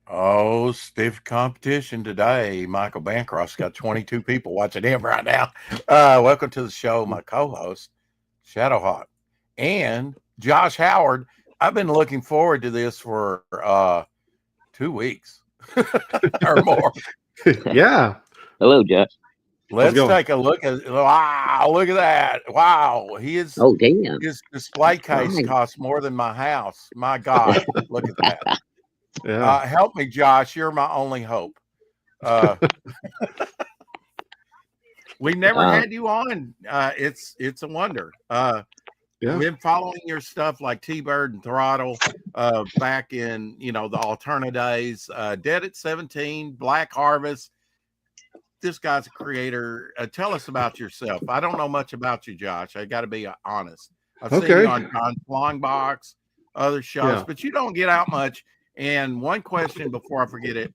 Oh, stiff competition today. Michael Bancroft's got 22 people watching him right now. Welcome to the show, my co-host, Shadowhawk, and Josh Howard. I've been looking forward to this for 2 weeks or more. Yeah. Hello, Josh. How's it Let's going? take a look at wow, look at that. Wow, Oh, damn. his display case Right. costs more than my house. My God, look at that. Yeah. Help me, Josh. You're my only hope. Uh, we never Uh, had you on. It's a wonder. I've Yeah. been following your stuff like T-Bird and Throttle back in the Alterna days. Dead at 17, Black Harvest. This guy's a creator. Tell us about yourself. I don't know much about you, Josh. I got to be honest. I've seen you Okay. on Longbox, other shows, Yeah. but you don't get out much. And one question before I forget it: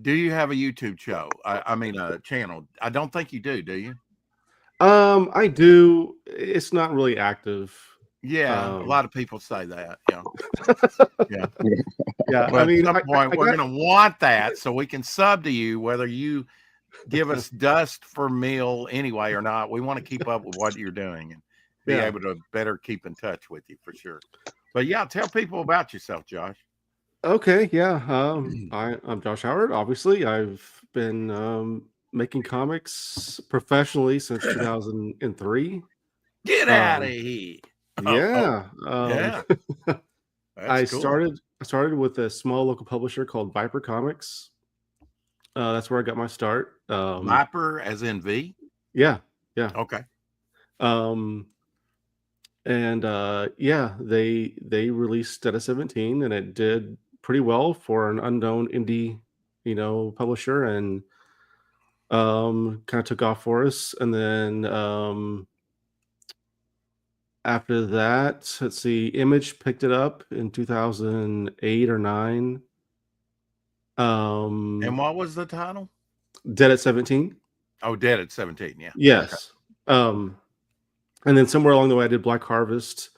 do you have a YouTube show? I mean, a channel? I don't think you do. Do you? I do. It's not really active. Yeah, a Um, lot of people say that. Yeah, yeah. yeah. I But at mean, some point, I we're got. going to want that so we can sub to you, whether you give us dust for meal anyway or not. We want to keep up with what you're doing and be Yeah. able to better keep in touch with you for sure. But yeah, tell people about yourself, Josh. Okay. Yeah. I'm Josh Howard. Obviously, I've been making comics professionally since 2003. Get out of Um, here. Oh, yeah. yeah, that's I cool. started with a small local publisher called Viper Comics. That's where I got my start. Viper, as in V. Yeah. Yeah. Okay. Um, and yeah, they released at a 17, and it did pretty well for an unknown indie, publisher, and kind of took off for us. And then after that, let's see, Image picked it up in 2008 or 9. And Um, what was the title? Dead at 17. Oh, Dead at 17. Yeah. Okay. Yes. And then somewhere along the way, I did Black Harvest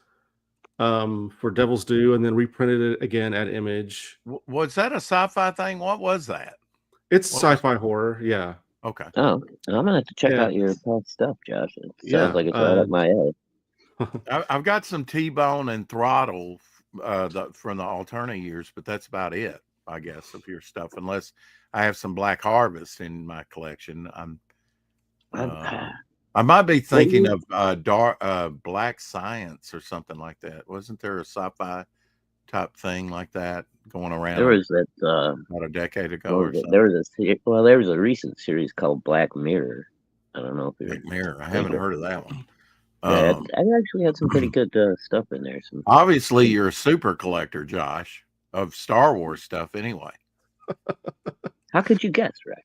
for Devil's Due, and then reprinted it again at Image. Was that a sci-fi thing? What was that? It's What was? sci-fi horror. Yeah. Okay. oh, I'm going to have to check Yeah. out your past stuff, Josh. It sounds Yeah. like it's right up my alley. I've got some T-Bone and Throttle from the Alterna years, but that's about it, I guess, of your stuff. Unless I have some Black Harvest in my collection. I might be thinking of Black Science or something like that. Wasn't there a sci-fi type thing like that going There around was that. about a decade ago or something? There was there was a recent series called Black Mirror. I don't know if you're Black Mirror. I haven't heard of that one. Yeah, I actually had some pretty good stuff in there. Obviously, you're a super collector, Josh, of Star Wars stuff anyway. How could you guess, Rex?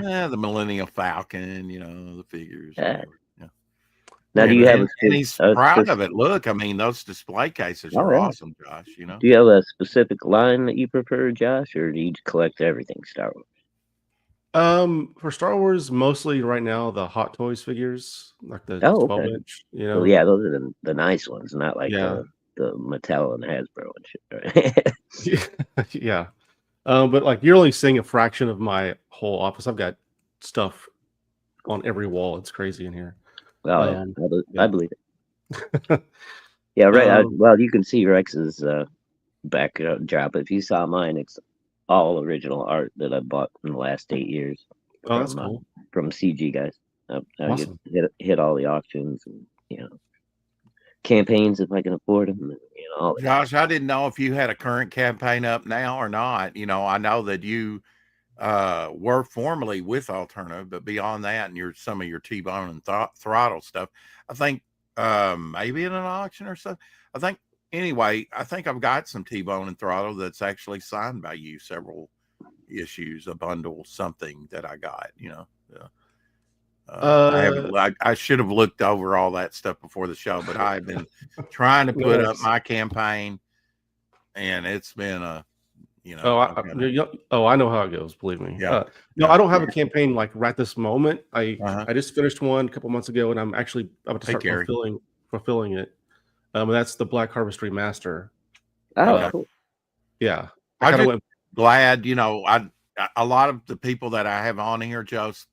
Yeah, the Millennium Falcon, the figures. Whatever. Yeah. Now, do you have and he's proud of it. Look, I mean, those display cases are awesome, Josh. Do you have a specific line that you prefer, Josh, or do you collect everything Star Wars? For Star Wars, mostly right now the Hot Toys figures, like the 12-inch. Well, yeah, those are the nice ones, not like the Mattel and Hasbro and shit. Right? Yeah. But like you're only seeing a fraction of my whole office. I've got stuff on every wall. It's crazy in here. Oh, I believe it. Yeah, right. Well, you can see Rex's backdrop. If you saw mine, it's all original art that I bought in the last 8 years. Oh, that's cool. From CG guys. Awesome. hit all the auctions and campaigns if I can afford them. All that. Josh, I didn't know if you had a current campaign up now or not. I know that you were formerly with Alterna, but beyond that, and some of your T-Bone and Throttle stuff, I think maybe in an auction or something. Anyway, I think I've got some T-Bone and Throttle that's actually signed by you, several issues, a bundle, something that I got, I should have looked over all that stuff before the show, but I've been trying to put up my campaign, and it's been I know how it goes. Believe me. Yeah. I don't have a campaign like right this moment. I just finished one a couple months ago, and I'm actually about to start fulfilling it. That's the Black Harvest remaster. Oh, cool. Yeah, I kind of just went. glad, a lot of the people that I have on here, Josh,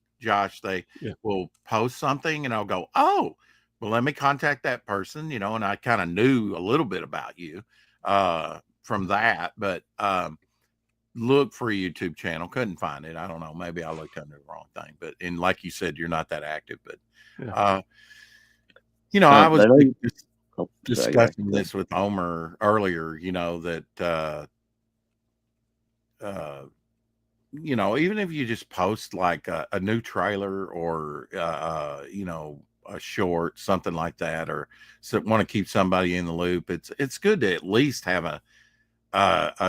they Yeah. will post something and I'll go, oh, well, let me contact that person, and I kind of knew a little bit about you from that, but look for a YouTube channel. Couldn't find it. I don't know. Maybe I looked under the wrong thing, and like you said, you're not that active, but Yeah. I was Sorry, discussing this with Omer earlier, that even if you just post like a new trailer or a short, something like that, or want to keep somebody in the loop, it's good to at least have a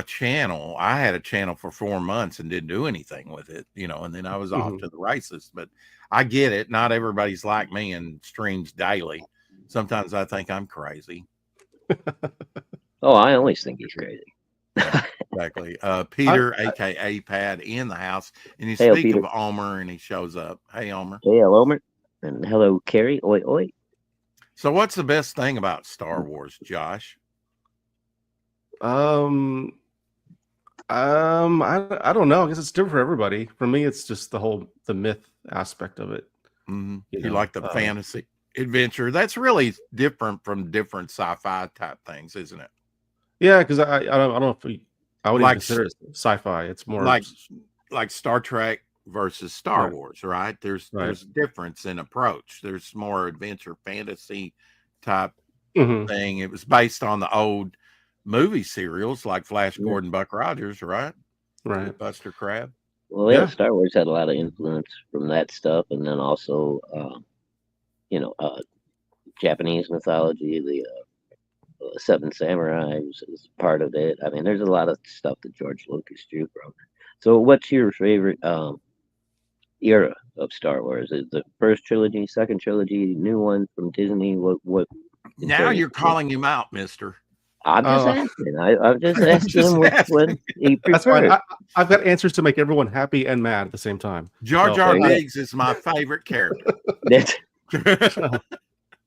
channel. I had a channel for 4 months and didn't do anything with it, and then I was off to the races. But I get it. Not everybody's like me and streams daily. Sometimes I think I'm crazy. Oh, I always think he's crazy. Yeah, exactly. Peter, aka Pad, in the house, and you Hey, speak Peter. of Omer, and he shows up. Hey, Omer. Hey, hello, Omer, and hello, Carrie. Oi, oi. So, what's the best thing about Star Wars, Josh? I don't know. I guess it's different for everybody. For me, it's just the myth aspect of it. Mm-hmm. You like the fantasy adventure? That's really different from different sci-fi type things, isn't it? Yeah, because I don't know if I would even Like consider it sci-fi. It's more like Star Trek versus Star Wars, right? There's a difference in approach. There's more adventure fantasy type thing. It was based on the old movie serials like Flash Gordon, Buck Rogers, right? Right. Buster Crabbe. Well, yeah, Star Wars had a lot of influence from that stuff, and then also, Japanese mythology, the Seven Samurai is part of it. I mean, there's a lot of stuff that George Lucas drew from. So, what's your favorite era of Star Wars? Is the first trilogy, second trilogy, new one from Disney? What? Now you're calling him out, Mister. I'm just asking. I'm just asking him which one he prefers. That's fine. I've got answers to make everyone happy and mad at the same time. Jar Jar Binks is my favorite character.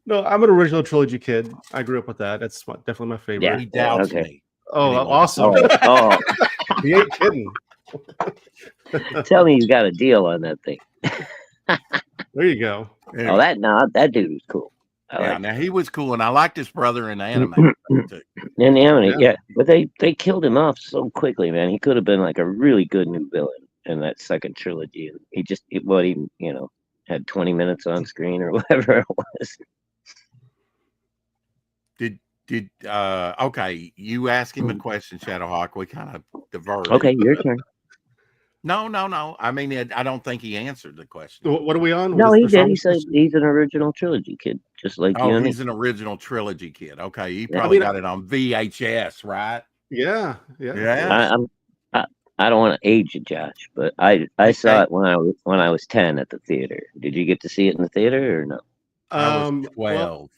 No, I'm an original trilogy kid. I grew up with that. That's definitely my favorite. Yeah, he doubts me. Oh, anyway. Awesome. He ain't kidding. Tell me he's got a deal on that thing. There you go. Anyway. Oh, that dude was cool. Now he was cool, and I liked his brother in the anime. In the anime, yeah. But they killed him off so quickly, man. He could have been like a really good new villain in that second trilogy. And he just, had 20 minutes on screen or whatever it was. Okay, you ask him a question, Shadowhawk. We kind of diverged. Okay, your turn. No. I mean, I don't think he answered the question. What are we on? No, he did. He said he's an original trilogy kid, just like you. Oh, he's an original trilogy kid. Okay, he probably got it on VHS, right? Yeah. I don't want to age you, Josh, but I saw it when I was 10 at the theater. Did you get to see it in the theater or no? I was 12. Well,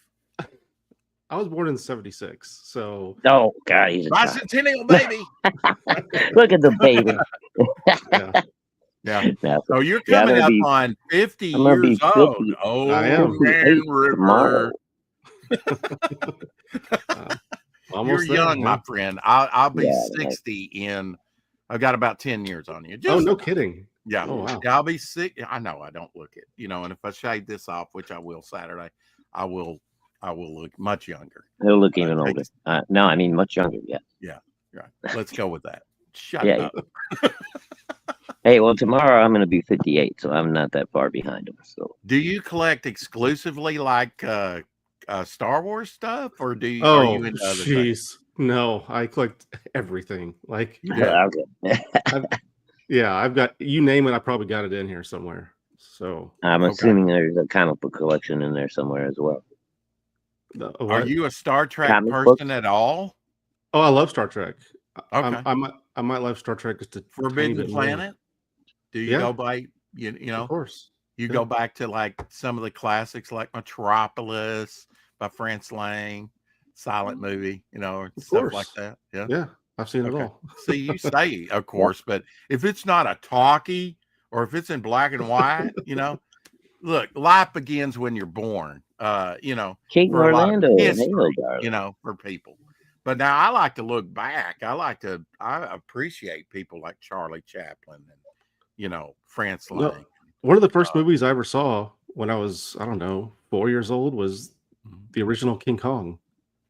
I was born in '76, so. Oh God, he's a bicentennial baby. Look at the baby. Yeah. So you're coming up on 50 years old. Oh, I am. River. Almost you're young, my friend. I'll be 60 in. I've got about 10 years on you. No kidding. Yeah. Oh, wow. I'll be sick. I know I don't look it, and if I shave this off, which I will Saturday, I will look much younger. He'll look even older. No, I mean much younger. Yeah. Yeah. Right. Let's go with that. Shut up. Hey, well, tomorrow I'm going to be 58, so I'm not that far behind him. So, do you collect exclusively like Star Wars stuff, or do you? Oh, are you into other things? No, I collect everything. Like, yeah, I've got, you name it, I probably got it in here somewhere. So I'm assuming there's a comic book collection in there somewhere as well. Are you a Star Trek person at all? Oh, I love Star Trek. Okay. I might love Star Trek just a Forbidden Planet. Do you go by Of course. You go back to like some of the classics like Metropolis by France Lang, silent movie, stuff like that. Yeah, I've seen it all. See, you say, of course, but if it's not a talkie or if it's in black and white, look, life begins when you're born. King for Orlando, history, for people. But now I like to look back. I appreciate people like Charlie Chaplin and France No, Lang. one of the first movies I ever saw when I was, I don't know, 4 years old was the original King Kong.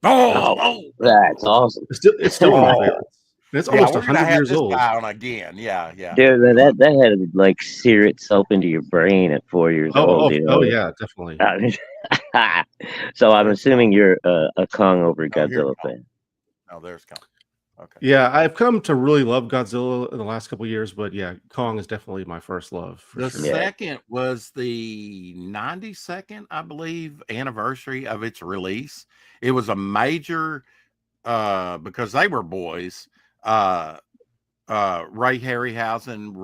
That's awesome. It's still one of my Oh, favorites. And it's yeah, almost we're gonna 100 have years this old. guy on again. Yeah. Dude, that had to like sear itself into your brain at 4 years old. Oh yeah, definitely. So I'm assuming you're a Kong over Godzilla fan. Oh, there's Kong. Okay. Yeah, I've come to really love Godzilla in the last couple of years, but yeah, Kong is definitely my first love. The sure. second was the 92nd, I believe, anniversary of its release. It was a major because they were boys. Ray Harryhausen,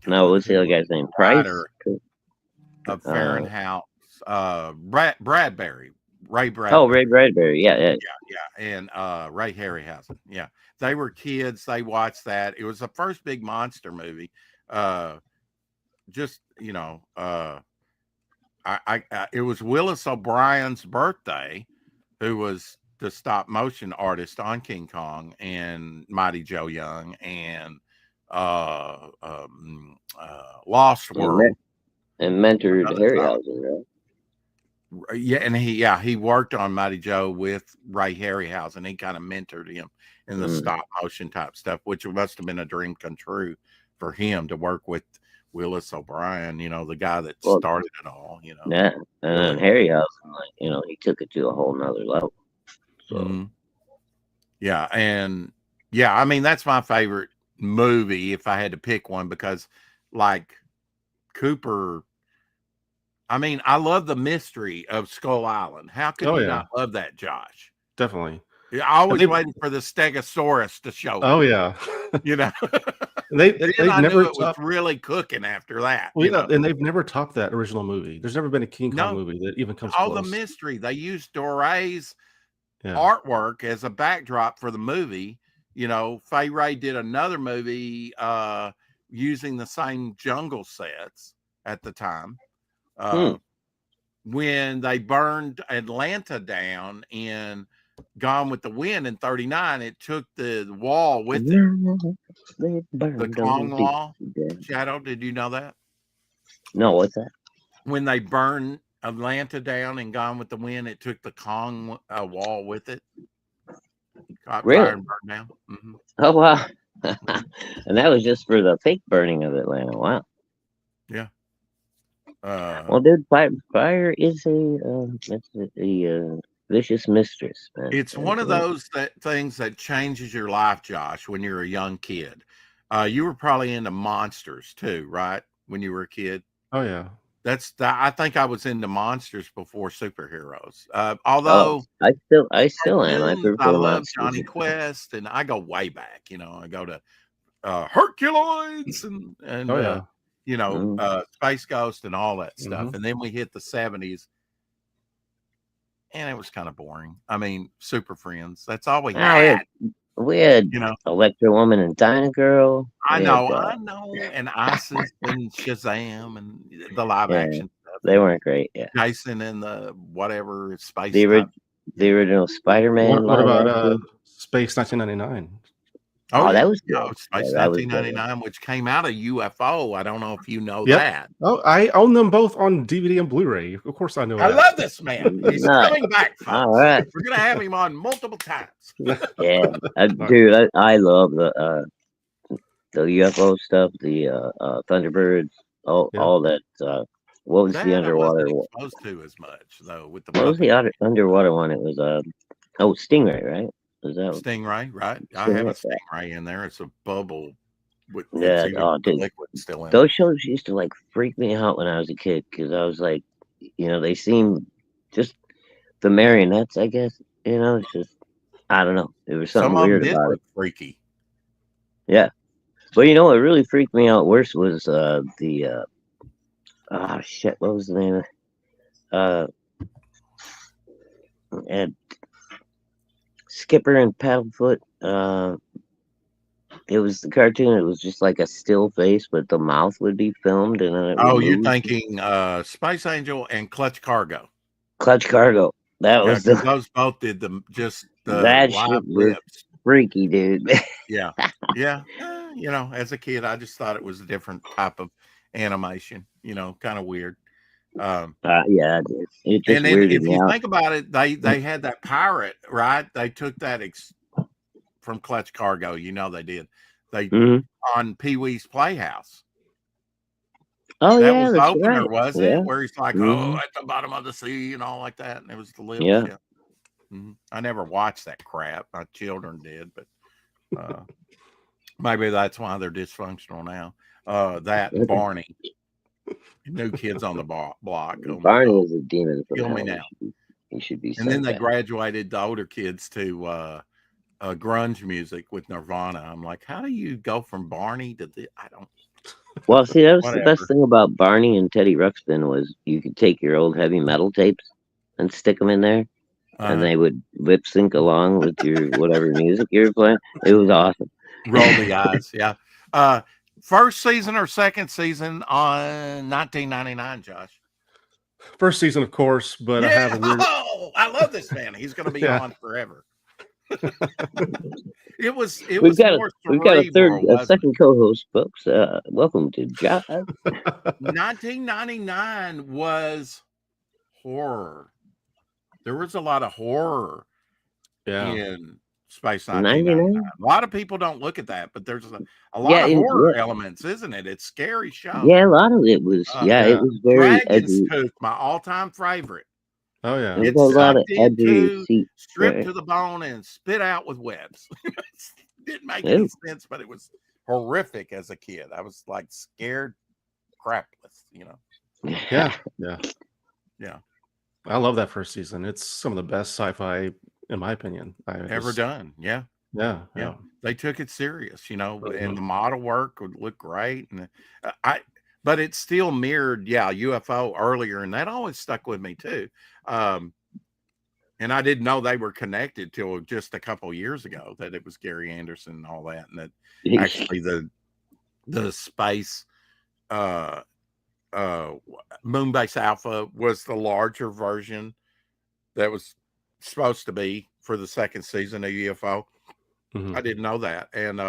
No, what's the other guy's name? Price of Fahrenheit. Bradbury. Ray Bradbury. Oh, Ray Bradbury. Yeah. And Ray Harryhausen. Yeah, they were kids. They watched that. It was the first big monster movie. It was Willis O'Brien's birthday, who was the stop motion artist on King Kong and Mighty Joe Young and Lost World. And mentored Harryhausen, right? Yeah, and he worked on Mighty Joe with Ray Harryhausen. He kind of mentored him in the stop motion type stuff, which must have been a dream come true for him to work with Willis O'Brien, the guy that started it all, Yeah, and then Harryhausen, he took it to a whole nother level. So yeah, and I mean that's my favorite movie if I had to pick one, because like Cooper, I mean, I love the mystery of Skull Island. How could you not love that, Josh? Definitely. I always waited for the Stegosaurus to show up. Oh yeah. They've never it was really cooking after that. And they've never topped that original movie. There's never been a King Kong movie that even comes close. The mystery. They used Doré's artwork as a backdrop for the movie. Fay Ray did another movie using the same jungle sets at the time. When they burned Atlanta down in Gone with the Wind in 1939, it took the wall with it. The Kong wall. Shadow, did you know that? No, what's that? When they burned Atlanta down and Gone with the Wind, it took the Kong wall with it. Caught fire and burned down. Oh wow! And that was just for the fake burning of Atlanta. Wow. Yeah. Well, dude, fire is a vicious mistress, man. It's one of those things that changes your life, Josh, when you're a young kid. You were probably into monsters too, right? When you were a kid. Oh yeah. I think I was into monsters before superheroes. Although I still am. I love Johnny Quest, and I go way back. I go to Herculoids and Space Ghost and all that stuff. And then we hit the 70s, and it was kind of boring. I mean, Super Friends. That's all we had. We had Electro Woman and Dyna Girl. I know, and Isis and Shazam and the live action stuff. They weren't great. Yeah, Jason and the whatever space. The original Spider-Man. What about Space 1999? Oh, that was good. Space 1999, which came out of UFO. I don't know if you know that. Oh, I own them both on DVD and Blu-ray. Of course, I know. I love this man. He's coming back. Folks. All right, we're gonna have him on multiple times. Yeah, dude, I love the UFO stuff, the Thunderbirds, all that. What was the underwater one? Exposed to as much though with the. What was the underwater one? It was Stingray, right? Was that Stingray, right? I have a Stingray in there. It's a bubble with dude, liquid still in. Those shows used to like freak me out when I was a kid because I was like, they seemed just the marionettes, I guess. It's just I don't know. It was something weird about it. Freaky. Yeah, but what really freaked me out worse was the what was the name of and Skipper and Paddlefoot. It was the cartoon. It was just like a still face, but the mouth would be filmed, and then it would you're thinking Space Angel and Clutch Cargo. Clutch Cargo. That Yeah, was because the those both did the that live shit was lips. freaky, dude. Yeah, yeah. You know, as a kid, I just thought it was a different type of animation. You know, kind of weird. Um, Yeah, it just and then weirded if me you out. think about it, they had that pirate, right? They took that from Clutch Cargo. You know, they did. They Hmm. on Pee Wee's Playhouse. Oh That yeah, was the that's opener, right. wasn't Yeah. it? Where he's like, "Oh, Hmm. at the bottom of the sea," and all like that, and it was the lips. Yeah. Yeah. I never watched that crap. My children did, but uh, maybe that's why they're dysfunctional now. That and Barney, New Kids on the Block. Oh my Barney God, is a demon from kill me hell. now. He should be And then sent they back. graduated the older kids to grunge music with Nirvana. I'm like, how do you go from Barney to the? I don't. Well, see, that was the best Whatever. thing about Barney and Teddy Ruxpin was you could take your old heavy metal tapes and stick them in there, and Uh, they would lip sync along with your whatever music you were playing. It was awesome. roll the eyes. Yeah. Uh, first season or second season on 1999, Josh. First season, of course, but I Yeah. have a weird. Oh, I love this man. He's going to be Yeah. on forever. It was We've got a more we've got cerebral, a wasn't it? second co-host, folks. Welcome to Josh. 1999 was horror. There was a lot of horror Yeah. in Space 1999. 99. A lot of people don't look at that, but there's a lot Yeah, of yeah, horror elements, isn't it? It's a scary show. yeah. A lot of it was it Yeah. was very Dragon's edgy. Tooth, my all-time favorite. Oh It yeah. was It a lot of sucked edgy into, seats. stripped to the bone, and spit out with webs. Didn't make any Ew. sense, but it was horrific as a kid. I was like scared crapless, you know. Yeah. Yeah. Yeah. I love that first season. It's some of the best sci-fi, in my opinion. Ever done. Yeah. Yeah. Yeah. They took it serious, you know, and Mhm. the model work would look great. And but it still mirrored, UFO earlier, and that always stuck with me too. Um, and I didn't know they were connected till just a couple years ago that it was Gary Anderson and all that, and that actually the space uh Moonbase Alpha was the larger version that was supposed to be for the second season of UFO. Mhm. I didn't know that. And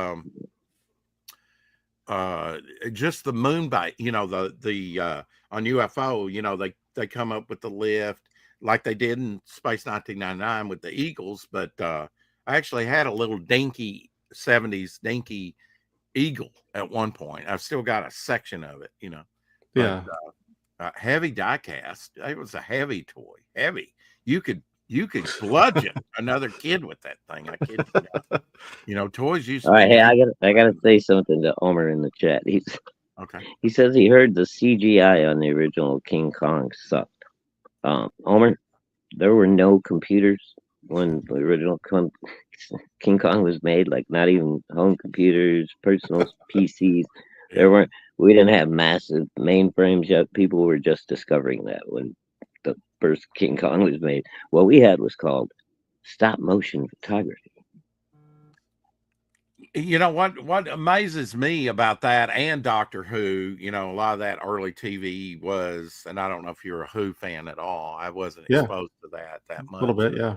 just the Moonbase, you know, the on UFO, you know, they come up with the lift like they did in Space 1999 with the Eagles, but I actually had a little dinky 70s dinky Eagle at one point. I've still got a section of it, you know. But Yeah. heavy die cast. It was a heavy toy. Heavy. You could bludgeon another kid with that thing. I kid you not. You know, toys used All to be right, hey, dangerous. I gotta say something to Omer in the chat. Okay. He says he heard the CGI on the original King Kong sucked. Omer, there were no computers when the original King Kong was made. Like not even home computers, personal PCs. There Yeah. weren't. We didn't have massive mainframes yet. People were just discovering that when the first King Kong was made. What we had was called stop motion photography. You know what amazes me about that and Doctor Who, you know, a lot of that early TV was, and I don't know if you're a Who fan at all. I wasn't Yeah. exposed to that A much. little bit. Yeah.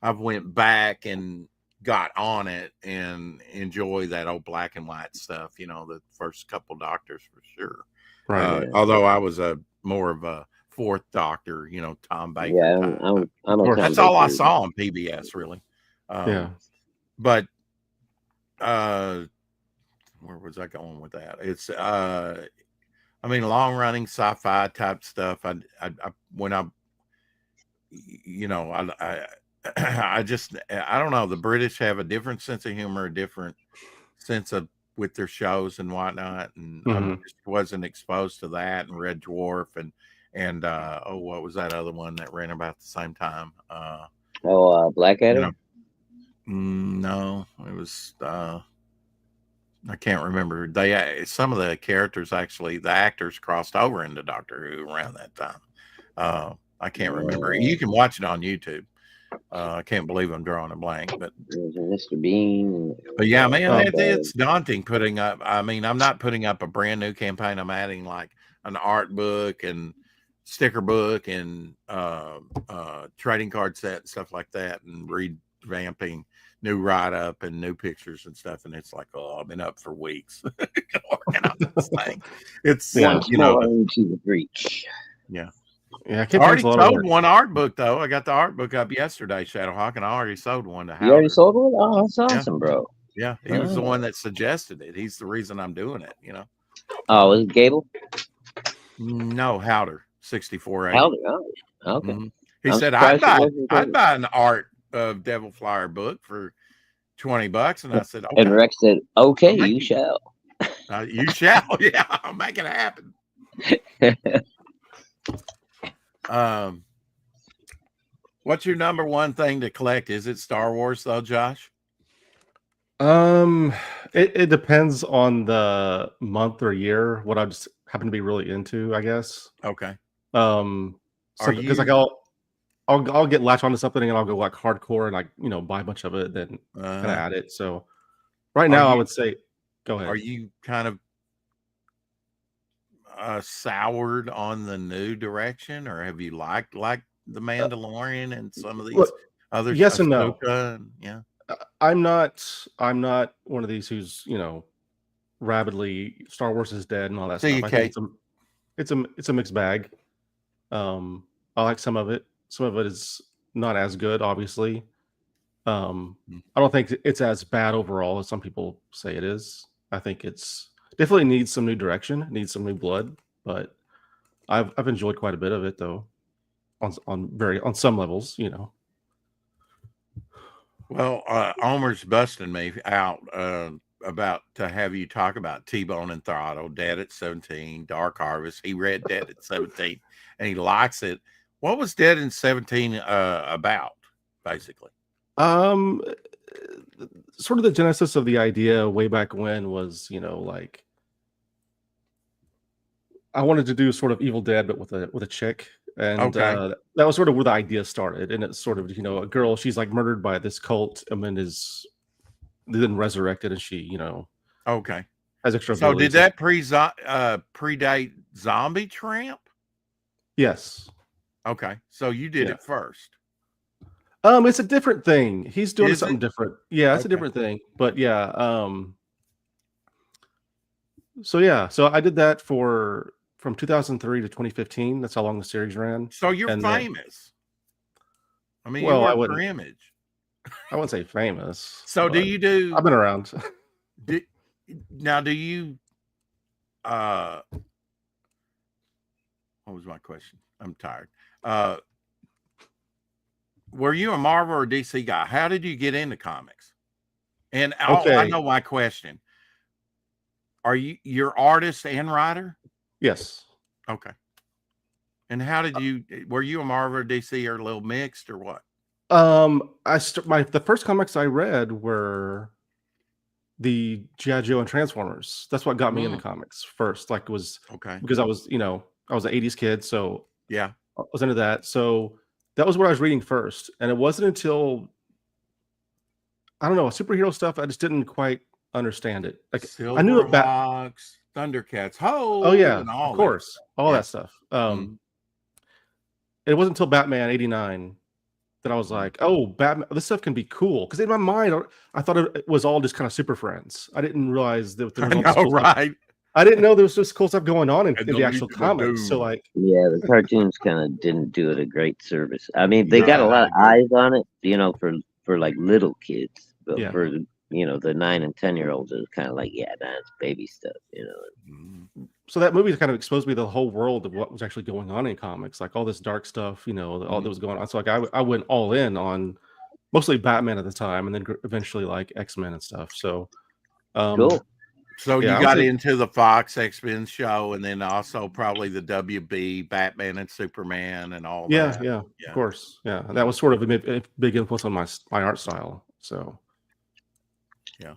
I've went back and got on it and enjoy that old black and white stuff, you know, the first couple Doctors for sure. Right. Although I was more of a fourth Doctor, you know, Tom Baker. Yeah, type. I'm a Tom That's all I Baker. saw on PBS, really. Yeah. But where was I going with that? It's I mean, long running sci-fi type stuff. I when I you know I just I don't know. The British have a different sense of humor, a different sense of with their shows and whatnot, and I Mhm. just wasn't exposed to that. And Red Dwarf and what was that other one that ran about the same time? You Blackadder. know, no, it was I can't remember. They some of the characters actually, the actors crossed over into Doctor Who around that time. I can't remember. You can watch it on YouTube. I can't believe I'm drawing a blank, but Mr. Bean. yeah, man, Oh. it's daunting putting up. I mean, I'm not putting up a brand new campaign. I'm adding like an art book and sticker book and trading card set and stuff like that, and revamping new write-up and new pictures and stuff. And it's like, oh, I've been up for weeks working on this thing. It's once more into the breach. Yeah. Yeah, I already sold one art book though. I got the art book up yesterday, Shadowhawk, and I already sold one to Howard. You already sold one? Oh, that's awesome, bro. Yeah, he was the one that suggested it. He's the reason I'm doing it, you know. Oh, was it Gable? No, Howder, 6480. Howder, oh, okay. Mm-hmm. He said I'd buy an art of Devil Flyer book for $20, and I said, okay. And Rex said, "Okay, you shall." You shall. Yeah, I'll make it happen. What's your number one thing to collect? Is it Star Wars though, Josh? It depends on the month or year. What I just happen to be really into, I guess. Okay. Because like I'll get latch onto something and I'll go like hardcore and like buy a bunch of it, then kind of add it. So right now I would say, go ahead. Are you kind of soured on the new direction, or have you liked the Mandalorian and some of these other? Yes and no. Yeah. I'm not one of these who's rabidly Star Wars is dead and all that stuff. I think it's a mixed bag. I like some of it. Some of it is not as good, obviously. I don't think it's as bad overall as some people say it is. I think it's definitely needs some new direction, needs some new blood, but I've enjoyed quite a bit of it though. On some levels, Well, Omer's busting me out about to have you talk about T-Bone and Throttle, Dead at 17, Dark Harvest. He read Dead at 17 and he likes it. What was Dead in 17 about, basically? Sort of the genesis of the idea way back when was, like I wanted to do sort of Evil Dead, but with a chick. And that was sort of where the idea started. And it's sort of, a girl, she's like murdered by this cult and then is then resurrected, and she, has extra So did that predate Zombie Tramp? Yes. Okay. So you did it first. It's a different thing. He's doing something different. Yeah, it's a different thing. But yeah, so I did that from 2003 to 2015. That's how long the series ran. So you're famous. I mean, well, you work for Image. I wouldn't say famous. So do you do? I've been around. Now, do you? What was my question? I'm tired. Were you a Marvel or DC guy? How did you get into comics? And I know my question. Are you're artist and writer? Yes. Okay. And how did were you a Marvel or DC, or a little mixed, or what? The first comics I read were the G.I. Joe and Transformers. That's what got me into comics first. Like, it was because I was, I was an 80s kid, so yeah, I was into that. So that was what I was reading first. And it wasn't until, I don't know, superhero stuff, I just didn't quite understand it. Like, I knew about Thundercats. Oh yeah, of course, all that stuff. It wasn't until Batman '89 that I was like, "Oh, Batman! This stuff can be cool." Because in my mind, I thought it was all just kind of Super Friends. I didn't realize that there was all this cool stuff. I didn't know there was just cool stuff going on in the actual comics. So, like, yeah, the cartoons kind of didn't do it a great service. I mean, they got a lot of eyes on it, for like little kids, but for the 9 and 10-year-olds, it's kind of like, that's baby stuff, So that movie kind of exposed me to the whole world of what was actually going on in comics, like all this dark stuff, all that was going on. So like I went all in on mostly Batman at the time, and then eventually like X-Men and stuff. So cool. So you got into the Fox X-Men show, and then also probably the WB, Batman and Superman, and all that. Yeah, of course. Yeah, that was sort of a big influence on my art style. So yeah.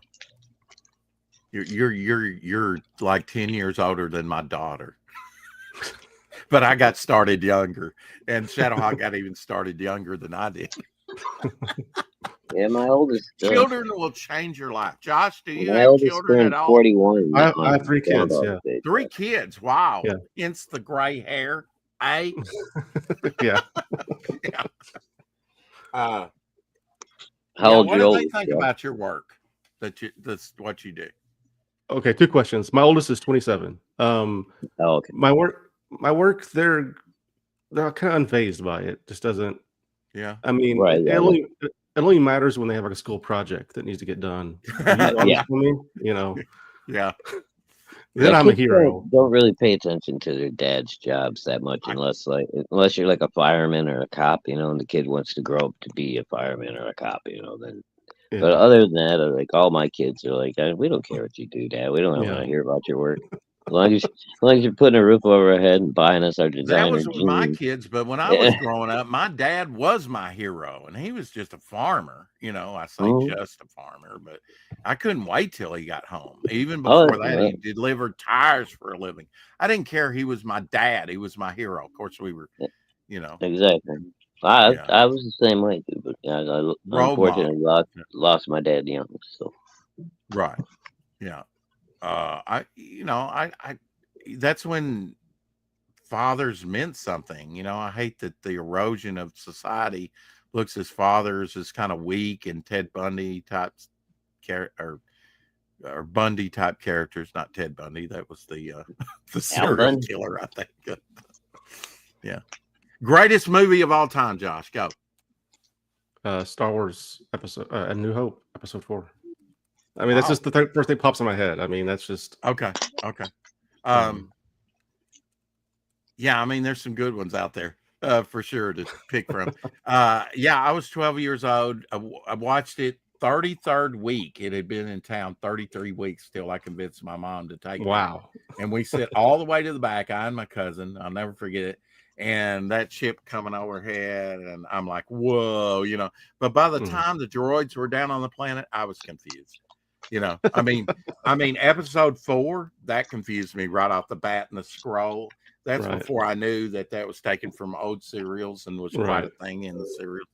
You're like 10 years older than my daughter. But I got started younger, and Shadowhawk got even started younger than I did. Yeah, my oldest children will change your life. Josh, do you have children at all? 41. I have 3 kids. Yeah, 3 kids. Wow. Yeah. Hence the gray hair. 8. Yeah. Yeah. How Yeah. old's What your do they oldest? think Yeah. about your work? That's what you do. Okay, 2 questions. My oldest is 27. Oh, okay. My work, they're kind of unfazed by it. Just doesn't. Yeah. I mean, Right. it only matters when they have like a school project that needs to get done. When he's honest Yeah. with me, Yeah. then Yeah. I'm a Kids hero. don't really pay attention to their dad's jobs that much I, unless you're like a fireman or a cop, and the kid wants to grow up to be a fireman or a cop, then. But Yeah, other than that, like all my kids are like, we don't care what you do, Dad. We don't want yeah. to hear about your work. As long as you're putting a roof over our head and buying us our that designer was with my jeans. kids, but when I Yeah. was growing up, my dad was my hero, and he was just a farmer. I say Mhm. just a farmer, but I couldn't wait till he got home. Even Oh, before that, he delivered tires for a living. I didn't care. He was my dad. He was my hero. Of course, we were, exactly. I yeah, I was the same way, too, but I role unfortunately model. lost my dad young. So Right. Yeah. I that's when fathers meant something. I hate that the erosion of society looks as fathers as kind of weak and Ted Bundy types or Bundy type characters, not Ted Bundy. That was the the Al serial Bundy. killer, I think. Yeah. Greatest movie of all time, Josh. Go. Star Wars episode, A New Hope, episode 4. I mean, that's Wow. just the first thing pops in my head. I mean, that's just. Okay. Okay. Um, Yeah, I mean, there's some good ones out there for sure to pick from. Yeah, I was 12 years old. I watched it 33rd week. It had been in town 33 weeks till I convinced my mom to take me. wow. And we sit all the way to the back, I and my cousin. I'll never forget it. And that ship coming overhead, and I'm like, whoa. But by the time the droids were down on the planet, I was confused. I mean, episode 4, that confused me right off the bat in the scroll. That's Right. before I knew that was taken from old serials and was quite Right. a thing in the serial.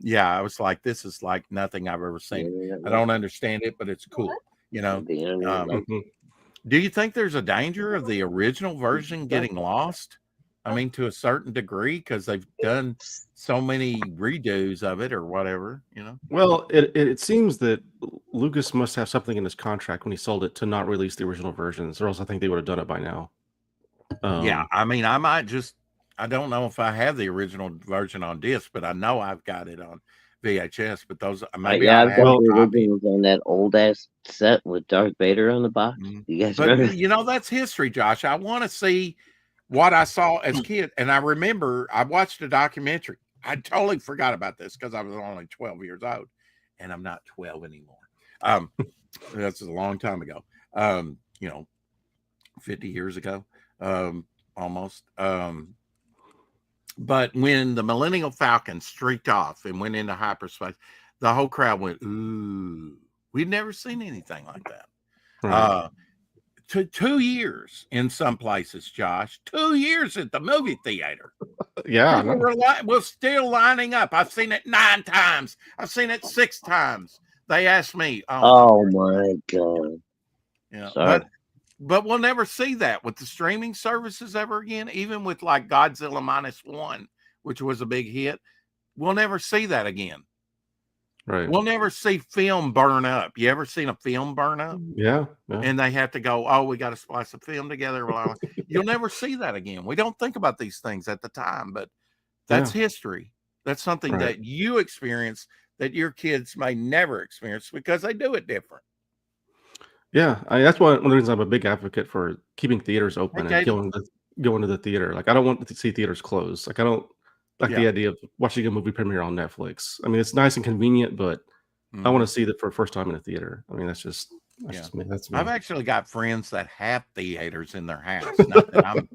Yeah, I was like, this is like nothing I've ever seen. I don't understand it, but it's cool. The internet, Do you think there's a danger of the original version getting lost? I mean, to a certain degree, because they've done so many redos of it or whatever. Well, it seems that Lucas must have something in his contract when he sold it to not release the original versions, or else I think they would have done it by now. Yeah, I mean, I don't know if I have the original version on disc, but I know I've got it on VHS. But those, maybe I I've have got a the copy. originals on that old ass set with Darth Vader on the box. You guys remember? But that's history, Josh. I want to see what I saw as a kid, and I remember I watched a documentary. I totally forgot about this because I was only 12 years old, and I'm not 12 anymore. That's a long time ago. 50 years ago, almost. But when the Millennium Falcon streaked off and went into hyperspace, the whole crowd went, ooh. We'd never seen anything like that. Right. 2 years in some places, Josh. 2 years at the movie theater. Yeah. People were still lining up. I've seen it 9 times. I've seen it 6 times. They asked me, Oh my god. Yeah, Sorry. but we'll never see that with the streaming services ever again. Even with like Godzilla -1, which was a big hit, we'll never see that again. Right. We'll never see film burn up. You ever seen a film burn up? Yeah. And they have to go, oh, we got to splice the film together. Well, you'll never see that again. We don't think about these things at the time, but that's history. That's something that you experience that your kids may never experience because they do it different. Yeah, that's one of the reasons I'm a big advocate for keeping theaters open and going to the theater. Like, I don't want to see theaters closed. Like, I don't like the idea of watching a movie premiere on Netflix. I mean, it's nice and convenient, but I want to see that for the first time in a theater. I mean, that's just me. That's me. I've actually got friends that have theaters in their house. Not that I'm,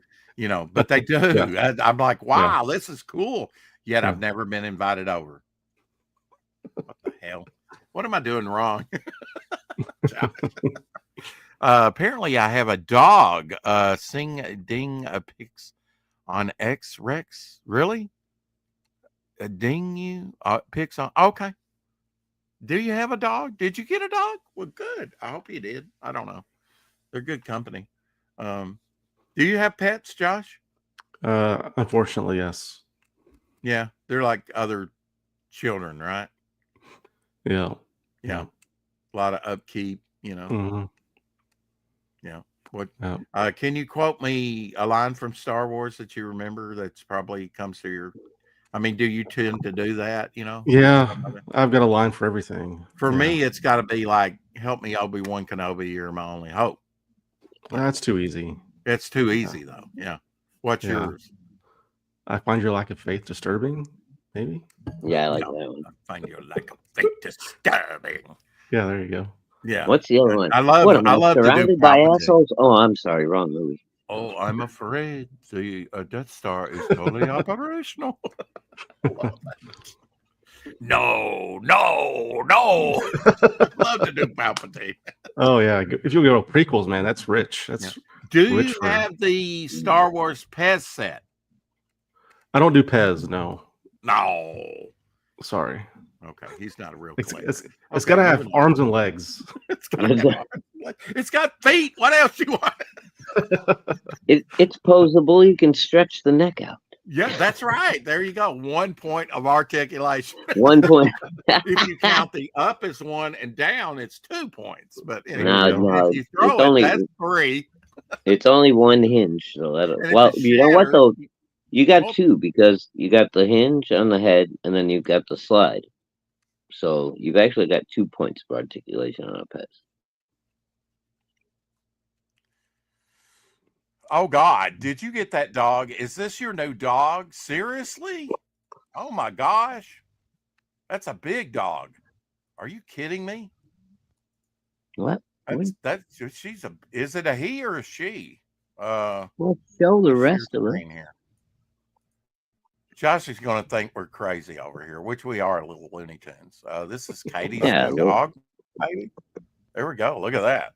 but they do. Yeah. I'm like, wow, this is cool. Yet I've never been invited over. What the hell? What am I doing wrong? Apparently I have a dog sing ding a pics on X Rex. Really? A ding you pics on. Okay. Do you have a dog? Did you get a dog? Well, good. I hope you did. I don't know. They're good company. Do you have pets, Josh? Unfortunately, yes. Yeah, they're like other children, right? Yeah. Yeah, a lot of upkeep, Mm-hmm. Yeah. What? Yeah. Can you quote me a line from Star Wars that you remember that's probably comes to your? I mean, do you tend to do that? Yeah, I've got a line for everything. For Yeah. me, it's got to be like, "Help me, Obi-Wan Kenobi. You're my only hope." That's too easy. It's too easy, though. Yeah. What's Yeah. yours? I find your lack of faith disturbing, maybe. Yeah, I like No, that one. I find your lack of faith disturbing. Yeah, there you go. Yeah. What's the other one? I What love am I I love to do surrounded by Palpatine. assholes? Oh, I'm sorry, wrong movie. Oh, I'm afraid the Death Star is totally operational. I love that. No. I love to do Palpatine. Oh yeah, if you go prequels, man, that's rich. That's Do rich you for. have the Star Wars Pez set? I don't do Pez. No. No. Sorry. Okay, he's not a real It's collector. got to have arms and legs. It's got feet. What else you want? It's posable. You can stretch the neck out. Yeah, that's right. There you go. 1 point of articulation. 1 point. If you count the up as 1 and down, it's 2 points. But anyway, No, if you throw it, that's 3. It's only one hinge. So And well, if it you know what shatters, though? You got well, 2 because you got the hinge on the head and then you've got the slide. So you've actually got 2 points for articulation on a Pez. oh God, did you get that dog? Is this your new dog? Seriously? Oh my gosh. That's a big dog. Are you kidding me? What? Is it a he or a she? Well, show the rest of it. Here. Josh is going to think we're crazy over here, which we are, little Looney Tunes. This is Katie's new dog. Baby. There we go. Look at that.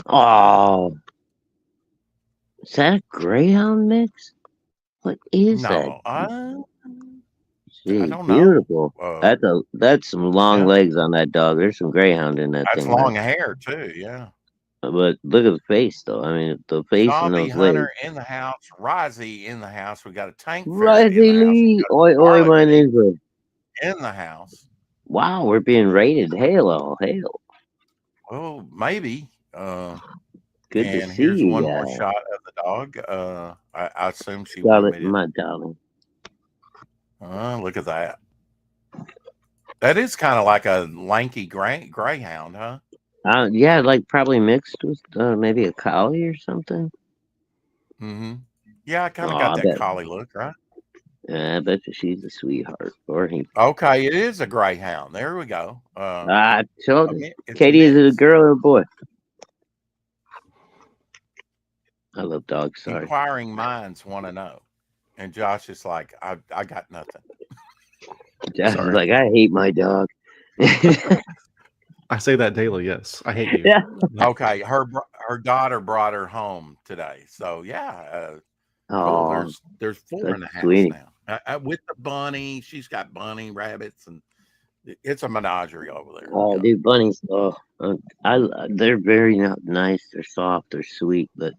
Oh, is that a Greyhound mix? What is that? I don't beautiful. know. That's some long legs on that dog. There's some Greyhound in that thing. That's long hair too. Yeah. But look at the face, though. I mean, the face and Zombie those Hunter legs. in the house. Risey in the house. We got a tank Risey in the Lee. house. Oi, oi, my ninja. In the house. Wow, we're being rated. Hail, all hail. Well, maybe. Good to see here's you one guys. more shot of the dog. I assume she Scarlet, my darling. Look at that. That is kind of like a lanky greyhound, huh? Yeah, like probably mixed with maybe a collie or something. Mm-hmm. Yeah, I kind of got that collie look, right? Yeah, I bet you she's a sweetheart. Or he. Okay, it is a greyhound. There we go. I told you. Katie, is it a girl or a boy? I love dogs. Sorry. Inquiring minds want to know. And Josh is like, I got nothing. Josh is like, I hate my dog. I say that daily. Yes, I hate you. Yeah. Okay, her daughter brought her home today, so yeah. Cool. There's 4 in the house now. With the bunny, she's got bunny, rabbits, and it's a menagerie over there. Oh, dude, bunnies! Oh, they're very nice. They're soft. They're sweet, but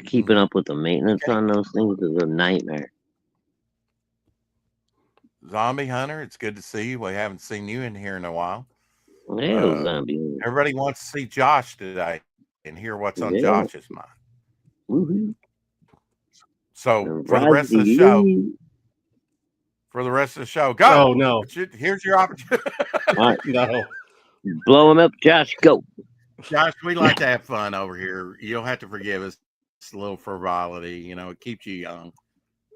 keeping up with the maintenance on those things is a nightmare. Zombie Hunter, it's good to see you. We haven't seen you in here in a while. Yeah, zombie. Everybody wants to see Josh today and hear what's on Josh's mind. Woo-hoo. So for the rest of the show, go. Oh no! Here's your opportunity. No, blow him up, Josh. Go, Josh. We like to have fun over here. You'll have to forgive us. It's a little frivolity, it keeps you young.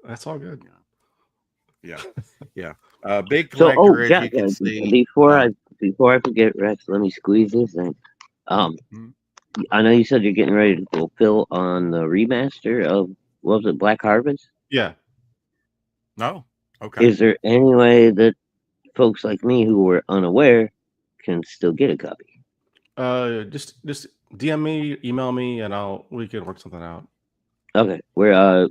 That's all good. Yeah. Big collector, Josh, as you can see. Before I forget, Rex, let me squeeze this in. I know you said you're getting ready to fulfill on the remaster of, what was it, Black Harvest? Yeah. No. Okay. Is there any way that folks like me who were unaware can still get a copy? Just DM me, email me, and we can work something out. Okay. What are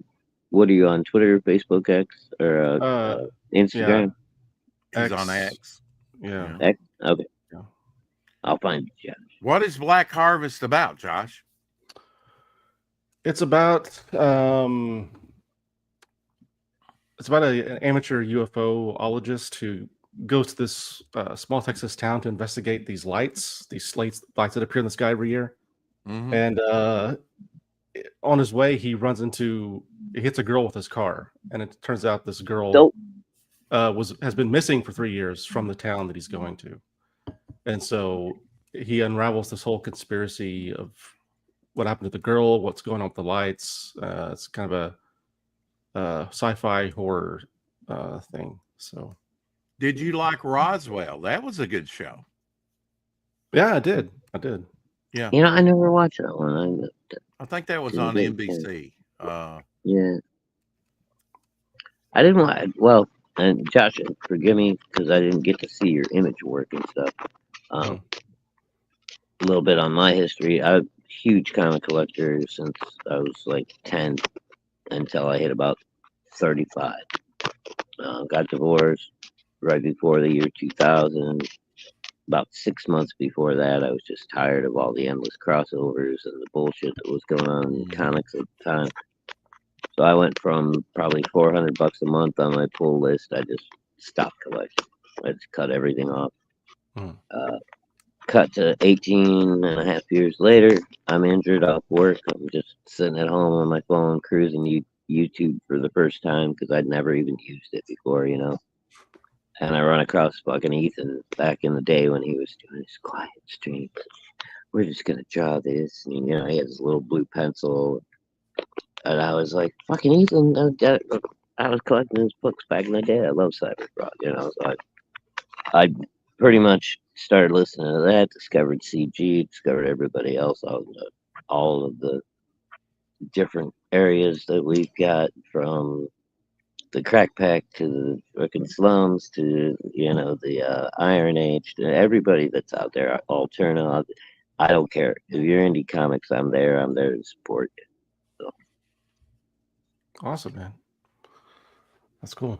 you on Twitter, Facebook, X, or Instagram? Yeah. He's on X. Yeah. X? Okay. Yeah. I'll find you, Josh. What is Black Harvest about, Josh? It's about an amateur UFOologist who goes to this small Texas town to investigate these lights that appear in the sky every year. Mm-hmm. And on his way, he hits a girl with his car, and it turns out this girl has been missing for 3 years from the town that he's going to, and so he unravels this whole conspiracy of what happened to the girl, what's going on with the lights. It's kind of a sci-fi horror thing. So, Did you like Roswell? That was a good show. yeah, I did. Yeah, I never watched that one. I think that was Didn't on get a NBC. Yeah, I didn't watch. Well, and Josh, forgive me because I didn't get to see your image work and stuff. A little bit on my history. I'm a huge comic collector since I was like 10 until I hit about 35. Got divorced right before the year 2000. About 6 months before that, I was just tired of all the endless crossovers and the bullshit that was going on in comics at the time. So I went from probably $400 a month on my pull list. I just stopped collecting. I just cut everything off. Cut to 18 and a half years later, I'm injured off work. I'm just sitting at home on my phone cruising YouTube for the first time because I'd never even used it before, And I run across fucking Ethan back in the day when he was doing his quiet streams. We're just gonna draw this, and he had his little blue pencil, and I was like, "Fucking Ethan!" I was collecting his books back in the day. I love Cyberfrog, So I pretty much started listening to that. Discovered CG, discovered everybody else, all of the different areas that we've got from the crack pack to the fucking slums to the Iron Age to everybody that's out there. Alterna, I don't care if you're indie comics. I'm there. I'm there to support you. So. Awesome, man. That's cool.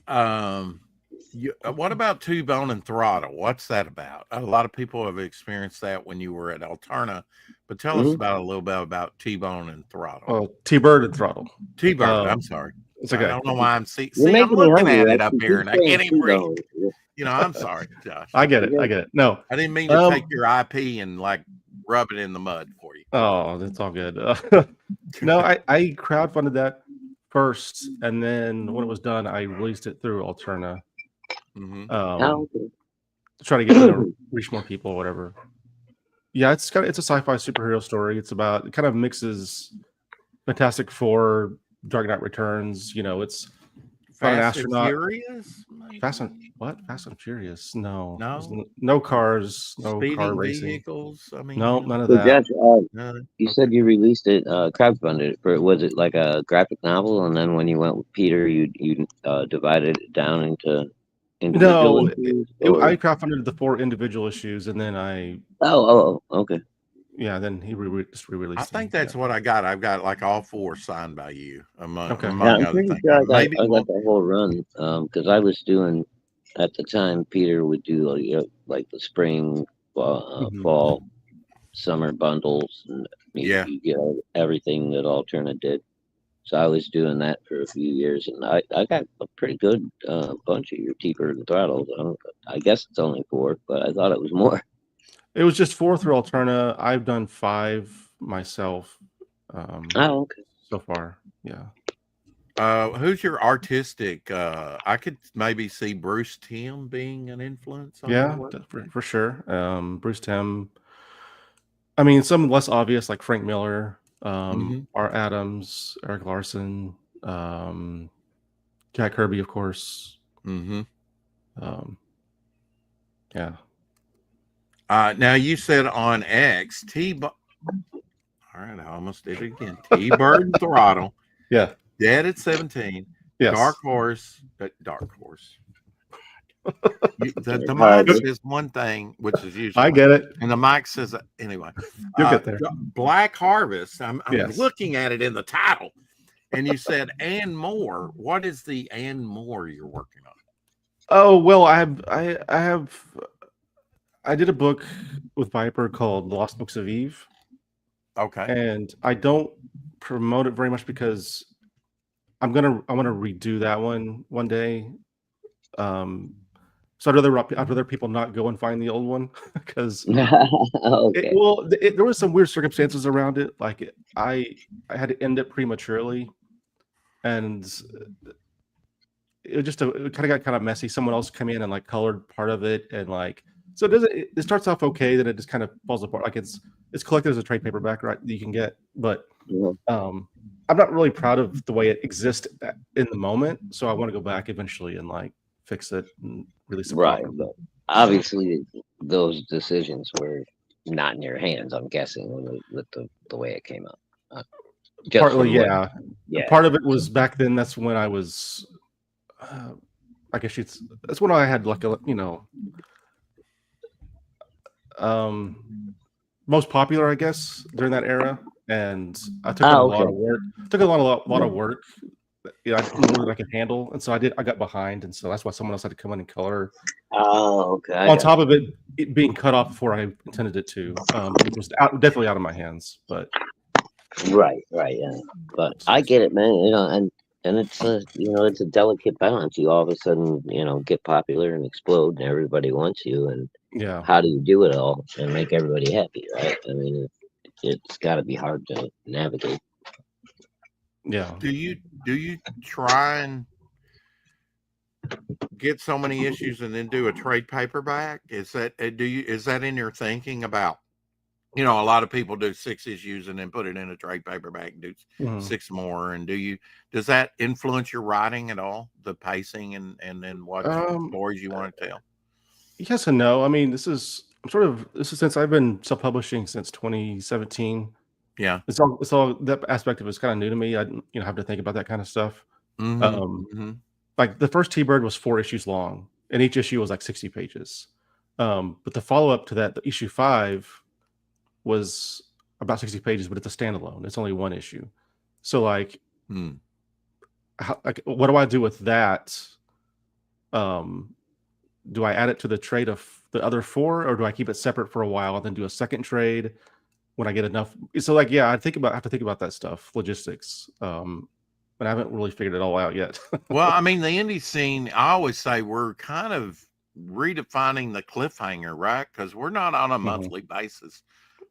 What about T-Bone and Throttle? What's that about? A lot of people have experienced that when you were at Alterna, but tell us about a little bit about T-Bone and Throttle. Oh, T-Bird and Throttle. T-Bird. I'm sorry. It's okay. I don't know why I'm I'm making me looking hungry, at right? it up here and I can't even read. I'm sorry, Josh. I get it. No, I didn't mean to take your IP and like rub it in the mud for you. Oh, that's all good. No, I crowdfunded that first, and then when it was done, I released it through Alterna. To try to get reach more people or whatever. Yeah, it's a sci-fi superhero story. It kind of mixes Fantastic Four, Dark Knight Returns. It's about an astronaut. Furious? Fast and Furious? No, no cars, no speeding car racing vehicles. I mean, no, none of that. Josh, you said you released it, crowdfunded it. Was it like a graphic novel, and then when you went with Peter, you divided it down into individual issues? I crowdfunded the 4 individual issues, and then I. Okay. Yeah, then he just re-released. I think that's what I got. I've got like all 4 signed by you among other I'm pretty things. sure I got the whole run because I was doing at the time. Peter would do like the spring, fall, summer bundles, and you get everything that Alterna did. So I was doing that for a few years, and I got a pretty good bunch of your T-Bird and Throttles. I guess it's only 4, but I thought it was more. It was just 4 through Alterna. I've done 5 myself. Okay. So far, yeah. Who's your artistic? I could maybe see Bruce Timm being an influence. For sure. Bruce Timm. I mean, some less obvious like Frank Miller, Art Adams, Eric Larson, Jack Kirby, of course. Yeah. Now you said on X, all right, I almost did it again. T-Bird and Throttle. Yeah. Dead at 17. Yes. Dark Horse. The mic says one thing, which is usually. I get it. And the mic says, anyway. You'll get there. Black Harvest. I'm looking at it in the title. And you said, and more. What is the and more you're working on? Oh, well, I did a book with Viper called Lost Books of Eve. Okay. and I don't promote it very much because I want to redo that one day. So I'd rather people not go and find the old one because Okay. there was some weird circumstances around it. Like I had to end it prematurely, and it kind of got kind of messy. Someone else came in and like colored part of it, and like so it starts off okay, then it just kind of falls apart. Like it's collected as a trade paperback, right? That you can get, but Yeah. I'm not really proud of the way it exists in the moment. So I want to go back eventually and like fix it and release it Right, properly. but obviously those decisions were not in your hands. I'm guessing with the way it came out. Just Partly, from what, yeah. yeah. Part of it was back then. That's when I was. I guess that's when I had like a most popular, I guess, during that era, and I took on a lot Okay. of work. Took a lot of work. More than I could handle, and so I got behind, and so that's why someone else had to come in and color. Oh, okay. I On got top of it being cut off before I intended it to, which was definitely out of my hands. But you. Right, yeah. But I get it, man. And it's it's a delicate balance. You all of a sudden, get popular and explode, and everybody wants you. And yeah, how do you do it all and make everybody happy, right? I mean, it's got to be hard to navigate. yeah. Do you try and get so many issues and then do a trade paperback? Is that is that in your thinking about? A lot of people do 6 issues and then put it in a trade paperback and do Mhm. 6 more. And does that influence your writing at all? The pacing and then what stories you want to tell? Yes and no. I mean, this is since I've been self-publishing since 2017. Yeah. It's all that aspect of it's kind of new to me. I didn't, have to think about that kind of stuff. Mm-hmm. Um, Mm-hmm. like the first T-Bird was 4 issues long, and each issue was like 60 pages. But the follow-up to that, the issue 5, was about 60 pages, but it's a standalone. It's only one issue. So like, what do I do with that? Do I add it to the trade of the other 4, or do I keep it separate for a while and then do a second trade when I get enough? So like, yeah, I have to think about that stuff, logistics. But I haven't really figured it all out yet. Well, I mean, the indie scene, I always say we're kind of redefining the cliffhanger, right? Because we're not on a monthly basis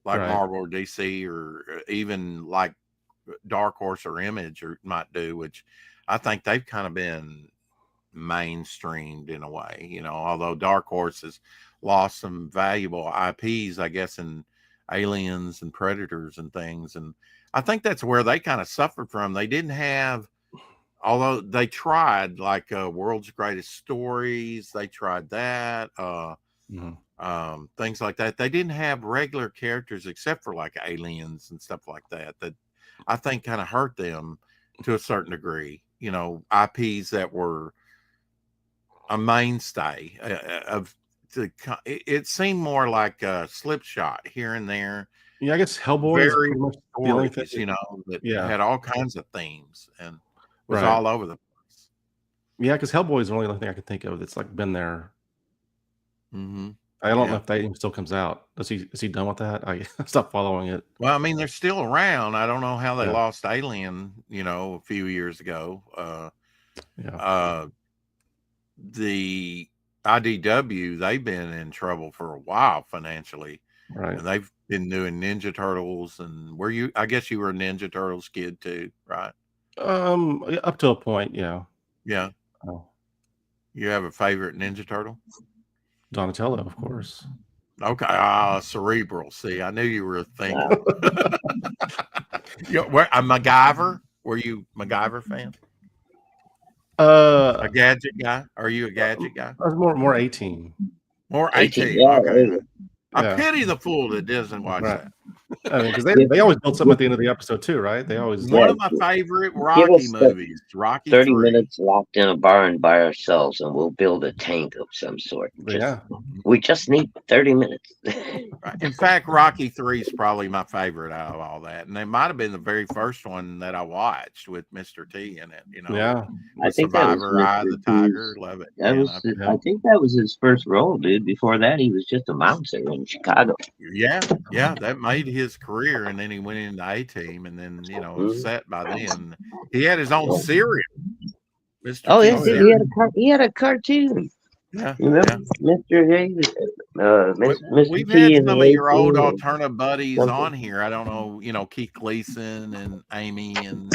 like Right. Marvel or DC or even like Dark Horse or Image or might do, which I think they've kind of been mainstreamed in a way, although Dark Horse has lost some valuable IPs, I guess, in Aliens and Predators and things. And I think that's where they kind of suffered from. They didn't have, although they tried like World's Greatest Stories, they tried that, things like that. They didn't have regular characters except for like aliens and stuff like that I think kind of hurt them to a certain degree. IPs that were a mainstay of it seemed more like a slip shot here and there. Yeah, I guess Hellboy is Very pretty much the only thing. stories, that Yeah. had all kinds of themes and was Right. all over the place. Yeah, because Hellboy is the only other thing I can think of that's like been there. Mm-hmm. I don't know if that even still comes out. Is he done with that? I stopped following it. Well, I mean, they're still around. I don't know how they Yeah. lost Alien, a few years ago. The IDW, they've been in trouble for a while financially. Right. And they've been doing Ninja Turtles, and I guess you were a Ninja Turtles kid too, right? Up to a point, yeah. Yeah. Oh. You have a favorite Ninja Turtle? Donatello, of course. Okay. Cerebral. See, I knew you were a thinker. A MacGyver? Were you MacGyver fan? A gadget guy? Are you a gadget guy? I was more 18. More 18. Yeah, okay. I pity the fool that doesn't watch that. I mean, because they always build something at the end of the episode too, right? They always one of my favorite Rocky movies. Rocky 30 3. minutes locked in a barn by ourselves, and we'll build a tank of some sort. We just need 30 minutes. In fact, Rocky 3 is probably my favorite out of all that, and it might have been the very first one that I watched with Mr. T in it. Yeah, I think Survivor, that was Eye of the Tiger. Love it. I think that was his first role, dude. Before that, he was just a bouncer in Chicago. Yeah, that made his his career, and then he went into A-Team, and then Mhm. was set by then. He had his own cereal, Mr. Oh, T yeah, cereal. he had a cartoon. Yeah, Remember Mr. Hayes, Mr. We've T had and some the of your old A-Team or alternative buddies something. on here. I don't know, Keith Gleason and Amy, and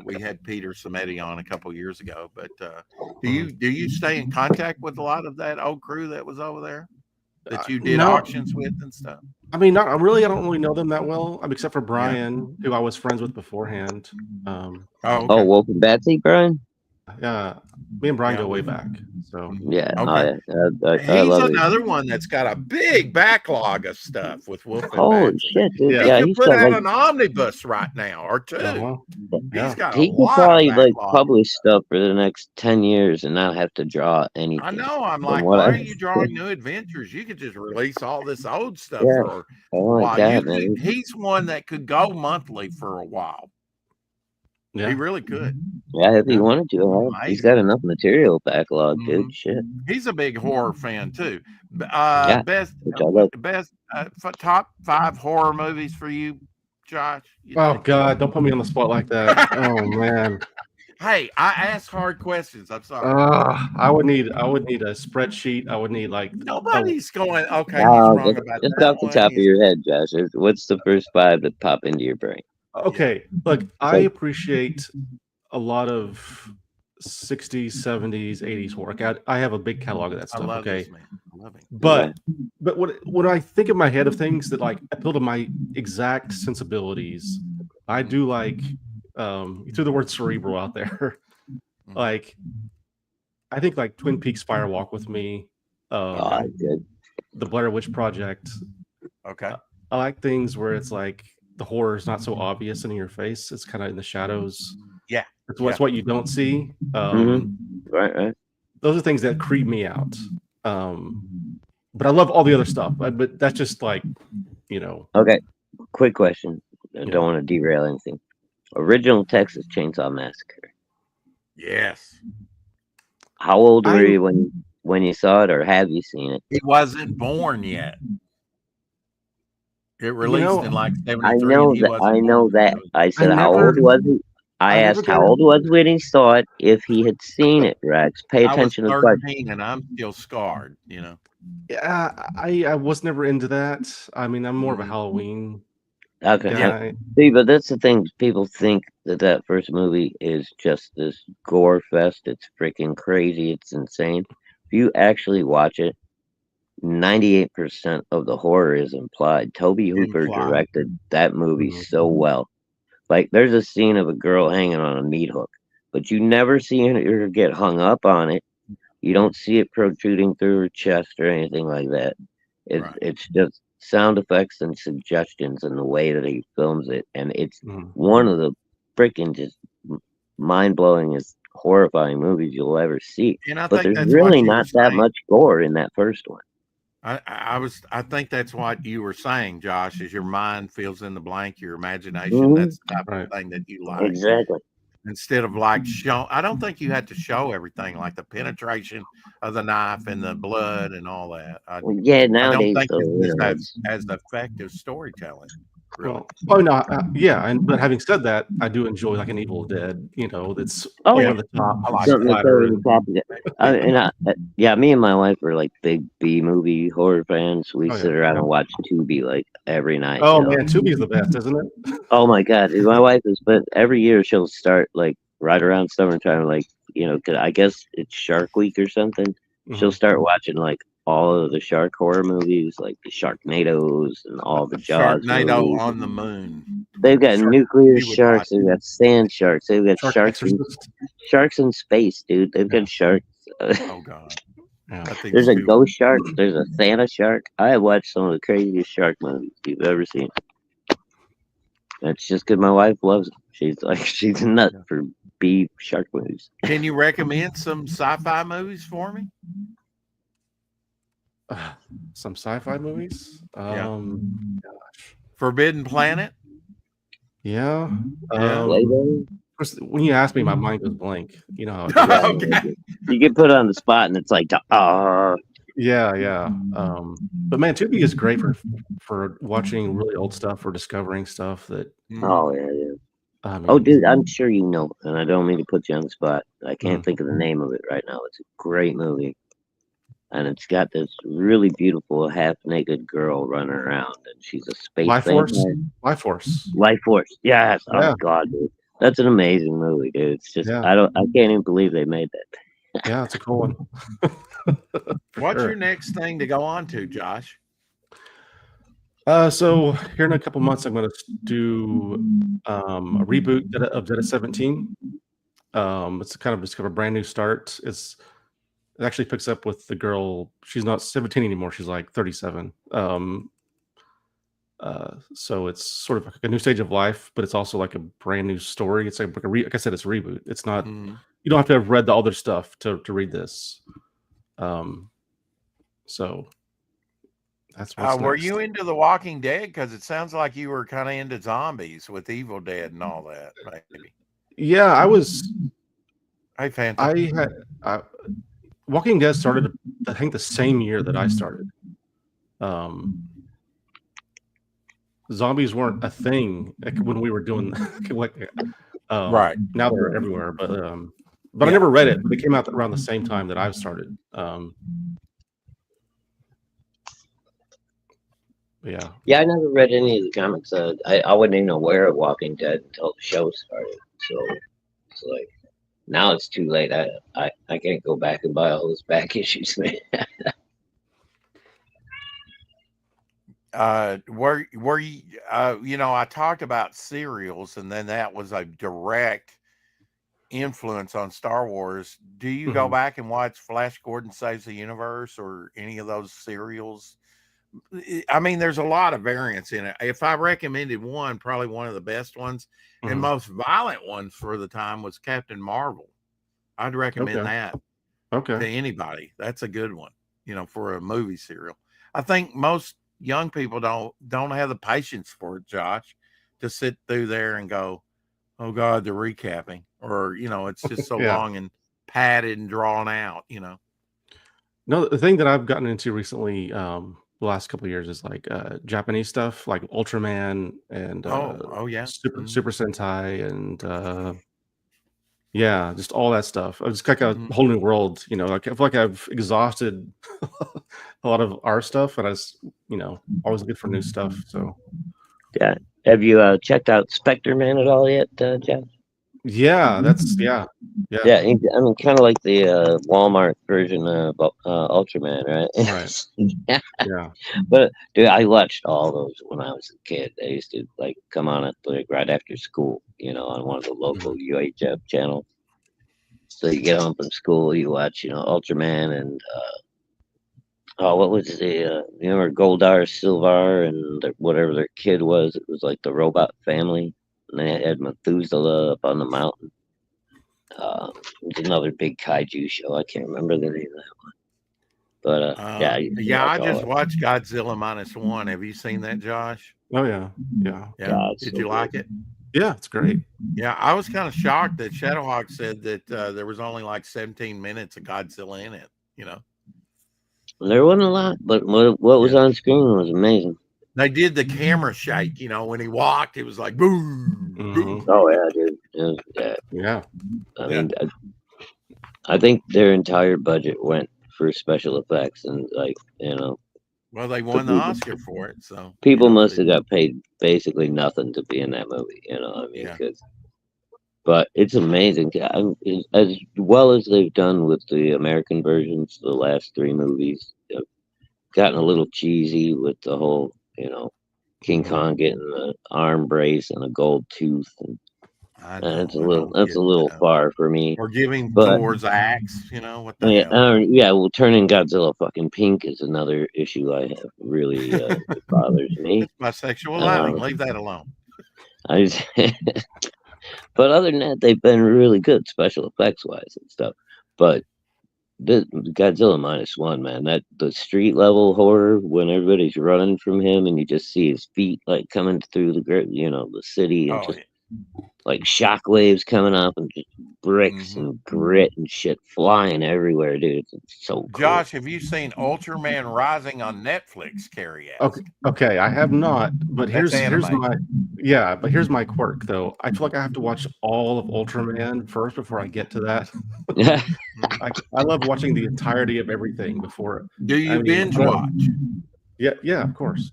we had Peter Sametti on a couple years ago. But do you stay in contact with a lot of that old crew that was over there that you did No. auctions with and stuff? I mean, I don't really know them that well, except for Brian, who I was friends with beforehand. Okay. Oh, Wolf and Betsy, Brian? Yeah, me and Brian Yeah, go way back. So Yeah, Okay. I He's love it. another one that's got a big backlog of stuff with Wolf and Holy Betsy. shit, dude! Yeah. He Yeah, could he's put got out like an omnibus right now or two. yeah. He's got a he could lot probably of like backlog. publish stuff for the next 10 years and not have to draw anything. I know. I'm From like, what why I are you drawing new adventures? You could just release all this old stuff Yeah. for Oh a my while. god, man! He's one that could go monthly for a while. He Yeah. really could. Yeah, if he Yeah. wanted to, he's got enough material backlog, dude. Shit. He's a big horror fan too. Yeah, Best which I love. top 5 horror movies for you, Josh? You Oh think? God, don't put me on the spot like that. Oh man. Hey, I ask hard questions. I'm sorry. I would need a spreadsheet. I would need like Nobody's going, okay, he's No, wrong about just that off the one. top of your head, Josh. What's the first 5 that pop into your brain? Okay, look, I appreciate a lot of 60s, 70s, 80s horror. I have a big catalog of that I stuff. love Okay, this, man. I love it. but when I think in my head of things that like appeal to my exact sensibilities, I do like you threw the word cerebral out there. Like I think like Twin Peaks Fire Walk with Me, Good. the Blair Witch Project. Okay. I like things where it's like the horror is not so obvious and in your face. It's kind of in the shadows. Yeah. It's what you don't see. Right. Those are things that creep me out. But I love all the other stuff. But that's just like, Okay. Quick question. I don't want to derail anything. Original Texas Chainsaw Massacre. Yes. How old were you when you saw it, or have you seen it? He wasn't born yet. It released in like 73. I know that. I said, how old was he? I asked how old was when he saw it, if he had seen it, Rex. Pay attention to the question. 13 and I'm still scarred, Yeah, I was never into that. I mean, I'm more of a Halloween Okay. guy. See, but that's the thing. People think that first movie is just this gore fest. It's freaking crazy. It's insane. If you actually watch it, 98% of the horror is implied. Toby Hooper directed that movie so well. Like, there's a scene of a girl hanging on a meat hook, but you never see her get hung up on it. You don't see it protruding through her chest or anything like that. It's just sound effects and suggestions in the way that he films it, and it's one of the freaking just mind-blowing, horrifying movies you'll ever see. But there's really not that much gore in that first one. I think that's what you were saying, Josh, is your mind fills in the blank, your imagination. That's the type of thing that you like. Exactly. Instead of like show, I don't think you had to show everything, like the penetration of the knife and the blood and all that. Nowadays, I don't think it's as effective storytelling. Really. Well, but having said that, I do enjoy like an Evil Dead. That's over the top. Me and my wife are like big B movie horror fans. We sit around and watch Tubi like every night. Oh man, Tubi's the best, isn't it? Oh my god, my wife is. But every year she'll start like right around summertime, like 'cause I guess it's Shark Week or something. She'll start watching like all of the shark horror movies, like the Sharknadoes and all the Jaws Sharknado movies. on the moon. They've got nuclear sharks. They've got sand sharks. They've got sharks in space, dude. They've got sharks. Oh god. There's a ghost shark. There's a Santa shark. I have watched some of the craziest shark movies you've ever seen. That's just because my wife loves them. She's a nut for B shark movies. Can you recommend some sci-fi movies for me? Some sci-fi movies. Gosh. Forbidden Planet. Yeah. When you ask me, my mind goes blank. You know how it You get put on the spot, and it's like, Yeah. But man, Tubi is great for watching really old stuff or discovering stuff that Oh yeah. I Oh, mean, dude, I'm sure you know, and I don't mean to put you on the spot. I can't mm. think of the name of it right now. It's a great movie, and it's got this really beautiful half-naked girl running around, and she's a space Life Force. vampire. Life Force. Life Force. Yes. Oh Yeah. God, dude, that's an amazing movie, dude. It's just Yeah. I can't even believe they made that. Yeah, it's a cool one. What's sure. your next thing to go on to, Josh? So here in a couple months, I'm going to do a reboot of Dead at 17. It's kind of just kind of a brand new start. It actually picks up with the girl. She's not 17 anymore. She's like 37. So it's sort of like a new stage of life, but it's also like a brand new story. It's like like I said, it's a reboot. It's not. You don't have to have read the other stuff to read this. So that's what's Were next. you into The Walking Dead? Because it sounds like you were kind of into zombies with Evil Dead and all that, maybe. Yeah, I was. Hey, Phantom. Walking Dead started, I think, the same year that I started. Zombies weren't a thing when we were doing Right. Now they're everywhere, but I never read it. They came out around the same time that I've started. Yeah. Yeah, I never read any of the comics. I wasn't even aware of Walking Dead until the show started. So it's like now it's too late. I can't go back and buy all those back issues, man. Were you I talked about serials, and then that was a direct influence on Star Wars. Do you go back and watch Flash Gordon Saves the Universe or any of those serials? I mean, there's a lot of variants in it. If I recommended one, probably one of the best ones and most violent ones for the time was Captain Marvel. I'd recommend that to anybody. That's a good one, for a movie serial. I think most young people don't have the patience for it, Josh, to sit through there and go, oh God, they're recapping, or it's just so long and padded and drawn out. No, the thing that I've gotten into recently, the last couple of years, is like Japanese stuff, like Ultraman and Super Sentai, and just all that stuff. It's like a whole new world. Like I feel like I've exhausted a lot of our stuff, and I was, always looking for new stuff. So yeah. Have you checked out Spectre Man at all yet, Jeff? Yeah, that's Yeah. I mean, kind of like the Walmart version of Ultraman, right? Right. Yeah. But dude, I watched all those when I was a kid. They used to like come on at like right after school, on one of the local UHF channels. So you get home from school, you watch, Ultraman and what was the remember Goldar, Silvar, and whatever their kid was? It was like the robot family, and they had Methuselah up on the mountain. It was another big kaiju show. I can't remember the name of that one. But I just watched Godzilla -1. Have you seen that, Josh? Oh yeah. Did you like it? Yeah, it's great. Yeah, I was kind of shocked that Shadowhawk said that there was only like 17 minutes of Godzilla in it. There wasn't a lot, but what was on screen was amazing. They did the camera shake, when he walked, it was like boom. boom. Oh yeah, dude. Yeah. I mean, I think their entire budget went for special effects, and well, they won the Oscar for it, so people must have got paid basically nothing to be in that movie. But it's amazing. As well as they've done with the American versions, the last 3 movies have gotten a little cheesy with the whole, King Kong getting the arm brace and a gold tooth, and it's a little far for me. Or giving Thor's axe, what the hell? Well, turning Godzilla fucking pink is another issue I have. Really bothers me. It's my sexual lining. Leave that alone. But other than that, they've been really good special effects wise and stuff. But the Godzilla -1, man, that the street level horror when everybody's running from him and you just see his feet like coming through the city and like shockwaves coming up and just bricks and grit and shit flying everywhere, dude. It's so cool. Josh, have you seen Ultraman Rising on Netflix? Carrie asked. Okay, I have not, but here's my here's my quirk though. I feel like I have to watch all of Ultraman first before I get to that. I love watching the entirety of everything before. Do you binge watch? Yeah, of course.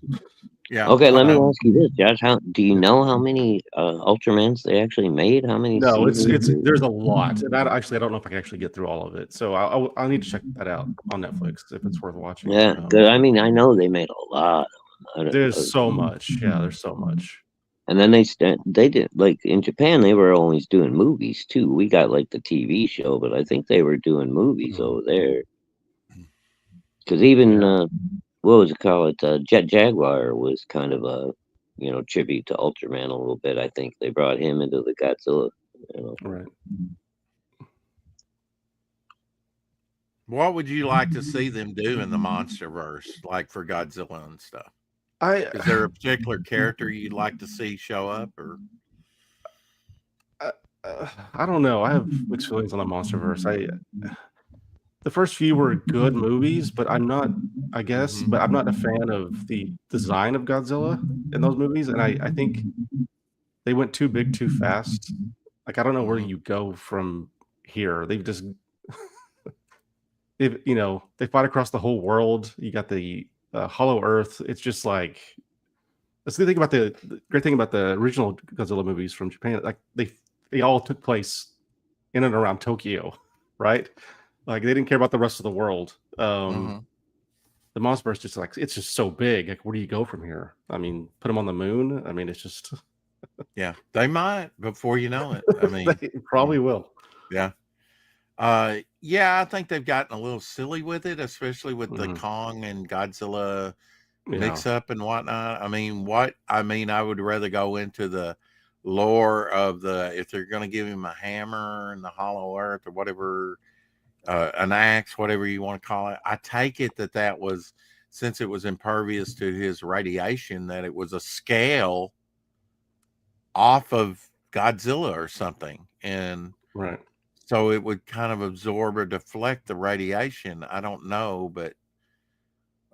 Yeah. Okay, let me ask you this, Josh. How do you know how many Ultramans they actually made? How many? No, there's a lot, and I don't know if I can actually get through all of it. So I'll need to check that out on Netflix if it's worth watching. Yeah, because I mean, I know they made a lot. There's so much. Yeah, there's so much. And then they did, like, in Japan, they were always doing movies too. We got like the TV show, but I think they were doing movies over there. Because even what was it called? Jet Jaguar was kind of a tribute to Ultraman a little bit. I think they brought him into the Godzilla. Right. What would you like to see them do in the MonsterVerse, like for Godzilla and stuff? Is there a particular character you'd like to see show up, or? I don't know. I have mixed feelings on the MonsterVerse. The first few were good movies, but I'm not. I guess, but I'm not a fan of the design of Godzilla in those movies, and I think they went too big too fast. Like, I don't know where you go from here. They've just they fought across the whole world. You got the Hollow Earth. It's just like, that's the thing about the great thing about the original Godzilla movies from Japan. Like, they all took place in and around Tokyo, right? Like, they didn't care about the rest of the world. The MonsterVerse just like, it's just so big. Like, where do you go from here? I mean, put them on the moon. I mean, it's just yeah, they might before you know it. I mean, they probably will. Yeah. Yeah, I think they've gotten a little silly with it, especially with the Kong and Godzilla mix up and whatnot. I mean, I would rather go into the lore of if they're going to give him a hammer and the Hollow Earth or whatever, an axe, whatever you want to call it. I take it that was, since it was impervious to his radiation, that it was a scale off of Godzilla or something. And right. So it would kind of absorb or deflect the radiation. I don't know, but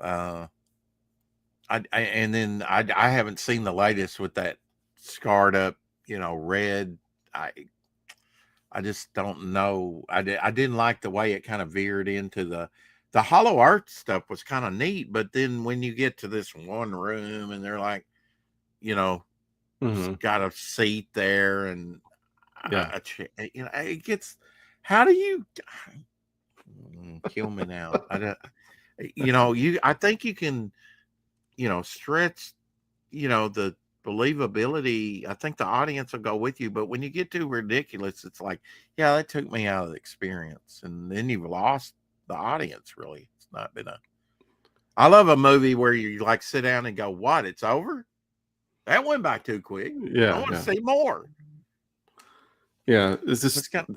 I haven't seen the latest with that scarred up, red. I just don't know. I didn't like the way it kind of veered into the Hollow Earth stuff was kind of neat, but then when you get to this one room and they're like, got a seat there and it gets. How do you kill me now? I think you can, stretch, the believability. I think the audience will go with you, but when you get too ridiculous, it's like, yeah, that took me out of the experience, and then you've lost the audience. Really, it's not been I love a movie where you like sit down and go, "What? It's over? That went by too quick. Yeah, I want to see more." Yeah, that's kind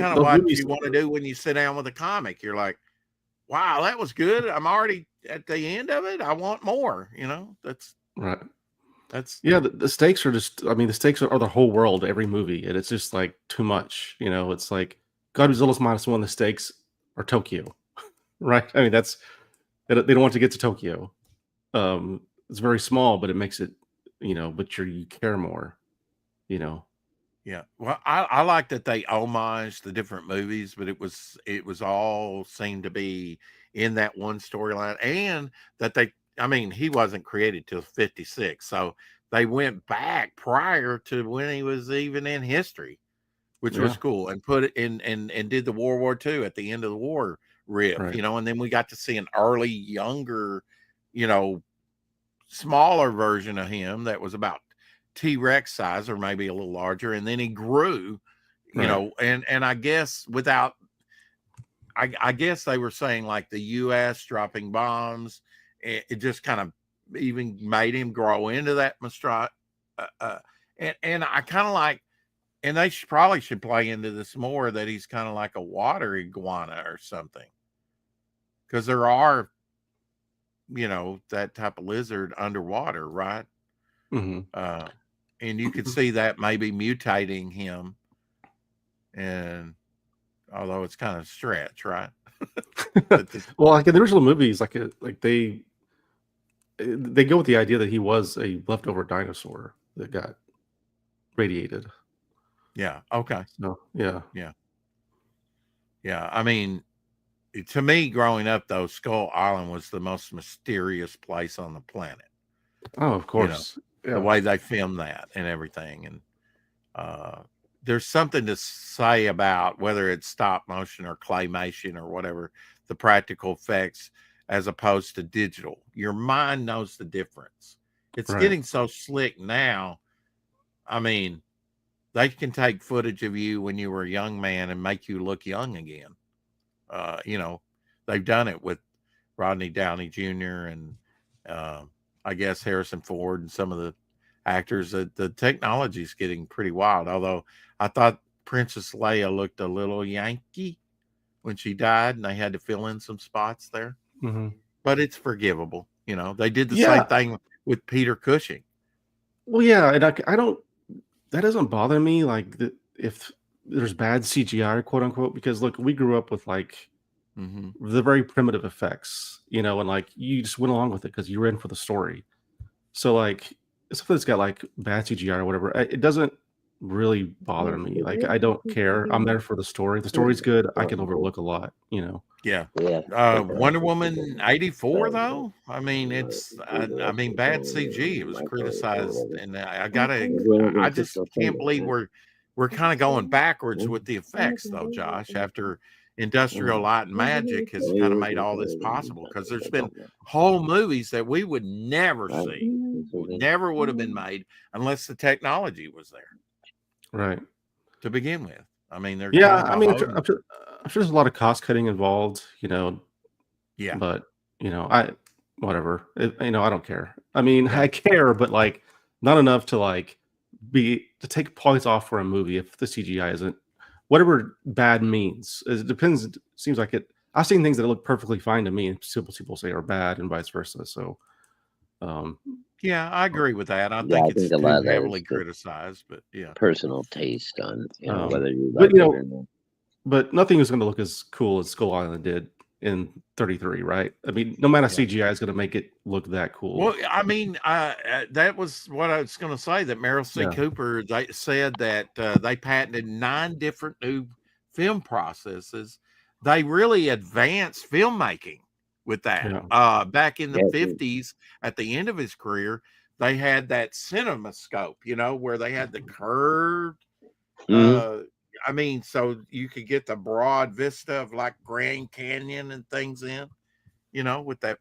of what you want to do when you sit down with a comic. You're like, wow, that was good. I'm already at the end of it. I want more, that's right. That's the stakes are just, the stakes are the whole world, every movie. And it's just like too much, it's like Godzilla's -1, the stakes are Tokyo, right? I mean, they don't want to get to Tokyo. It's very small, but it makes it, but you care more, Yeah. Well, I like that they homage the different movies, but it was all seemed to be in that one storyline, and that he wasn't created till 56. So they went back prior to when he was even in history, which was cool, and put it in and did the World War II at the end of the war riff, right. And then we got to see an early, younger, smaller version of him that was about T-Rex size or maybe a little larger, and then he grew, and I guess I guess they were saying like the US dropping bombs, it just kind of even made him grow into that monstrosity. And I kind of like, and they probably should play into this more, that he's kind of like a water iguana or something, because there are, that type of lizard underwater, right? And you could see that maybe mutating him and although it's kind of a stretch, right? Well, like in the original movies, like they go with the idea that he was a leftover dinosaur that got radiated. Yeah. Okay. So yeah. I mean, to me, growing up, though, Skull Island was the most mysterious place on the planet. Oh, of course. The way they filmed that and everything, and there's something to say about whether it's stop motion or claymation or whatever, the practical effects as opposed to digital. Your mind knows the difference. It's getting so slick now. I mean, they can take footage of you when you were a young man and make you look young again. They've done it with Rodney Downey Jr. and I guess Harrison Ford and some of the actors. The technology is getting pretty wild. Although I thought Princess Leia looked a little Yankee when she died, and they had to fill in some spots there. Mm-hmm. But it's forgivable. They did the same thing with Peter Cushing. Well, yeah, and I don't. That doesn't bother me. Like if there's bad CGI, quote unquote, because look, we grew up with like the very primitive effects, and like you just went along with it because you were in for the story. So like something that's got like bad CGI or whatever, it doesn't really bother me. Like I don't care. I'm there for the story. The story's good. I can overlook a lot. Yeah. Wonder Woman 84 though. I mean, it's bad CG. It was criticized, and I just can't believe we're kind of going backwards with the effects though, Josh, after Industrial Light and Magic has kind of made all this possible, because there's been whole movies that we would never see, never would have been made unless the technology was there. Right. To begin with. I mean, they're I'm sure there's a lot of cost cutting involved, Yeah. But whatever. I don't care. I mean, I care, but like not enough to like to take points off for a movie if the CGI isn't whatever bad means. It depends. It seems like it. I've seen things that look perfectly fine to me, and people say are bad, and vice versa. So, yeah, I agree with that. I think it's too heavily criticized, but personal taste on whether you like it or not. But nothing is going to look as cool as Skull Island did in 33, right? I mean, no matter CGI is going to make it look that cool. Well, I mean, that was what I was going to say, that Meryl C. Cooper, they said that they patented 9 different new film processes. They really advanced filmmaking with that. Back in the 50s, at the end of his career, they had that CinemaScope, where they had the curved I mean, so you could get the broad vista of like Grand Canyon and things in, with that.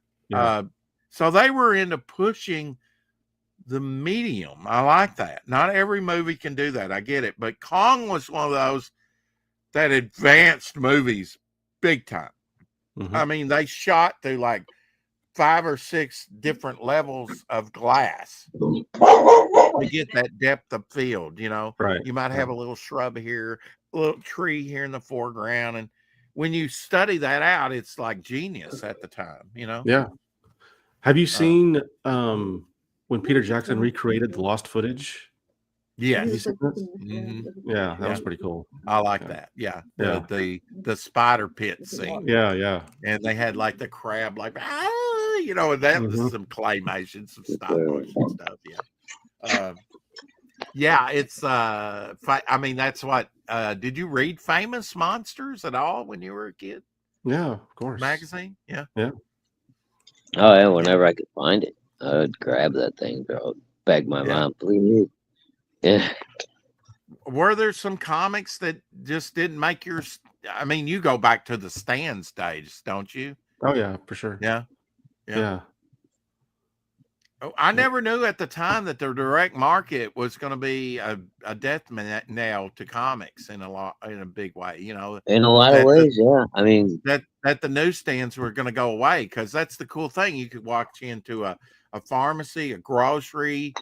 So they were into pushing the medium. I like that. Not every movie can do that. I get it. But Kong was one of those that advanced movies big time. I mean, they shot through like 5 or 6 different levels of glass to get that depth of field. Right. You might have a little shrub here, a little tree here in the foreground, and when you study that out, it's like genius at the time. Yeah. Have you seen when Peter Jackson recreated the lost footage? Yes. Yeah, that was pretty cool. I like that. Yeah. The spider pit scene. Yeah. And they had like the crab, like and that was some claymation, some stop motion stuff. Yeah. It's I mean, that's what did you read Famous Monsters at all when you were a kid? Yeah, of course. Magazine? Yeah. Oh yeah, whenever I could find it, I would grab that thing, bro. Beg my mom, please. Yeah. Were there some comics that just didn't make your? I mean, you go back to the Stan stage, don't you? Oh yeah, for sure. Yeah. Oh, I never knew at the time that the direct market was going to be a death knell to comics in a big way. In a lot of ways, I mean that the newsstands were going to go away, because that's the cool thing. You could walk into a pharmacy, a grocery,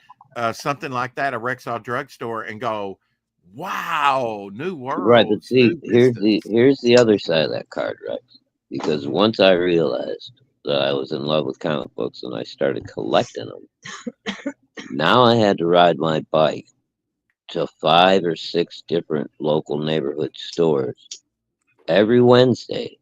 something like that, a Rexall drugstore, and go, "Wow, new world!" Right, but see, here's the other side of that card, Rex. Because once I realized that I was in love with comic books and I started collecting them, now I had to ride my bike to 5 or 6 different local neighborhood stores every Wednesday,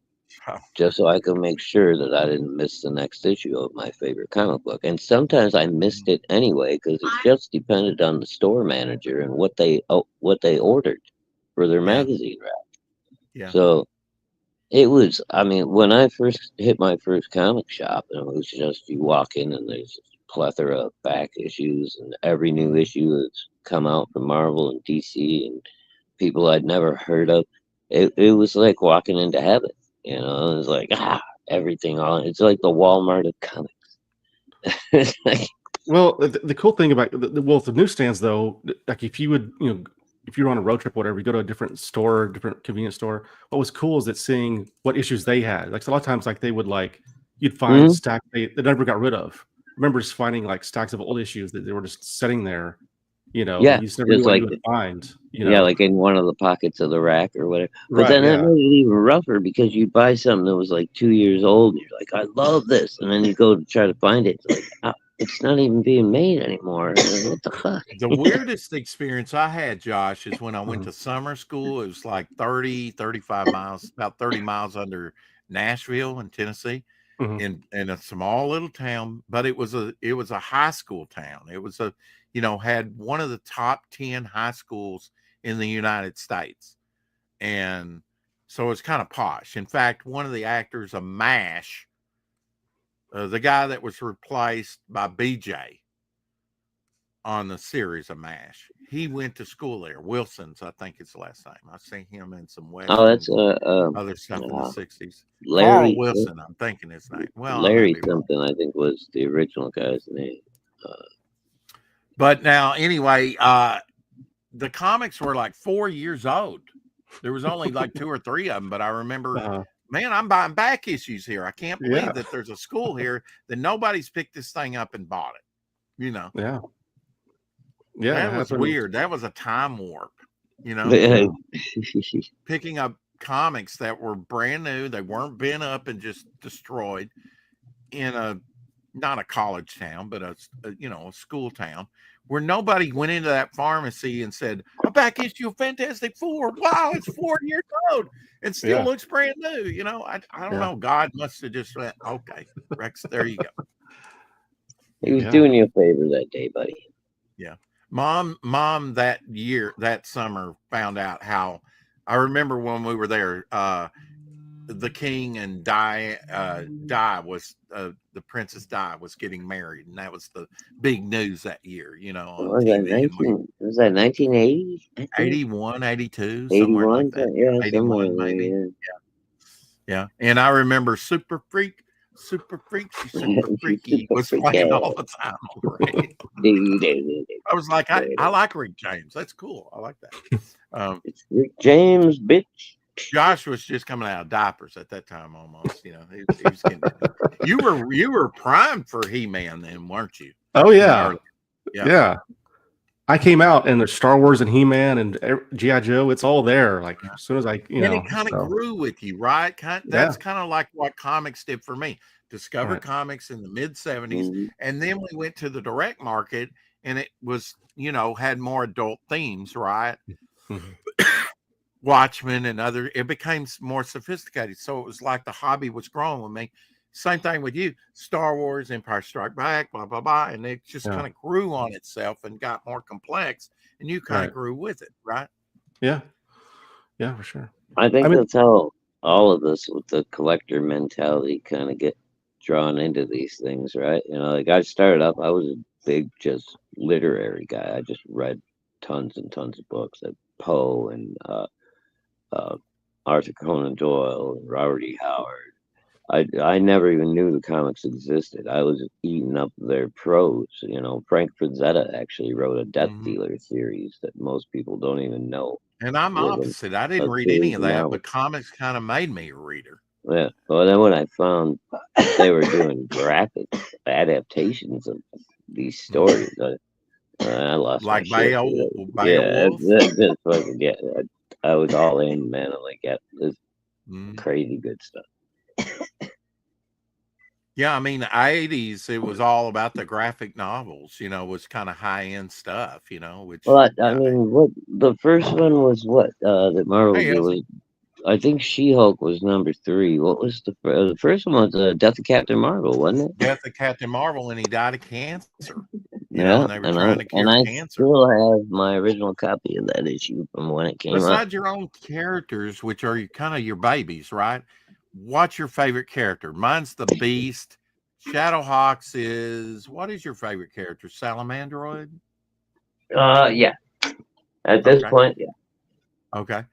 Oh, just so I could make sure that I didn't miss the next issue of my favorite comic book. And sometimes I missed it anyway because it just depended on the store manager and what they ordered for their yeah, magazine rack. yeah. So it was, I mean, when I first hit my first comic shop, and it was just you walk in and there's a plethora of back issues, and every new issue that's come out from Marvel and DC and people I'd never heard of. It was like walking into heaven. You know, it was like everything on. It's like the Walmart of comics. It's like, Well, the cool thing about the newsstands, though, like if you would, if you're on a road trip or whatever, you go to a different store, different convenience store. What was cool is that seeing what issues they had. Like, so a lot of times, like they would you'd find mhm. stacks they never got rid of. I remember just finding like stacks of old issues that they were just sitting there, Yeah, and you just never knew just what you like would find. yeah, like in one of the pockets of the rack or whatever. But Right? then that Yeah. made it even rougher because you'd buy something that was like 2 years old, and you're like, I love this, and then you go to try to find it, it's like it's not even being made anymore. Like, what the fuck? The weirdest experience I had, Josh, is when I went Mhm. to summer school. It was like 30, 35 miles, about 30 miles under Nashville in Tennessee, Mhm. in a small little town, but it was a high school town. It was had one of the top 10 high schools in the United States. And so it's kind of posh. In fact, one of the actors of MASH, the guy that was replaced by BJ on the series of MASH, he went to school there. Wilson's, I think it's the last name. I've seen him in some Oh, that's westerns and other stuff in the uh, 60s. Carl Larry Wilson, I'm thinking his name. Well, I may Larry be wrong. something. I think was the original guy's name. Uh, But now, anyway, the comics were like 4 years old. There was only like two or three of them, but I remember, Uh, man, I'm buying back issues here. I can't believe yeah. that there's a school here that nobody's picked this thing up and bought it. Yeah. Yeah. That That was happened. weird. That was a time warp, Yeah. picking up comics that were brand new. They weren't bent up and just destroyed in not a college town, but a school town where nobody went into that pharmacy and said, a back issue of Fantastic Four. Wow, it's 4 years old. It still Yeah. looks brand new. I don't Yeah. know. God must have just went, okay, Rex, there you go. he was Yeah. doing you a favor that day, buddy. Yeah. Mom that summer found out how I remember when we were there, the king and Di was the Princess Di was getting married, and that was the big news that year, on Was that TV. And 1980? I think 81, 82, somewhere like 81. that. Yeah, somewhere 81 in there. maybe. Yeah. Yeah. And I remember Super Freaky, Super She's Freaky super was freaky. playing all the time on the radio. I was like, I like Rick James. That's cool. I like that. It's Rick James, bitch. Josh was just coming out of diapers at that time, almost. He was getting. You were primed for He-Man then, weren't you? Oh yeah. Yeah. Yeah. I came out and there's Star Wars and He-Man and G.I. Joe. It's all there. Like as soon as I, And it kind of so, grew with you, right? yeah. That's kind of like what comics did for me. Discovered Right. comics in the mid 70s, Mhm. and then we went to the direct market, and it was, had more adult themes, right? Mhm. Watchmen and it became more sophisticated. So it was like the hobby was growing with me. Same thing with you, Star Wars, Empire Strike Back, blah, blah, blah. And it just Yeah. kind of grew on itself and got more complex, and you kind of Right. grew with it, right? Yeah. Yeah, for sure. I think I mean, that's how all of us with the collector mentality kind of get drawn into these things, right? Like I started up, I was a big, just literary guy. I just read tons and tons of books, like Poe and Arthur Conan Doyle and Robert E. Howard. I never even knew the comics existed. I was eating up their prose. Frank Frazetta actually wrote a Death Mhm. Dealer series that most people don't even know And I'm was opposite. I a didn't read any series of of that, novels. but comics kind of made me a reader. Yeah. Well, then when I found they were doing graphic adaptations of these stories, I lost my Like shit. Yeah, Beowulf. that's fucking yeah. I was all in, man. I'm like, yeah, this Mhm. crazy good stuff. Yeah, I mean, the 80s, it was all about the graphic novels, was kind of high end stuff, which, Well, I yeah. mean, what the first one was? What that Marvel Hey, did was, I think She-Hulk was number 3. What was the first one? Was Death of Captain Marvel, wasn't it? Death of Captain Marvel, and he died of cancer, Yeah, and they were trying to and cure I cancer. still have my original copy of that issue from when it came out. Besides your own characters, which are kind of your babies, right? What's your favorite character? Mine's the Beast. Shadowhawks is, what is your favorite character? Salamandroid? Yeah. At this Okay. point, yeah. Okay.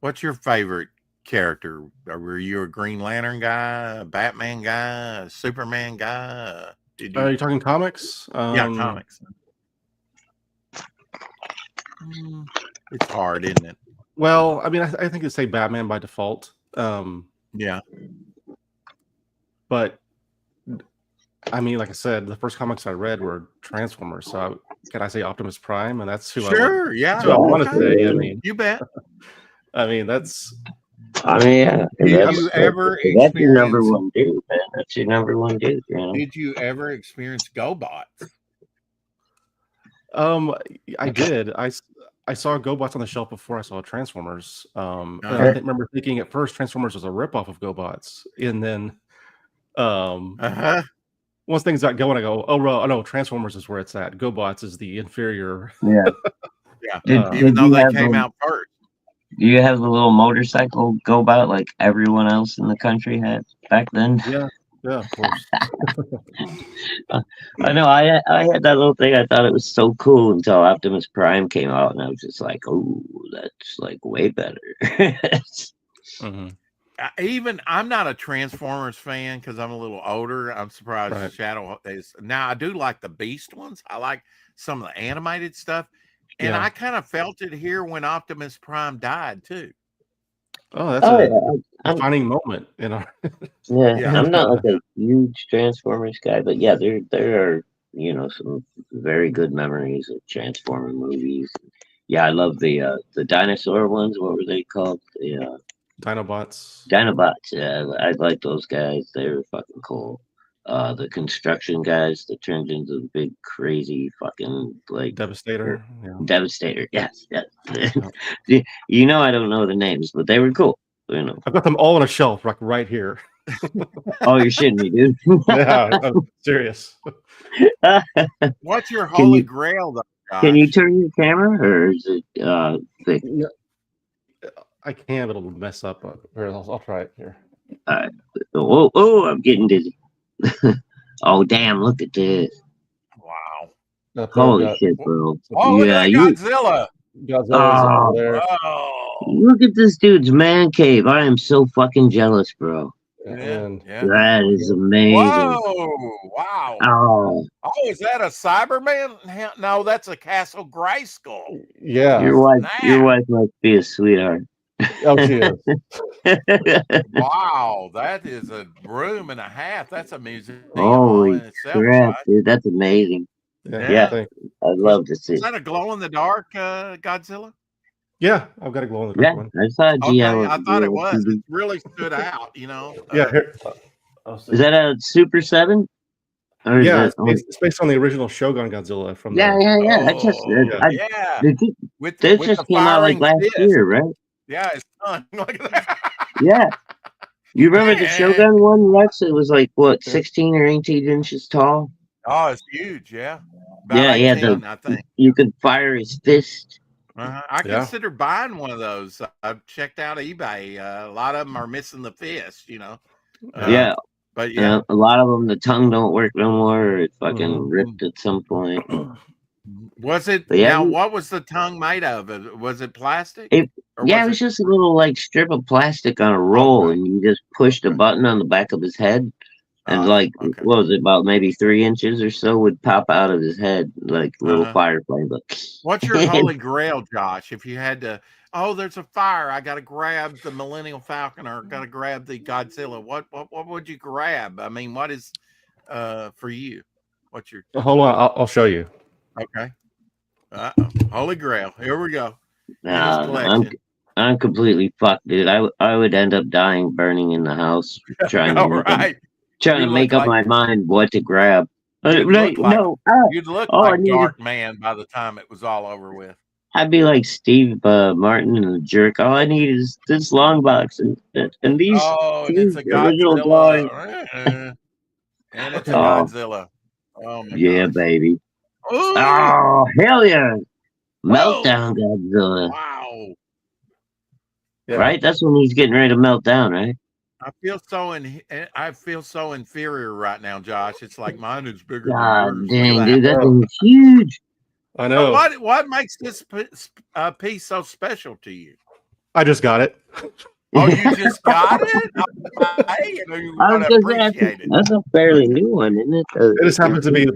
What's your favorite character? Were you a Green Lantern guy, a Batman guy, a Superman guy? Did Are you? you talking comics? Yeah, comics. It's hard, isn't it? Well, I mean, I think you'd say Batman by default. Yeah. But I mean, like I said, the first comics I read were Transformers. So can I say Optimus Prime? And that's who Sure. Yeah. I want to Okay. say. I mean, You bet. I mean, that's. I mean, yeah. Did you ever That's your number experience? one dude, man. That's your number one dude. Did you ever experience GoBots? I did. I saw GoBots on the shelf before I saw Transformers. And Uh-huh. I remember thinking at first Transformers was a ripoff of GoBots, and then Uh-huh. once things got going, I go, oh no, Transformers is where it's at. GoBots is the inferior. Yeah. Yeah. Even though they came out first. Do you have the little motorcycle GoBot like everyone else in the country had back then? Yeah, of course. I know. I had that little thing. I thought it was so cool until Optimus Prime came out, and I was just like, "Oh, that's like way better." Mm-hmm. Even I'm not a Transformers fan because I'm a little older. I'm surprised Right. Shadow is now. I do like the Beast ones. I like some of the animated stuff, and Yeah. I kind of felt it here when Optimus Prime died too. Oh, that's a defining moment in our. Yeah, I'm not like a huge Transformers guy, but yeah, there are some very good memories of Transformer movies. Yeah, I love the dinosaur ones. What were they called? The Dinobots. Dinobots. Yeah, I like those guys. They were fucking cool. The construction guys that turned into the big crazy fucking like Devastator. Yeah. Devastator. Yes. You know I don't know the names, but they were cool. I've got them all on a shelf, like right here. Oh, you're shitting me, dude. Yeah, I'm serious. What's your holy grail, though? Josh? Can you turn your camera, or is it thick? Yeah, I can, but it'll mess up. Here, I'll try it here. All right. Oh, I'm getting dizzy. Oh, damn! Look at this. Wow. Holy shit, bro. Oh, look at Godzilla. Godzilla's over there. Oh. Look at this dude's man cave. I am so fucking jealous, bro. Yeah. That is amazing. Whoa! Wow. Oh, is that a Cyberman? No, that's a Castle Grayskull. Yeah. Your wife must be a sweetheart. Oh, she is. Wow, that is a room and a half. That's a museum. Holy crap, dude! That's amazing. Yeah. I'd love to see. Is that a glow in the dark Godzilla? Yeah, I've got a glow in the dark one. I saw it. Okay, I thought it was. It really stood out, Yeah. Here. Is that a Super 7? Or yeah, it's based on the original Shogun Godzilla from. Yeah. This just came out like last year, right? Yeah, it's fun. Look at that. Yeah. You remember the Shogun one, Lex? It was like what, 16 or 18 inches tall? Oh, it's huge, yeah. About 18, I think. You could fire his fist. I considered buying one of those. I've checked out eBay. A lot of them are missing the fist, But a lot of them, the tongue don't work no more. Or it fucking ripped at some point. Was it? Now, what was the tongue made of? Was it plastic? It was just a little like strip of plastic on a roll, and you just pushed a button on the back of his head, and what was it, about maybe 3 inches or so would pop out of his head like a little firefly. But what's your holy grail, Josh? If you had to, there's a fire, I got to grab the Millennium Falcon or got to grab the Godzilla. What would you grab? I mean, what is for you? What's your? Hold on, I'll show you. Okay. Holy grail. Here we go. I'm completely fucked, dude. I would end up dying, burning in the house, trying to. Right. trying to make up my mind what to grab. You'd Like, look like no, you'd look all I like need is Dark Man by the time it was all over with. I'd be like Steve Martin and the Jerk. All I need is this long box and these Oh, and it's two a original drawings. Godzilla. And it's a Oh, Godzilla. Oh my yeah, gosh. baby. Ooh, Oh, hell yeah. whoa. Meltdown Godzilla. Wow. Yeah. Right? That's when he's getting ready to melt down, right? I feel so inferior right now, Josh. It's like mine is bigger than God yours. dang, Look at dude, that. that thing's huge. I So know. what makes this piece so special to you? I just got it. Oh, you just got it? Hey, you I want was to gonna say, appreciate it. that's a fairly new one, isn't it? It just happens to be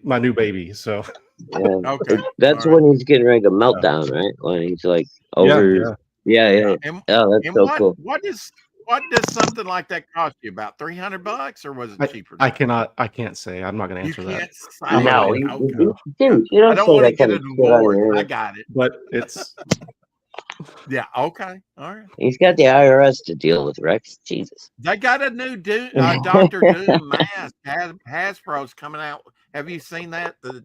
my new baby. So Yeah. Okay. That's All right. when he's getting ready to melt down, right? When he's like over. yeah. Yeah. And, Oh, that's and so cool. what does something like that cost you? About $300, or was it cheaper? I can't say. I'm not going to answer You can't that. say. No, Okay. dude, you I don't don't say want to that get kind an of shit on award. your I internet. got it. But it's Yeah. Okay. All right. He's got the IRS to deal with, Rex. Jesus. They got a new Doctor Doom mask. Hasbro's coming out. Have you seen that? The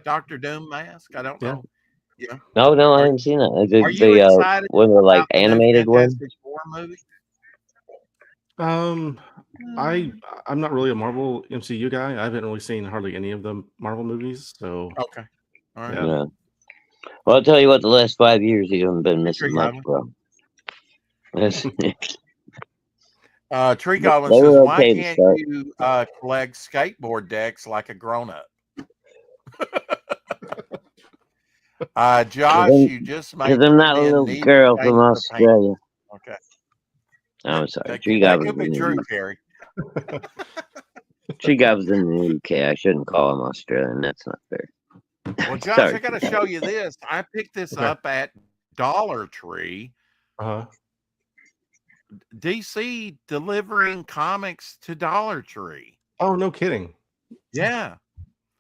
Doctor Doom mask? I don't know. Yeah. No, I haven't seen that. Are you excited when they're like about the new animated one? Fantastic Four movie? I'm not really a Marvel MCU guy. I haven't really seen hardly any of the Marvel movies. So Okay. All right. Yeah. Well, I'll tell you what. The last 5 years, you haven't been missing much, bro. Tree Goblin They says, were "Why okay to can't start. you collect skateboard decks like a grown-up?" Josh, you just made Because I'm not a little girl from Australia. Okay. I'm sorry. That Tree could Goblin's be in true, the Carrie. Tree Goblin's in the UK. I shouldn't call him Australian. That's not fair. Well, Josh, Sorry, I got to show you this. I picked this up at Dollar Tree. DC delivering comics to Dollar Tree. Oh, no kidding. Yeah.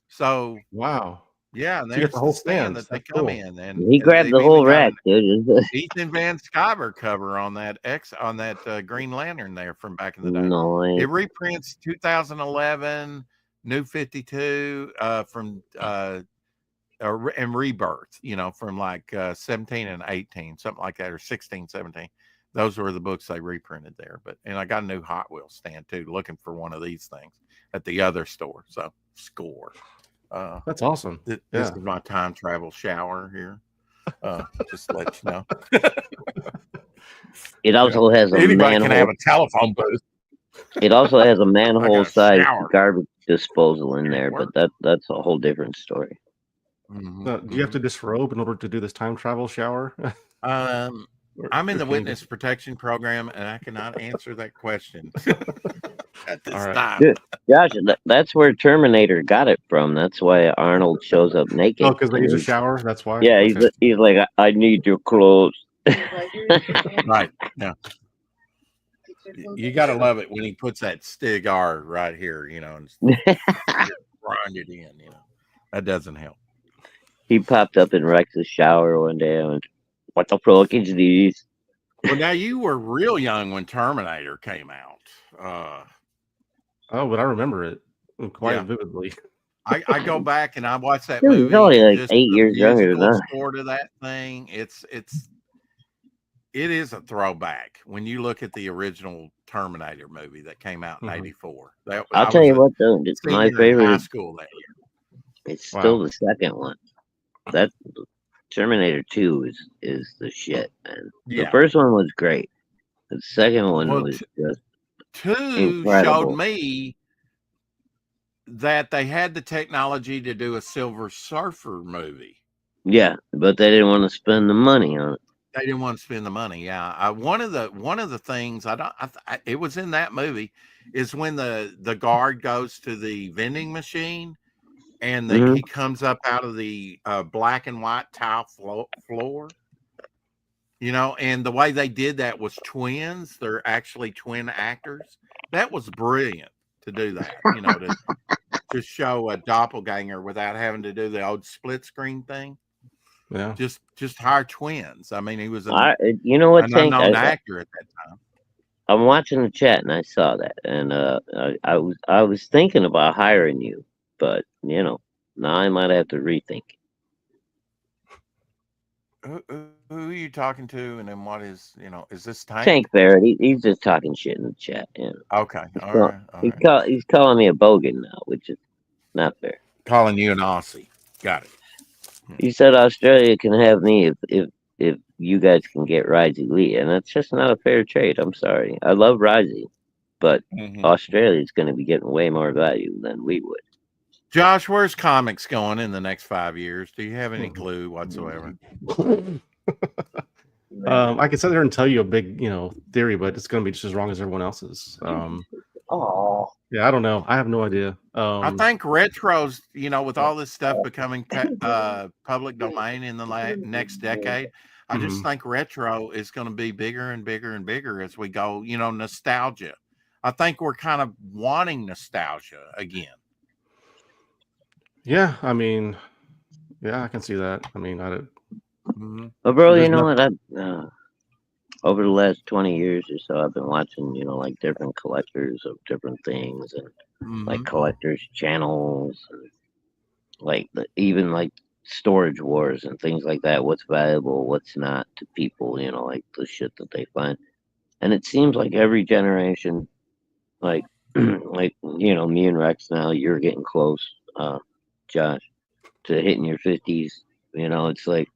So wow. Yeah, and so you there's got the whole stand that they come cool. in, and he grabbed the whole rack, dude. Ethan Van Sciver cover on that Green Lantern there from back in the day. No, it reprints 2011, New 52 from and Rebirth, from like 17 and 18, something like that, or 16, 17. Those were the books they reprinted there. And I got a new Hot Wheels stand too, looking for one of these things at the other store. So score. That's awesome. This is my time travel shower here. Just to let you know. It also has a anybody can have a telephone booth. It also has a manhole-sized garbage disposal in there, but that's a whole different story. Do you have to disrobe in order to do this time travel shower? I'm in the witness protection program, and I cannot answer that question at this time. Dude, Josh, that's where Terminator got it from. That's why Arnold shows up naked. Oh, because they use a shower? That's why? Yeah, he's like, I need your clothes. Right. Yeah. You got to love it when he puts that Stig R right here, and grind it in, That doesn't help. He popped up in Rex's shower one day and went, what the fuck is these? Well, now you were real young when Terminator came out. But I remember it quite vividly. I go back and I watch that Dude, movie. He's only like 8 years younger than us. Score to that thing. It is a throwback when you look at the original Terminator movie that came out in '84. I'll tell you what, though, it's my favorite. High school that year. It's still the second one. That Terminator 2 is the shit, man. The first one was great. The second one was just 2 incredible. showed me that they had the technology to do a Silver Surfer movie. Yeah, but they didn't want to spend the money on it. They didn't want to spend the money. Yeah, one of the things it was in that movie is when the guard goes to the vending machine, and he comes up out of the black and white tile floor. And the way they did that was twins. They're actually twin actors. That was brilliant to do that. To show a doppelganger without having to do the old split screen thing. Yeah. Just hire twins. I mean, he was you know what, an unknown actor at that time. I'm watching the chat and I saw that, and I was thinking about hiring you, but now I might have to rethink. Who are you talking to? And then what is, is this Tank? Tank Barrett, he's just talking shit in the chat. Okay. All So right. All right. he's calling me a bogan now, which is not fair. Calling you an Aussie. Got it. He said Australia can have me if you guys can get Risey Lee, and that's just not a fair trade. I'm sorry. I love Risey, but Australia's going to be getting way more value than we would. Josh, where's comics going in the next 5 years? Do you have any clue whatsoever? I can sit there and tell you a big, theory, but it's going to be just as wrong as everyone else's. Yeah, I don't know. I have no idea. I think retros, with all this stuff becoming public domain in the next decade, I just think retro is going to be bigger and bigger and bigger as we go. Nostalgia. I think we're kind of wanting nostalgia again. Yeah, I mean, yeah, I can see that. I mean, But bro, you know what? Over the last 20 years or so, I've been watching, like different collectors of different things, and like collectors channels, and like even like storage wars and things like that. What's valuable, what's not to people, like the shit that they find. And it seems like every generation, like like me and Rex now, you're getting close, Josh, to hitting your 50s. It's like,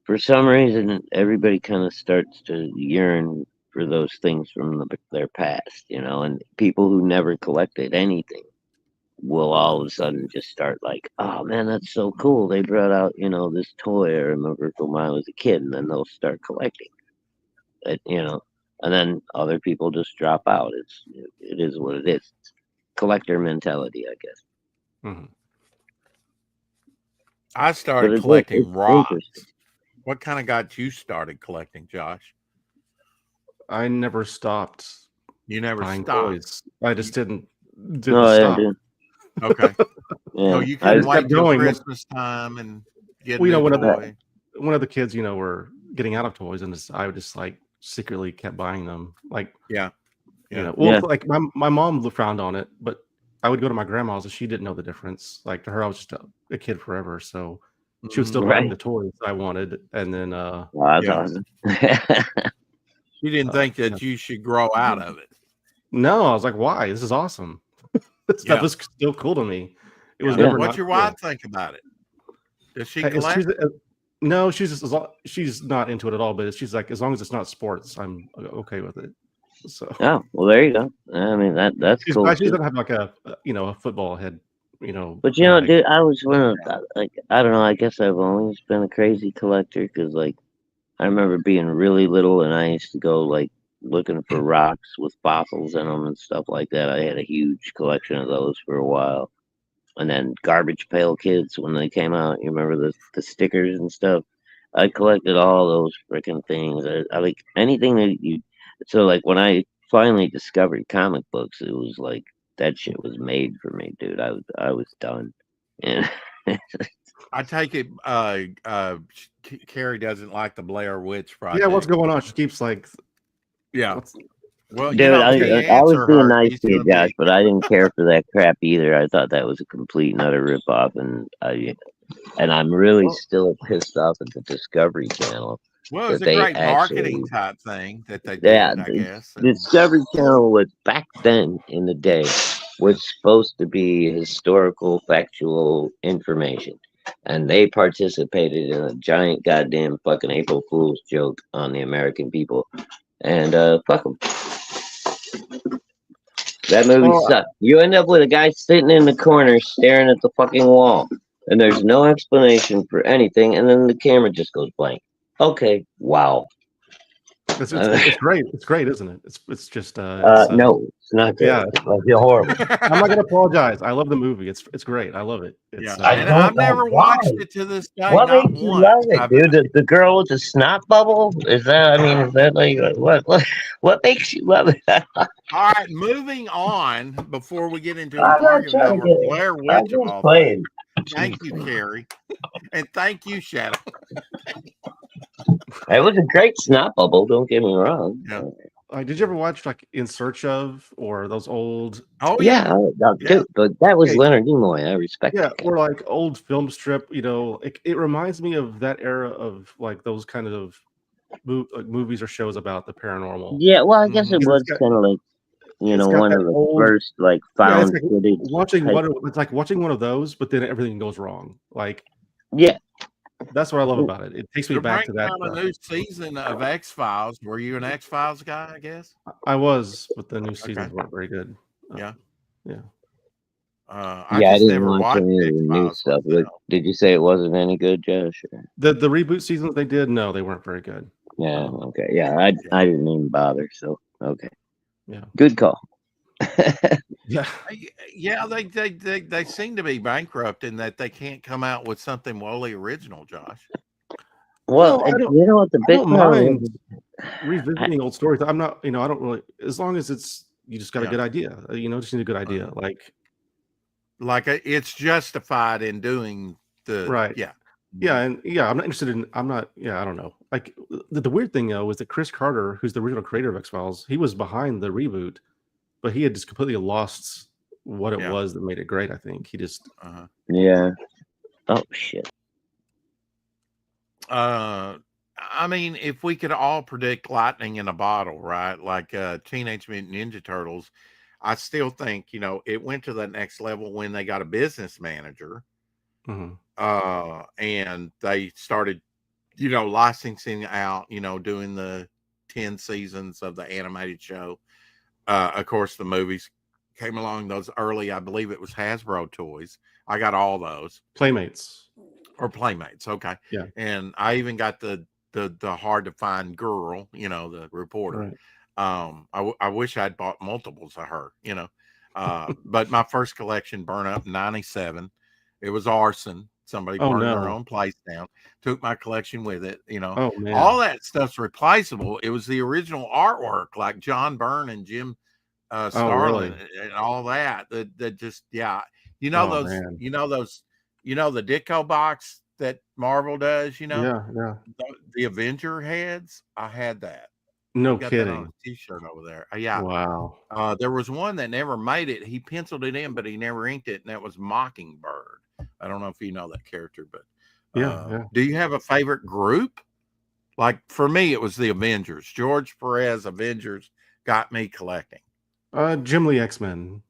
for some reason, everybody kind of starts to yearn for those things from their past, and people who never collected anything will all of a sudden just start like, oh man, that's so cool. They brought out, this toy I remember from when I was a kid, and then they'll start collecting it, and then other people just drop out. It is what it is. It's collector mentality, I guess. I started collecting rocks. What kind of got you started collecting, Josh? I never stopped. You never stopped. Toys. I just didn't stop. Yeah, okay. Yeah. So you can wait till Christmas time and get a toy. One of the kids, were getting out of toys, and I would just like secretly kept buying them. Like, like my mom frowned on it, but I would go to my grandma's and she didn't know the difference. Like, to her, I was just a kid forever. So she was still buying the toys I wanted, and then that's awesome. She didn't think that you should grow out of it. No, I was like, why? This is awesome. This stuff is still cool to me. It was never. What's your wife think about it? Does she collect? No, she's not into it at all. But she's like, as long as it's not sports, I'm okay with it. So. Oh, well, there you go. I mean, that's cool. She doesn't have like a football head. But dude, I was one of like, I don't know. I guess I've always been a crazy collector because, like, I remember being really little and I used to go like looking for rocks with fossils in them and stuff like that. I had a huge collection of those for a while. And then Garbage Pail Kids, when they came out, you remember the stickers and stuff. I collected all those freaking things. I like anything that you. So like when I finally discovered comic books, it was like that shit was made for me, dude. I was done. And I take it Carrie doesn't like the Blair Witch Project. Yeah, what's going on? She keeps like, well, dude, I was being nice to you, Josh, but I didn't care for that crap either. I thought that was a complete and utter ripoff, and I'm really still pissed off at the Discovery Channel. Well, it's a great marketing type thing that they did, I guess. Discovery Channel was back then in the day was supposed to be historical, factual information. And they participated in a giant goddamn fucking April Fool's joke on the American people. And fuck them. That movie sucked. You end up with a guy sitting in the corner staring at the fucking wall. And there's no explanation for anything. And then the camera just goes blank. Okay, wow. It's great. It's great, isn't it? It's just no, it's not good. Yeah, I feel horrible. I'm not gonna apologize. I love the movie. It's great. I love it. I've never watched it to this day. What makes you love it, dude? The girl with the snot bubble? Is that like what makes you love it? All right, moving on before we get into the argument over Blair Witch of all things. Thank you, Carrie. And thank you, Shadow. It was a great snot bubble, don't get me wrong. Yeah. Did you ever watch like In Search of or those old? Oh Yeah, yeah. dude, but that was Okay, Leonard Nimoy. I respect yeah, that guy. or like old film strip. It reminds me of that era of like those kind of movies or shows about the paranormal. Yeah, well, I guess Mhm. it Because was kind of like it's got one that of the old. first like Yeah, it's found like footage watching type. it's like watching one of those, but then everything goes wrong. Like Yeah, that's what I love about it. It takes me They're back bringing to that. out a new season of X Files. Were you an X Files guy? I guess. I was, but the new Okay. seasons weren't very good. Yeah. Yeah. I yeah. I just didn't never watch watched any of X the new Files stuff. But myself. did you say it wasn't any good, Josh? Or? The reboot seasons they did, no, they weren't very good. Yeah. Um, Okay. Yeah. Yeah. I didn't even bother. So okay. yeah. Good call. Yeah. Yeah, they seem to be bankrupt in that they can't come out with something wholly original, Josh. Well, Well, you know what the I big don't problem mind is? revisiting old stories. I'm not, I don't really, as long as you just got a Yeah. good idea, just need a good idea. Like it's justified in doing Right. yeah. Yeah. And I'm not interested in, I don't know. Like the weird thing though, is that Chris Carter, who's the original creator of X-Files, he was behind the reboot, but he had just completely lost what it Yeah. was that made it great. I think he just, Yeah. Oh shit. I mean, if we could all predict lightning in a bottle, right? Like Teenage Mutant Ninja Turtles, I still think, it went to the next level when they got a business manager. mhm. And they started, licensing out, doing the 10 seasons of the animated show. Of course, the movies came along, those early, I believe it was Hasbro toys. I got all those. Playmates. Or Playmates, okay. Yeah. And I even got the hard to find girl, the reporter. Right. I wish I'd bought multiples of her, but my first collection burned up in 97. It was arson. Somebody Oh burned their no. own place down, took my collection with it, Oh man. all that stuff's replaceable. It was the original artwork, like John Byrne and Jim Oh Starlin really? and all that just, yeah. Oh Those, man. the Ditko box that Marvel does, Yeah. Yeah. the Avenger heads. I had that. No Got that on kidding. a t-shirt over there. Yeah. Wow. There was one that never made it. He penciled it in, but he never inked it, and that was Mockingbird. I don't know if you know that character, but Yeah. do you have a favorite group? Like for me, it was the Avengers. George Perez Avengers got me collecting. Jim Lee X-Men.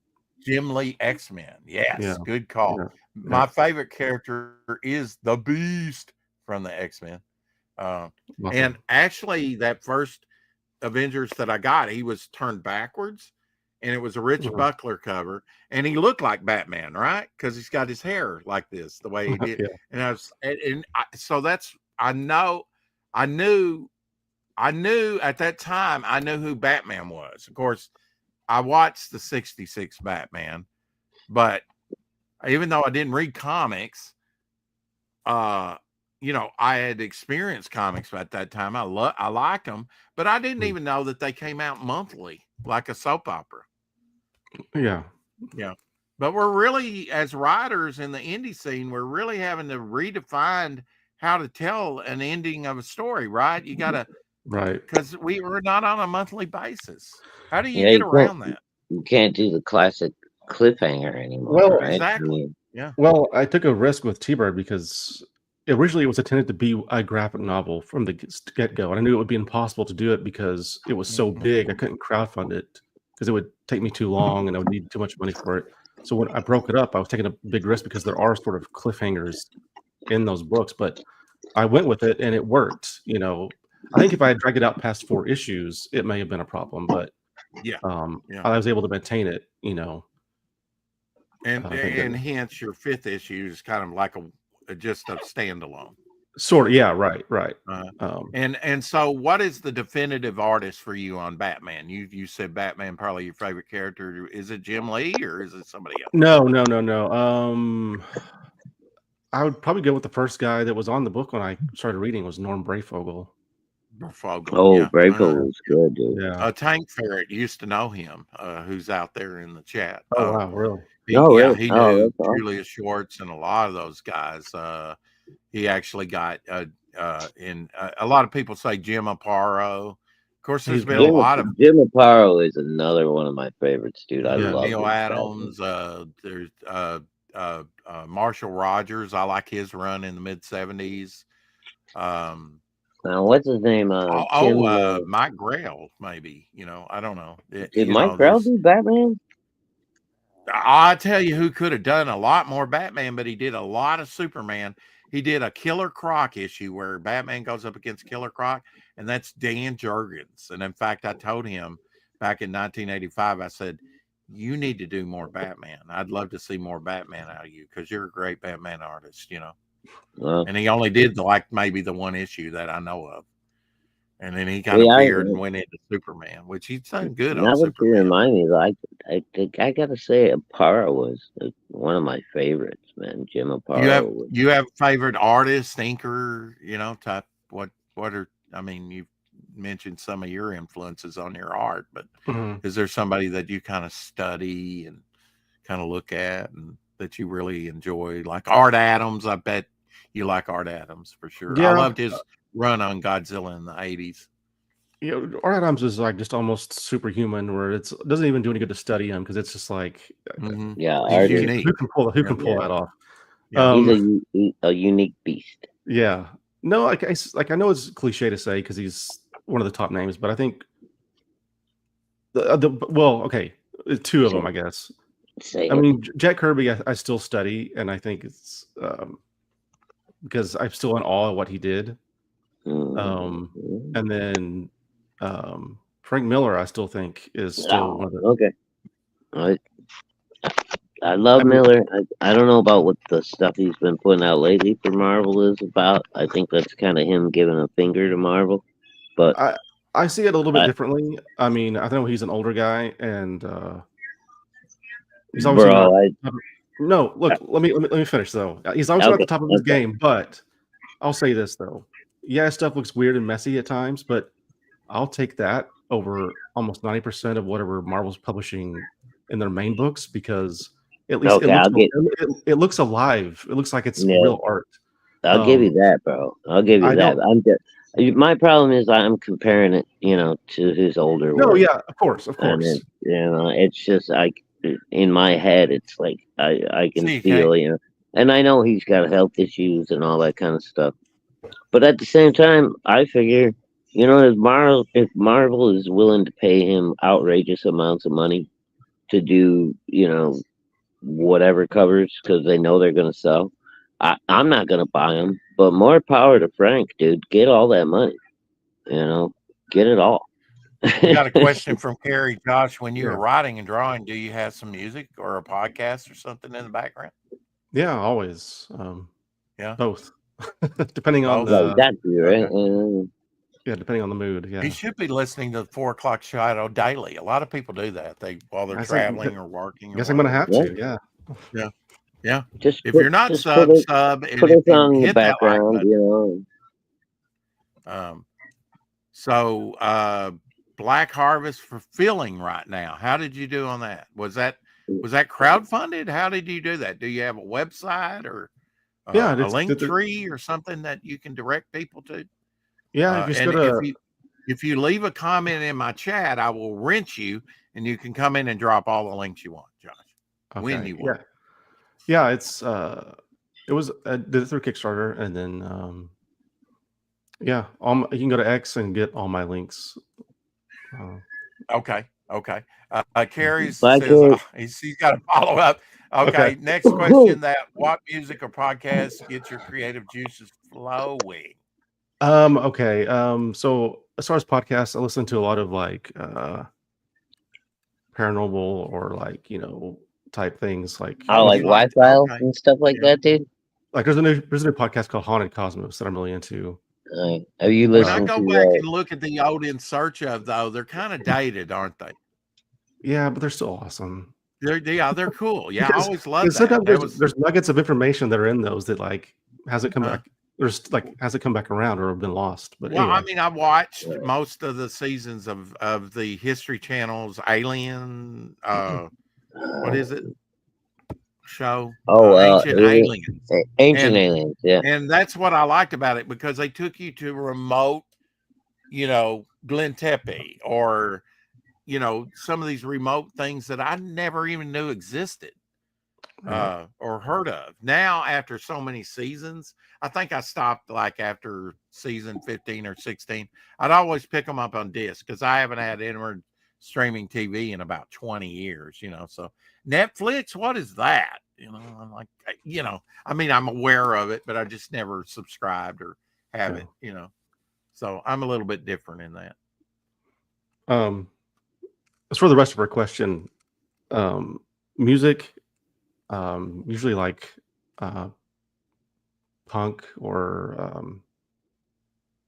Jim Lee X-Men. Yes, Yeah. good call. Yeah. My favorite character is the Beast from the X-Men. And Awesome. actually, that first Avengers that I got, he was turned backwards, and it was a Rich Buckler cover, and he looked like Batman, right? Because he's got his hair like this, the way he did. Yeah. And so that's I knew at that time I knew who Batman was. Of course, I watched the '66 Batman, but even though I didn't read comics, I had experienced comics at that time. I like them, but I didn't even know that they came out monthly, like a soap opera. Yeah. Yeah. But we're really, as writers in the indie scene, we're really having to redefine how to tell an ending of a story, right? You got to, Right. because we're not on a monthly basis. How do you Yeah, get around that? You can't do the classic cliffhanger anymore, Well, right? Exactly. Yeah. Well, I took a risk with T-Bird because originally it was intended to be a graphic novel from the get-go, and I knew it would be impossible to do it because it was so big. I couldn't crowdfund it because it would take me too long, and I would need too much money for it. So when I broke it up, I was taking a big risk because there are sort of cliffhangers in those books. But I went with it, and it worked. I think if I had dragged it out past 4 issues, it may have been a problem. But I was able to maintain it. And hence your 5th issue is kind of like just a standalone. Sort of, yeah, right. And so, what is the definitive artist for you on Batman? You said Batman probably your favorite character. Is it Jim Lee or is it somebody else? No. I would probably go with the first guy that was on the book when I started reading was Norm Brayfogle. Oh, Brayfogle was good, dude. Yeah. Tank Ferret used to know him, who's out there in the chat. Oh wow, really? He knew Julia Schwartz and a lot of those guys. He actually got in a lot of people say Jim Aparo. Of course, there's He's been great. a lot of Jim Aparo is another one of my favorites, dude. I Yeah. love Neil his Adams. There's Marshall Rogers. I like his run in the mid '70s. Um, what's his name? Tim. Mike Grell, maybe. I don't know. Did Mike Grell do Batman? I tell you who could have done a lot more Batman, but he did a lot of Superman. He did a Killer Croc issue where Batman goes up against Killer Croc, and that's Dan Jurgens. And in fact, I told him back in 1985, I said, you need to do more Batman. I'd love to see more Batman out of you because you're a great Batman artist, And he only did maybe the one issue that I know of. And then he kind of veered and went into Superman, which he's done good on Superman. You remind me, I gotta say, Aparo was one of my favorites, man. Jim Aparo. You have favorite artist, inker, type. What are? I mean, you mentioned some of your influences on your art, but is there somebody that you kind of study and kind of look at and that you really enjoy? Like Art Adams, I bet you like Art Adams for sure. Yeah. I loved his run on Godzilla in the 80s. Art Adams is like just almost superhuman, where it doesn't even do any good to study him because it's just like, he's unique. Who can pull that off? Yeah. He's a unique beast. Yeah, no, I know it's cliche to say because he's one of the top names, but I think two of them, I guess. I mean, Jack Kirby, I still study, and I think it's because I'm still in awe of what he did. And then Frank Miller, I still think is still one of the. Okay. I love Miller. I don't know about what the stuff he's been putting out lately for Marvel is about. I think that's kind of him giving a finger to Marvel. But I see it a little bit differently. I mean, I know he's an older guy, and he's always no. Look, let me finish though. He's always at the top of his game, but I'll say this though. Yeah, stuff looks weird and messy at times, but I'll take that over almost 90% of whatever Marvel's publishing in their main books because at least it looks alive. It looks like it's real art. I'll give you that, bro. I'll give you that. My problem is I'm comparing it, to his older work. No, yeah, of course. And it's just like in my head, it's like I can feel, and I know he's got health issues and all that kind of stuff. But at the same time, I figure, if Marvel is willing to pay him outrageous amounts of money to do, whatever covers because they know they're going to sell, I'm not going to buy them. But more power to Frank, dude. Get all that money. Get it all. We got a question from Carrie. Josh, when you're writing and drawing, do you have some music or a podcast or something in the background? Yeah, always. Both. Depending on the right? Yeah, depending on the mood. Yeah, he should be listening to the 4 o'clock shadow daily. A lot of people do that. while they're traveling or working. I guess I'm gonna have to. Yeah. Just if you're not sub, put it on the background. So Black Harvest for filling right now. How did you do on that? Was that crowdfunded? How did you do that? Do you have a website or a link tree or something that you can direct people to? Yeah, if you leave a comment in my chat, I will rent you, and you can come in and drop all the links you want, Josh. Okay. When you want. Yeah, it's it was I did it through Kickstarter, and then you can go to X and get all my links. Okay. Carrie says he's got to follow up. Okay. Next question: what music or podcast gets your creative juices flowing? Okay. So as far as podcasts, I listen to a lot of like paranormal or like type things like like Wi-Fi and stuff like that, dude. Like there's a new podcast called Haunted Cosmos that I'm really into. Have you listened? When I go back and look at the old In Search Of, though, they're kind of dated, aren't they? Yeah, but they're still awesome. They're cool. Yeah, I always love that. Sometimes there's nuggets of information that are in those that like hasn't come back. Hasn't come back around or been lost. But anyway. I mean, I watched most of the seasons of the History Channel's Alien. What is it? Show. Ancient Aliens. Ancient Aliens. Yeah. And that's what I liked about it because they took you to remote Glen Tepe, or some of these remote things that I never even knew existed or heard of. Now, after so many seasons, I think I stopped like after season 15 or 16. I'd always pick them up on disc because I haven't had inward streaming TV in about 20 years, So Netflix, what is that? I'm like, I mean, I'm aware of it, but I just never subscribed or have it, So I'm a little bit different in that. As for the rest of our question, music, usually like punk or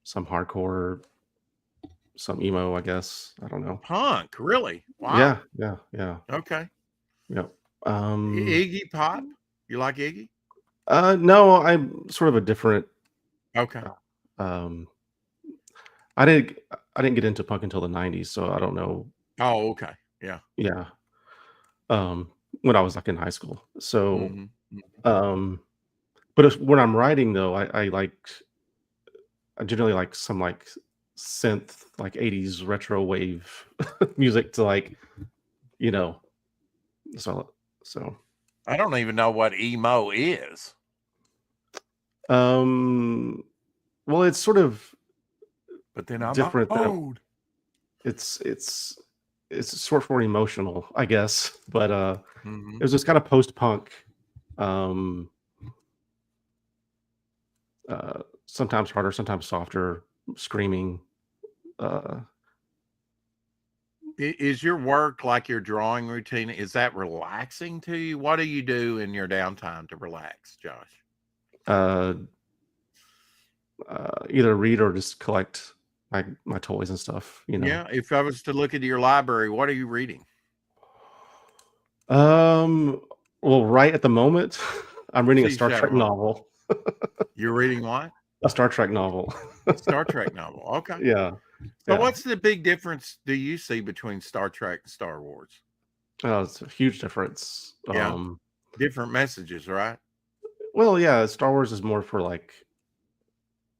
some hardcore, some emo, I guess. I don't know. Punk, really? Wow. Yeah. Okay. Yep. Iggy Pop? You like Iggy? No, I'm sort of a different. Okay. I didn't get into punk until the 90s, so I don't know. Oh, okay. Yeah. Yeah. When I was like in high school. So, but when I'm writing though, I generally like some like synth, like 80s retro wave music to like, so I don't even know what emo is. Well, it's sort of but then I'm different old. It's sort of more emotional, I guess. But it was just kind of post-punk. Sometimes harder, sometimes softer, screaming. Is your work like your drawing routine? Is that relaxing to you? What do you do in your downtime to relax, Josh? Either read or just collect my toys and stuff, Yeah. If I was to look into your library, what are you reading? Well, right at the moment, I'm reading a Star Trek novel. You're reading what? A Star Trek novel. Star Trek novel. Okay. Yeah. So what's the big difference do you see between Star Trek and Star Wars? Oh, it's a huge difference. Yeah. Different messages, right? Well, yeah, Star Wars is more for like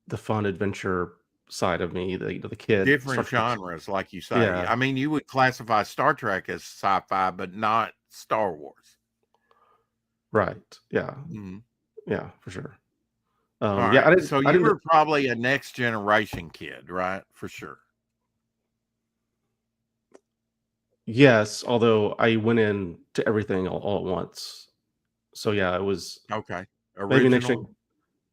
the fun adventure side of me, the kid. Different genres, like you say. Yeah. I mean, you would classify Star Trek as sci-fi, but not Star Wars. Right. Yeah. Mm-hmm. Yeah, for sure. Yeah, so you were probably a next generation kid, right? For sure. Yes, although I went in to everything all at once. So yeah, it was okay. Maybe next year.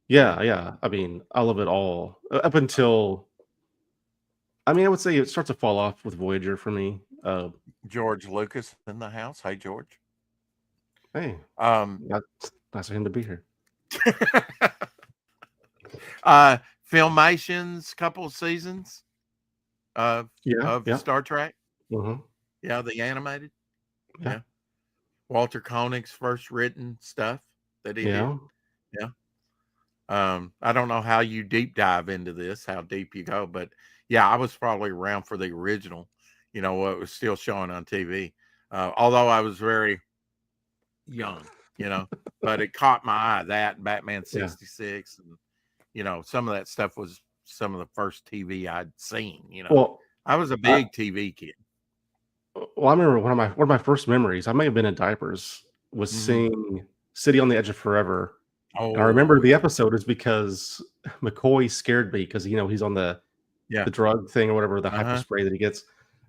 Yeah. I mean, I love it all up until. I mean, I would say it starts to fall off with Voyager for me. George Lucas in the house. Hey, George. Hey. Nice of him to be here. Filmation's couple of seasons of Star Trek. Yeah, the animated. Yeah. Walter Koenig's first written stuff that he did. Yeah. I don't know how you deep dive into this, how deep you go, but yeah, I was probably around for the original, what was still showing on TV. Although I was very young, but it caught my eye, that Batman 66 and some of that stuff was some of the first TV I'd seen, Well, I was a big TV kid. Well, I remember one of my first memories, I may have been in diapers, was seeing City on the Edge of Forever. And I remember the episode is because McCoy scared me because he's on the drug thing or whatever, the hyper spray that he gets,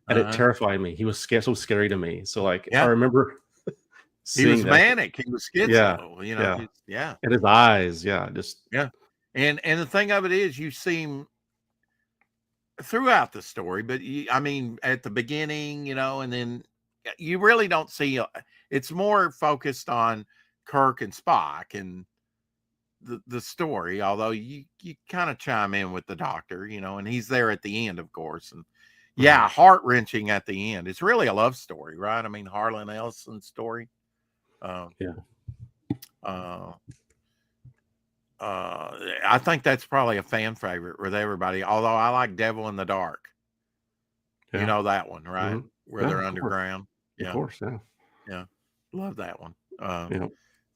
and it terrified me. He was so scary to me. So like I remember he was manic. He was schizo. And his eyes, just And the thing of it is, you seem throughout the story, but I mean, at the beginning, and then you really don't see. It's more focused on Kirk and Spock and the story. Although you kind of chime in with the Doctor, and he's there at the end, of course, and heart wrenching at the end. It's really a love story, right? I mean, Harlan Ellison's story. I think that's probably a fan favorite with everybody. Although I like Devil in the Dark. You know that one, right? Where they're underground. Of course, yeah. Love that one.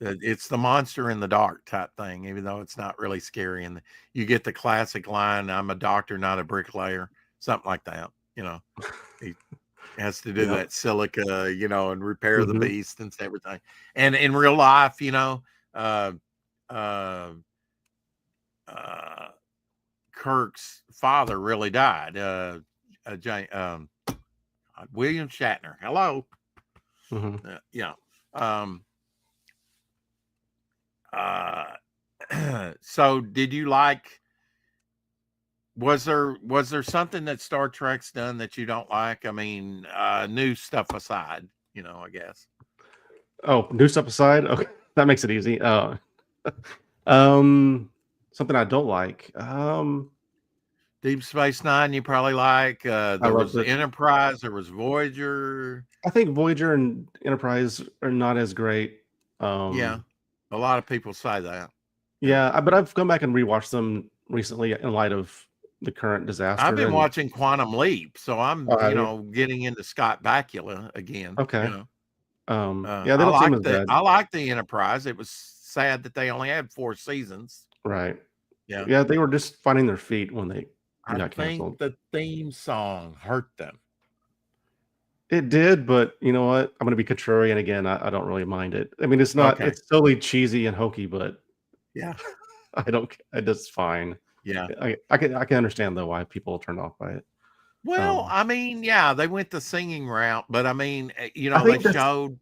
It's the monster in the dark type thing, even though it's not really scary. And you get the classic line, "I'm a doctor, not a bricklayer," something like that. He has to do Yep. that silica, and repair the Mhm. beast and everything. And in real life, uh, uh, uh, Kirk's father really died. William Shatner. Hello. Mhm. Yeah. Um, uh, so did you like, was there something that Star Trek's done that you don't like? I mean, new stuff aside, I guess. Oh, new stuff aside? Okay, that makes it easy. Um, something I don't like. Deep Space Nine, you probably like. I There love was the Enterprise, there was Voyager. I think Voyager and Enterprise are not as great. Yeah, a lot of people say that. Yeah, but I've gone back and rewatched them recently in light of the current I've disaster been and watching Quantum Leap, so I'm, oh, have you? getting into Scott Bakula again. Okay. Yeah, they I don't seem like as bad. the Enterprise. It was sad that they only had 4 seasons. Right. Yeah. Yeah, they were just finding their feet when they I got think canceled. the theme song hurt them. It did, but you know what? I'm gonna be contrarian again. I don't really mind it. I mean, Okay. it's totally cheesy and hokey, but Yeah. I don't it's fine. Yeah. I can understand though why people are turned off by it. Well, I mean, yeah, they went the singing route, but I mean, I they think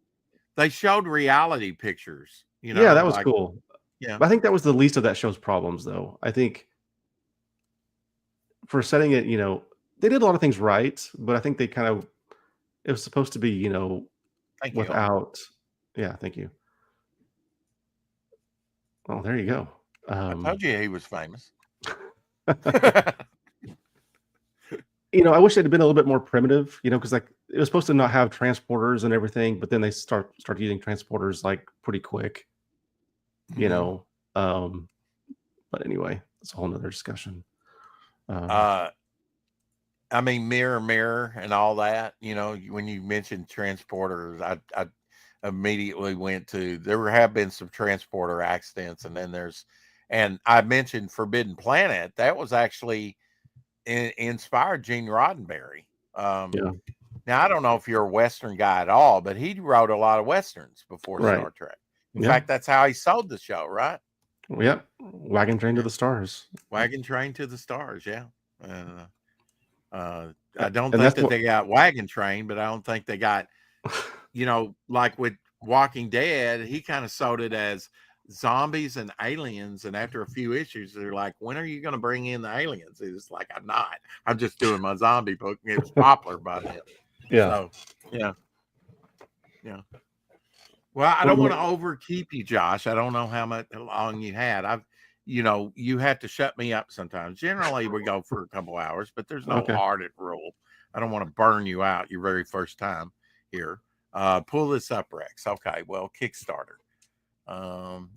that's showed reality pictures, yeah, that was like, cool. yeah. But I think that was the least of that show's problems though. I think for setting it, they did a lot of things right, but I think they kind of it was supposed to be, Thank you. without yeah, thank you. Oh, there you go. I told you he was famous. I wish it had been a little bit more primitive, because like it was supposed to not have transporters and everything, but then they start using transporters like pretty quick, you Mhm. know. But anyway, it's a whole nother discussion. I mean, Mirror, Mirror, and all that. When you mentioned transporters, I immediately went to, there have been some transporter accidents, and then and I mentioned Forbidden Planet. That was actually inspired Gene Roddenberry. Yeah, Now, I don't know if you're a Western guy at all, but he wrote a lot of Westerns before right. Star Trek. In Yeah, fact, that's how he sold the show, right? yep. Wagon Train to the Stars. Wagon Train to the Stars, yeah. I don't And think that's that what they got Wagon Train, but I don't think they got, like with Walking Dead, he kind of sold it as zombies and aliens. And after a few issues, they're like, when are you going to bring in the aliens? It's like, I'm not. I'm just doing my zombie book. And it was popular by then. yeah. So, yeah. Yeah. Well, I don't want to overkeep you, Josh. I don't know how long you had. You have to shut me up sometimes. Generally, we go for a couple hours, but there's no Okay. hard rule. I don't want to burn you out your very first time here. Pull this up, Rex. Okay. Well, Kickstarter.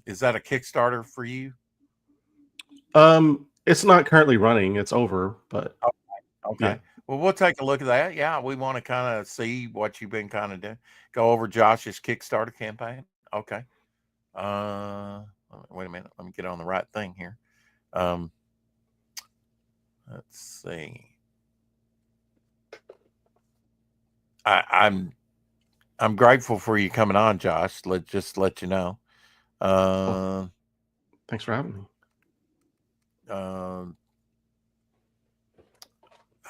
Is that a Kickstarter for you? It's not currently running. It's over, but Okay. yeah. Well, we'll take a look at that. Yeah, we want to kind of see what you've been kind of doing. Go over Josh's Kickstarter campaign. Okay. Wait a minute. Let me get on the right thing here. Let's see. I'm grateful for you coming on, Josh. Let's let you know. Thanks for having me.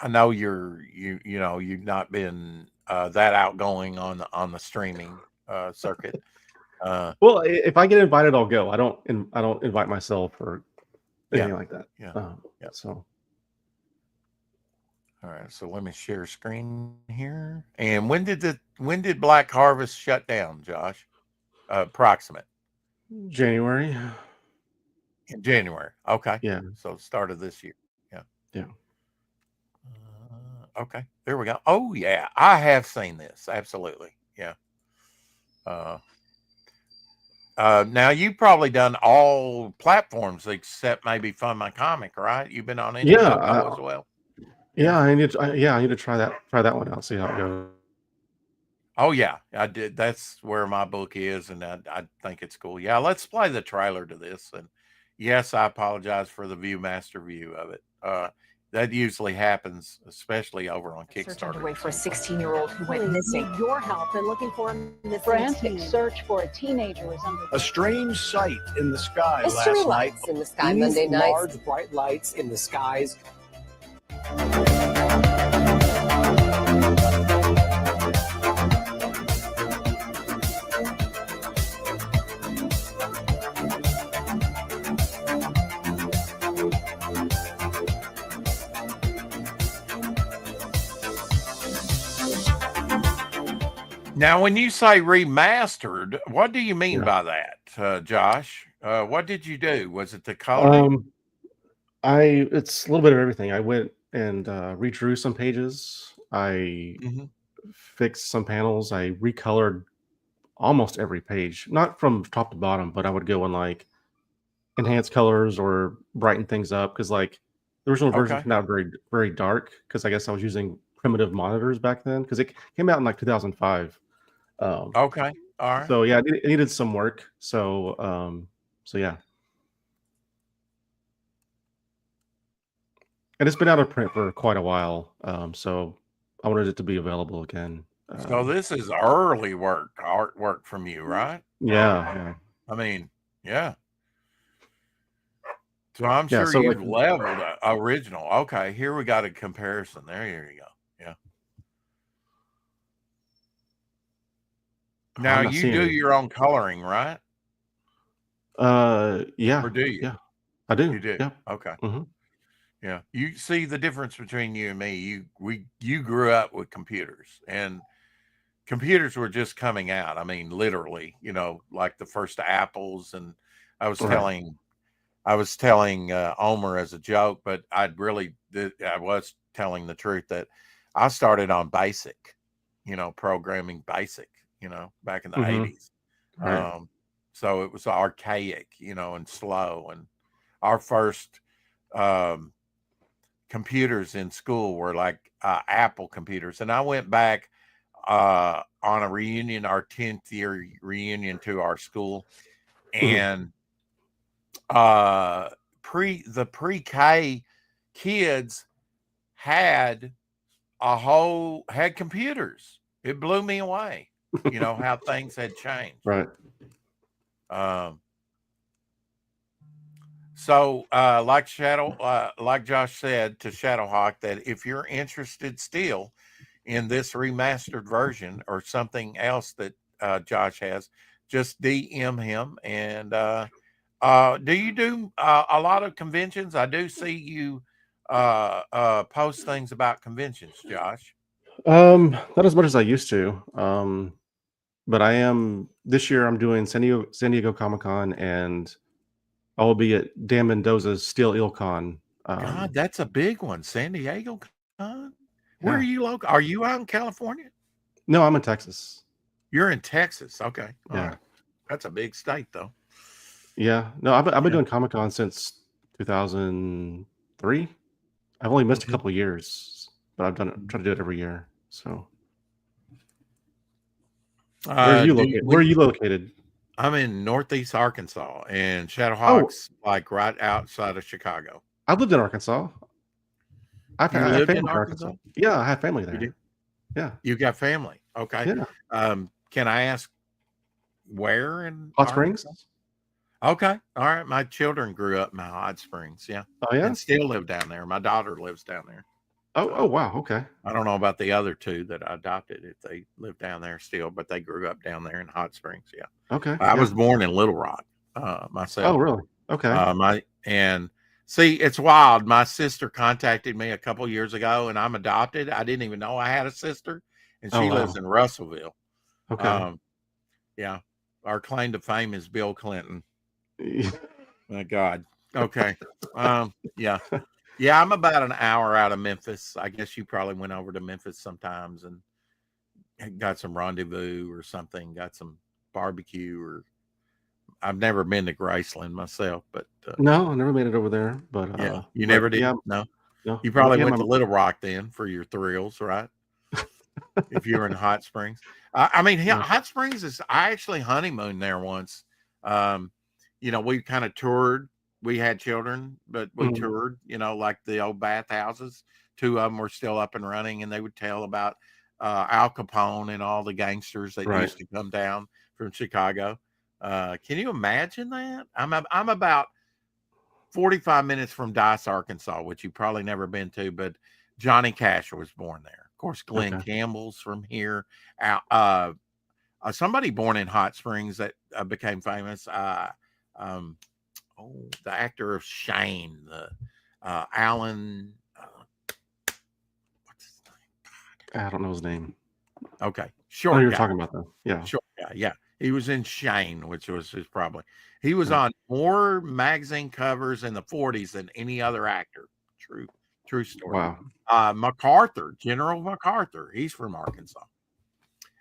I know you've not been that outgoing on the streaming circuit. Well, if I get invited, I'll go. I don't invite myself or anything like that. Yeah. So. All right. So let me share screen here. And when did Black Harvest shut down, Josh? Approximate. January. In January. Okay. Yeah. So start of this year. Yeah. Yeah. Okay. There we go. Oh yeah, I have seen this. Absolutely. Yeah. Now you've probably done all platforms except maybe Fund My Comic, right? You've been on Indiegogo as well. Yeah, I need to try that one out. See how it goes. Oh yeah, I did. That's where my book is, and I think it's cool. Yeah, let's play the trailer to this. And yes, I apologize for the ViewMaster view of it. That usually happens, especially over on Kickstarter. Search underway for a 16-year-old who went missing. Need your help in looking for a missing Frantic teen. search for a teenager is under. A strange sight in the sky Mystery last night. lights in the sky These Monday night. large bright lights in the skies. Now, when you say remastered, what do you mean Yeah. by that, Josh? What did you do? Was it the coloring? It's a little bit of everything. I went and redrew some pages. I Mhm. fixed some panels. I recolored almost every page, not from top to bottom, but I would go and like enhance colors or brighten things up because like the original version Okay. came out very very dark because I guess I was using primitive monitors back then because it came out in like 2005. Okay. All right. So yeah, it needed some work. So yeah, and it's been out of print for quite a while. So I wanted it to be available again. So this is early artwork from you, right? Yeah. I mean, yeah. So I'm Yeah, sure so, you've like- leveled original. Okay, here we got a comparison. There you go. Yeah. Now I'm not you seeing do it. your own coloring, right? Yeah. Or do you? Yeah, I do. You do. Yeah. Okay. Mhm. Yeah. You see the difference between you and me. You grew up with computers, and computers were just coming out. I mean, literally, like the first Apples. And I was Right. telling Omer as a joke, but I was telling the truth that I started on BASIC, programming BASIC, back in the Mhm. 80s. Right. So it was archaic, and slow. And our first computers in school were like Apple computers. And I went back on a reunion, our 10th year reunion to our school. And the pre-K kids had computers. It blew me away, how things had changed. Right. So like Josh said to Shadowhawk, that if you're interested still in this remastered version or something else that Josh has, just DM him. And do you do a lot of conventions? I do see you post things about conventions, Josh. Not as much as I used to. But I am this year. I'm doing San Diego Comic-Con, and I will be at Dan Mendoza's Steel Eel Con. God, that's a big one, San Diego Con. Where are Yeah. you local? Are you out in California? No, I'm in Texas. You're in Texas. Okay. All Yeah. right. That's a big state, though. Yeah. No, I've been Yeah. doing Comic-Con since 2003. I've only missed a couple of years, but I've tried to do it every year. So where are you located? Where are you located? I'm in Northeast Arkansas, and Shadowhawk's like right outside of Chicago. I lived in Arkansas. I have lived in family Arkansas? Yeah, I have family there. do? Yeah. You got family. Okay. Yeah. Can I ask where in Hot Springs? Arkansas? Okay. All right. My children grew up in Hot Springs. Yeah. Oh yeah. And still live down there. My daughter lives down there. Oh wow. Okay. I don't know about the other two that I adopted if they live down there still, but they grew up down there in Hot Springs. Yeah. Okay. I was born in Little Rock myself. Oh really? Okay. And see, it's wild. My sister contacted me a couple years ago, and I'm adopted. I didn't even know I had a sister, and she lives in Russellville. Okay. Yeah. Our claim to fame is Bill Clinton. My God. Okay. Yeah. Yeah, I'm about an hour out of Memphis. I guess you probably went over to Memphis sometimes and got some rendezvous or something, got some barbecue, or I've never been to Graceland myself, but no, I never made it over there. But yeah, you never did. Yeah, No, no. you probably went to Little Rock then for your thrills, right? If you were in Hot Springs. I mean, Yeah. Hot Springs is. I actually honeymooned there once. We kind of toured. We had children, but we Mhm. toured. Like the old bathhouses. Two of them were still up and running, and they would tell about Al Capone and all the gangsters that Right. used to come down from Chicago. Can you imagine that? I'm about 45 minutes from Dice, Arkansas, which you've probably never been to, but Johnny Cash was born there. Of course, Glenn Okay. Campbell's from here. Somebody born in Hot Springs that became famous. The actor of Shane, Alan. What's his name? I don't know his name. Okay, Oh, short you're guy. talking about that. Yeah. Short guy. Yeah, he was in Shane, which was his probably. He was Yeah. on more magazine covers in the 40s than any other actor. True story. Wow. MacArthur, General MacArthur. He's from Arkansas.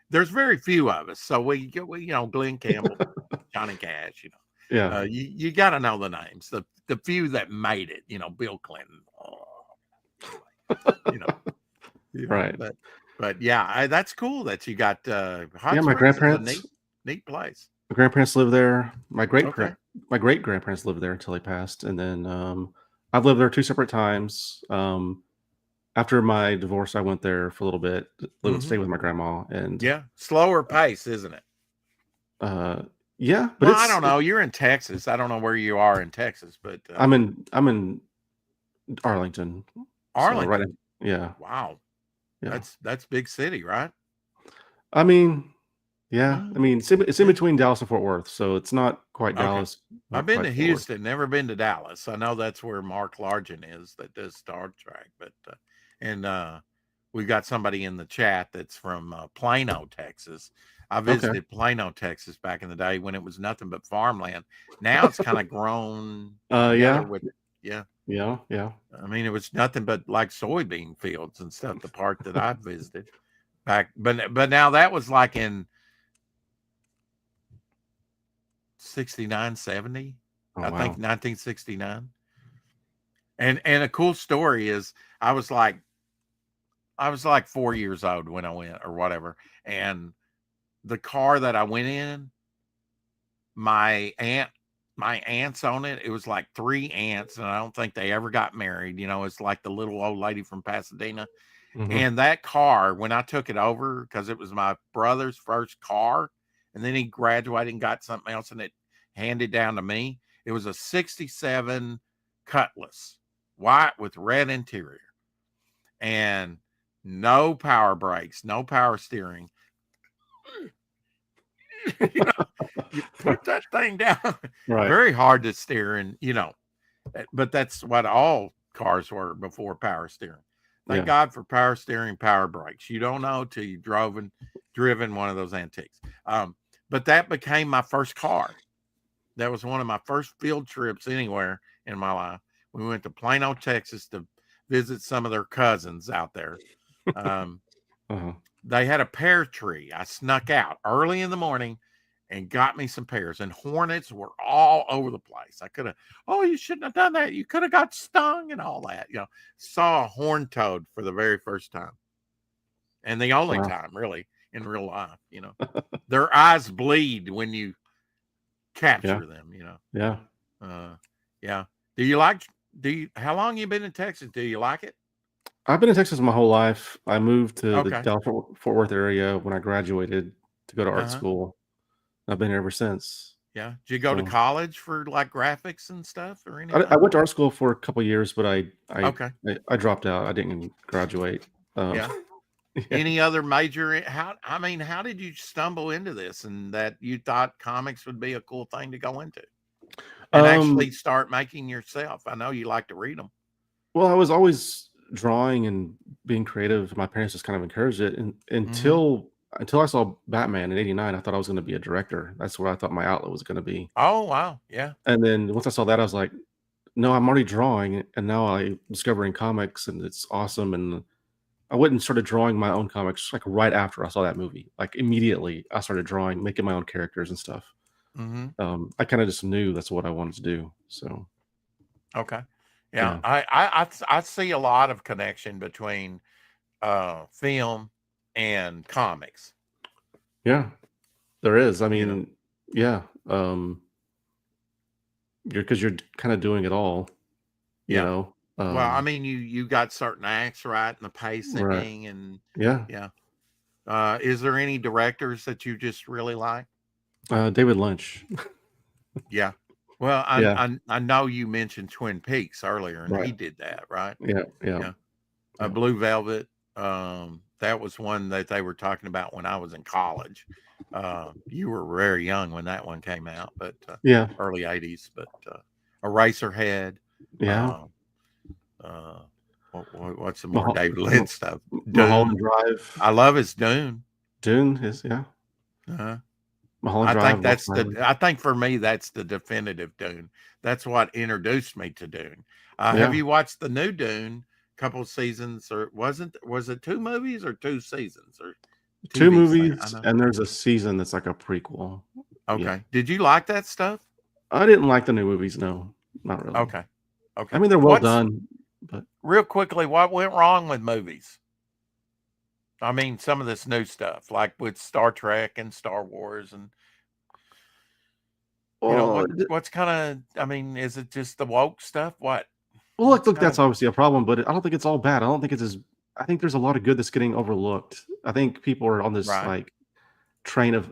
There's very few of us, so we Glenn Campbell, Johnny Cash. Yeah. You got to know the names. The few that made it. Bill Clinton. Right. But yeah, that's cool that you got Hot Yeah, my Springs is a grandparents neat place. my grandparents lived there. My great Okay. my great grandparents lived there until they passed, and then I've lived there 2 separate times. After my divorce, I went there for a little bit, stay with my grandma, and Yeah, slower pace, isn't it? yeah, but Well, I don't know. You're in Texas. I don't know where you are in Texas, but I'm in Arlington. Arlington. So right yeah. Wow. Yeah. That's big city, right? I mean, yeah. I mean, it's in between Dallas and Fort Worth, so it's not quite Okay. Dallas. I've Not been quite to Fort Worth. Houston, never been to Dallas. I know that's where Mark Largen is that does Star Trek, but we got somebody in the chat that's from Plano, Texas. I Okay. visited Plano, Texas back in the day when it was nothing but farmland. Now it's kind of grown together Yeah. with Yeah. I mean, it was nothing but like soybean fields and stuff, the part that I visited back. But now that was like in 69, 70, Oh, I think wow. 1969. And a cool story is I was like 4 years old when I went or whatever. And the car that I went in, my aunts on it. It was like 3 aunts, and I don't think they ever got married. It's like the little old lady from Pasadena. Mhm. And that car, when I took it over, because it was my brother's first car, and then he graduated and got something else, and it handed down to me. It was a 67 Cutlass, white with red interior, and no power brakes, no power steering. You put that thing down, Right. very hard to steer, and but that's what all cars were before power steering. Thank Yeah. God for power steering, power brakes. You don't know till you've driven one of those antiques. But that became my first car. That was one of my first field trips anywhere in my life. We went to Plano, Texas to visit some of their cousins out there. Uh-huh. They had a pear tree. I snuck out early in the morning and got me some pears, and hornets were all over the place. I could have, you shouldn't have done that. You could have got stung and all that. Saw a horned toad for the very first time. And the only Wow. time, really, in real life. Their eyes bleed when you capture them, Yeah. Yeah. How long you been in Texas? Do you like it? I've been in Texas my whole life. I moved to the Okay. Dallas Fort Worth area when I graduated to go to art Uh-huh. school. I've been here ever since. Yeah. Did you go to So college for like graphics and stuff or anything? I went to art school for a couple years, but I Okay. dropped out. I didn't graduate. Yeah. Yeah. Any other major? How did you stumble into this and that you thought comics would be a cool thing to go into and actually start making yourself? I know you like to read them. Well, I was always drawing and being creative. My parents just kind of encouraged it, and until I saw Batman in '89, I thought I was going to be a director. That's what I thought my outlet was going to be. Oh, wow. Yeah. And then once I saw that, I was like, no, I'm already drawing, and now I'm discovering comics, and it's awesome. And I went and started drawing my own comics like right after I saw that movie. Like immediately, I started drawing, making my own characters and stuff. I kind of just knew that's what I wanted to do. So, okay, yeah. I see a lot of connection between film and comics. Yeah, there is. I You know? mean, yeah, you're kind of doing it all, you Yeah. know. Well, I mean, you got certain acts right and the Right. pacing and Yeah. yeah. Is there any directors that you just really like? David Lynch. Yeah. Well, Yeah. I know you mentioned Twin Peaks earlier, and Right. he did that, right? Yeah. Yeah. Yeah. Yeah. Blue Velvet. That was one that they were talking about when I was in college. You were very young when that one came out, but Yeah. early '80s. But Eraserhead. Yeah. Uh, uh, what's some more Mulho- David Lynch stuff? Mulholland Dune. Drive. I love his Dune. Dune is Uh-huh. Mulholland I Drive. think Lost that's Highway. I think for me that's the definitive Dune. That's what introduced me to Dune. Have Yeah. you watched the new Dune? Couple seasons, or was it 2 movies or 2 seasons or 2 TV thing? I movies, know. and there's a season that's like a prequel. Yeah. Okay. Did you like that stuff? I didn't like the new movies. No, not really. Okay. Okay. I mean, they're well What's done, but real quickly, what went wrong with movies? I mean, some of this new stuff, like with Star Trek and Star Wars, and you know well, what's kind of. I mean, is it just the woke stuff? What? look, What's kind that's of obviously a problem, but I don't think it's all bad. I don't think it's as. I think there's a lot of good that's getting overlooked. I think people are on this right? like train of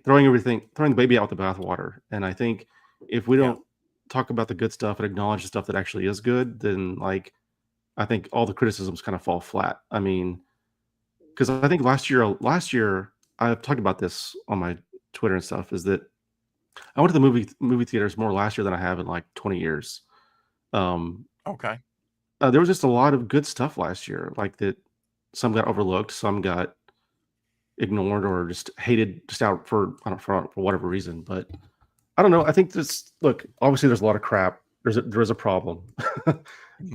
throwing throwing the baby out with the bathwater, and I think if we Yeah. don't talk about the good stuff and acknowledge the stuff that actually is good, then like I think all the criticisms kind of fall flat. I mean, because I think last year I've talked about this on my Twitter and stuff. Is that I went to the movie theaters more last year than I have in like 20 years. Um, Okay. there was just a lot of good stuff last year, like that. Some got overlooked, some got ignored or just hated just out for I don't for whatever reason. But I don't know. I think this look. Obviously, there's a lot of crap. There is a problem,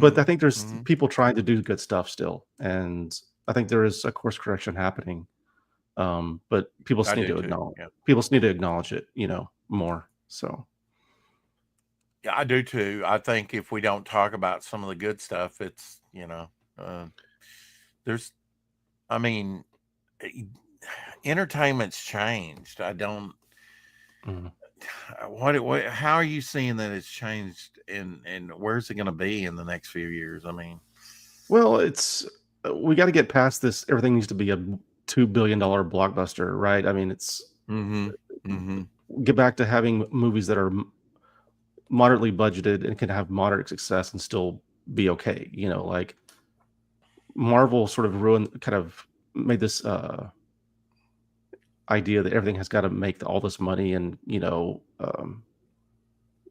but I think there's Mhm. people trying to do good stuff still, and I think there is a course correction happening. But people I just need do to too. acknowledge Yeah. people just need to acknowledge it, more. So Yeah, I do too. I think if we don't talk about some of the good stuff, it's, uh, there's, I mean, e- entertainment's changed. I don't, mhm. how are you seeing that it's changed and where's it going to be in the next few years? I mean, Well, it's we got to get past this. Everything needs to be a $2 billion blockbuster, right? I mean, it's mm-hmm, mm-hmm. get back to having movies that are moderately budgeted and can have moderate success and still be okay. Like Marvel sort of kind of made this idea that everything has got to make all this money, and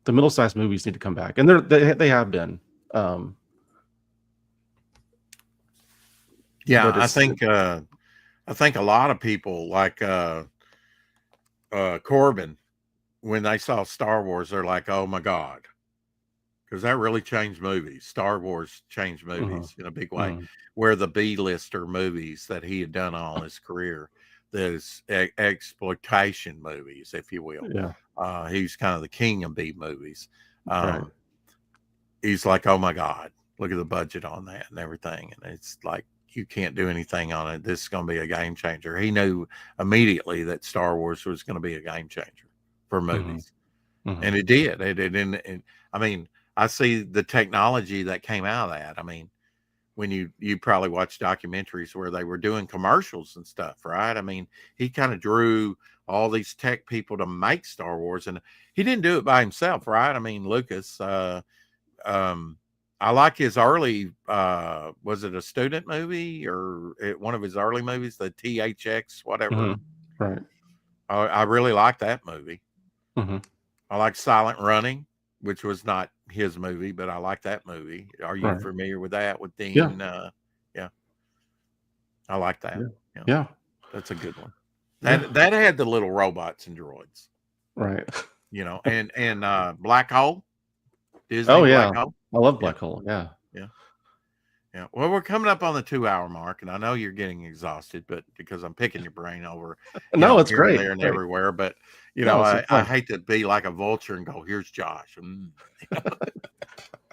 the middle-sized movies need to come back, and they have been. Yeah, But I think a lot of people like, Corbin, when they saw Star Wars, they're like, "Oh my God," because that really changed movies. Star Wars changed movies in a big way. mhm, Where the B-lister movies that he had done all his career, those exploitation movies, if you will. yeah, He's kind of the king of B movies. right, He's like, "Oh my God, look at the budget on that and everything," and it's like you can't do anything on it. This is going to be a game changer. He knew immediately that Star Wars was going to be a game changer for hmm movies. hmm And it did. And I mean, I see the technology that came out of that. I mean, when you probably watch documentaries where they were doing commercials and stuff, right? I mean, he kind of drew all these tech people to make Star Wars, and he didn't do it by himself, right? I mean, Lucas. Um, I like his early. Was it a student movie or one of his early movies, the THX, whatever? hmm right, I really like that movie. hmm I like Silent Running, which was not his movie, but I like that movie. Are you right, familiar with that with yeah, Dean? Yeah, I like that. yeah, Yeah, yeah, that's a good one. yeah, That had the little robots and droids, right. and Black Hole, Disney Oh yeah, Black Hole. I love Yeah, Black Hole. Yeah, yeah, yeah. Well, we're coming up on the 2 hour mark, and I know you're getting exhausted, but because I'm picking your brain over, no, it's here and great. there and Great. everywhere, but No, it's so I fun. hate to be like a vulture and go, "Here's Josh."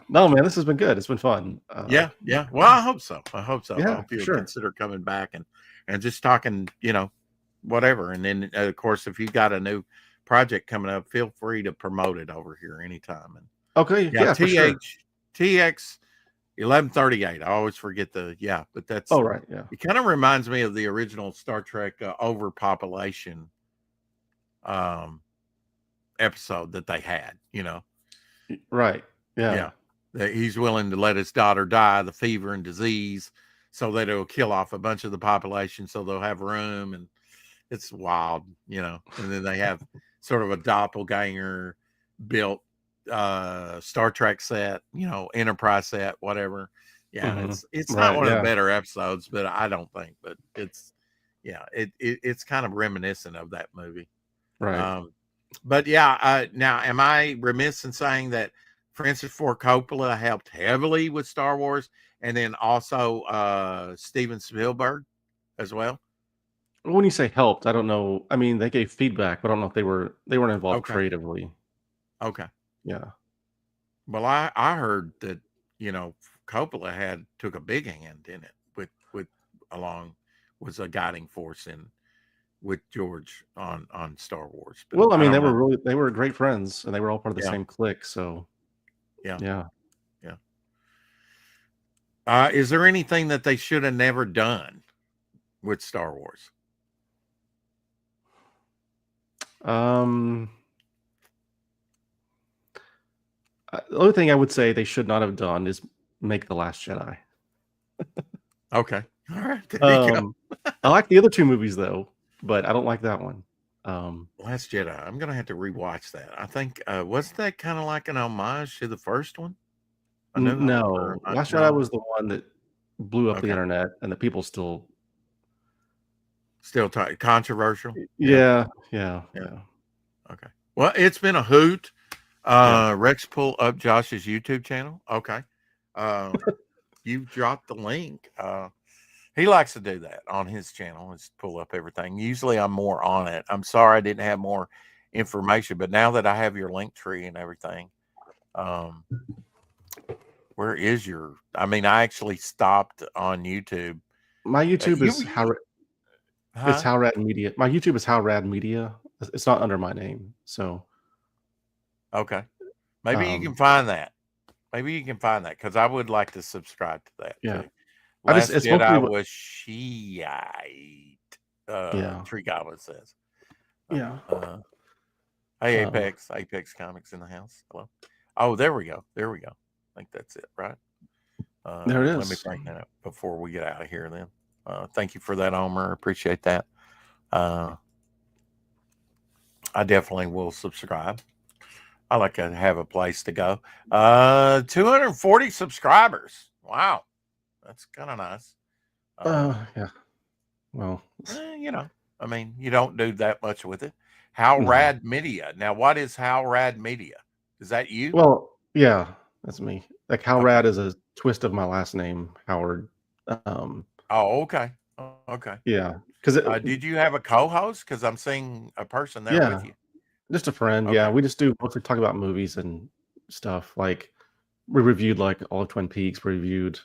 No, man, this has been good. It's been fun. Yeah, yeah. Well, I hope so. I hope so. I Yeah, hope for you'll sure. consider coming back and just talking, whatever. And then, of course, if you got a new project coming up, feel free to promote it over here anytime. And Okay, yeah, for sure. TX 1138. I always forget but that's. Oh, right, yeah. It kind of reminds me of the original Star Trek overpopulation episode that they had, Right, yeah. Yeah. That he's willing to let his daughter die of the fever and disease so that it'll kill off a bunch of the population so they'll have room. And it's wild, And then they have sort of a doppelganger built Star Trek set, Enterprise set, whatever. Yeah, it's not one of the better episodes, but I don't think, but it's it's kind of reminiscent of that movie. Right. But yeah, now am I remiss in saying that Francis Ford Coppola helped heavily with Star Wars, and then also Steven Spielberg as well? When you say helped, I don't know. I mean, they gave feedback, but I don't know if they weren't involved creatively. Okay. Yeah. Well, I heard that Coppola took a big hand in it was a guiding force with George on Star Wars. But well, I mean, they were great friends, and they were all part of the same clique. So yeah. Is there anything that they should have never done with Star Wars? The only thing I would say they should not have done is make The Last Jedi. Okay. All right. There you go. I like the other two movies though, but I don't like that one. Last Jedi. I'm gonna have to rewatch that. I think wasn't that kind of like an homage to the first one? No, Last Jedi was the one that blew up the internet, and the people still controversial. Yeah. Okay. Well, it's been a hoot. Rex, pull up Josh's YouTube channel. Okay. You dropped the link. He likes to do that on his channel, is pull up everything. Usually I'm more on it. I'm sorry I didn't have more information, but now that I have your link tree and everything, where is I actually stopped on YouTube. My YouTube is it's How Rad Media. My YouTube is How Rad Media. It's not under my name. So okay. Maybe you can find that. Because I would like to subscribe to that too. Last Jedi was Shiite. Tree Goblin says. Yeah. Hey, Apex Comics in the house. Hello. Oh, there we go. I think that's it, right? There it is. Let me bring that up before we get out of here then. Thank you for that, Omer. Appreciate that. I definitely will subscribe. I like to have a place to go. 240 subscribers. Wow. That's kind of nice. Yeah. Well, you don't do that much with it. How Rad Media. Now, what is How Rad Media? Is that you? Well, yeah, that's me. Like How Rad is a twist of my last name, Howard. Oh, okay. Okay. Yeah. Because did you have a co-host? Because I'm seeing a person there with you. Just a friend. Okay. Yeah, we just do mostly talk about movies and stuff. Like we reviewed like all of Twin Peaks. We reviewed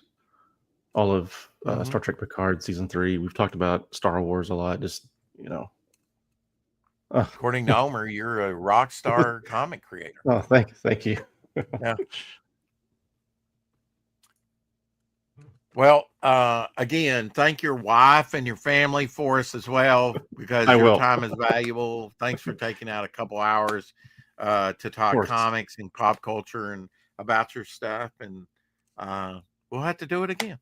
all of Star Trek Picard season 3. We've talked about Star Wars a lot. Just according to Omer, you're a rock star comic creator. Oh, thank you. Yeah. Well, again, thank your wife and your family for us as well, because your time is valuable. Thanks for taking out a couple hours to talk comics and pop culture and about your stuff. And we'll have to do it again.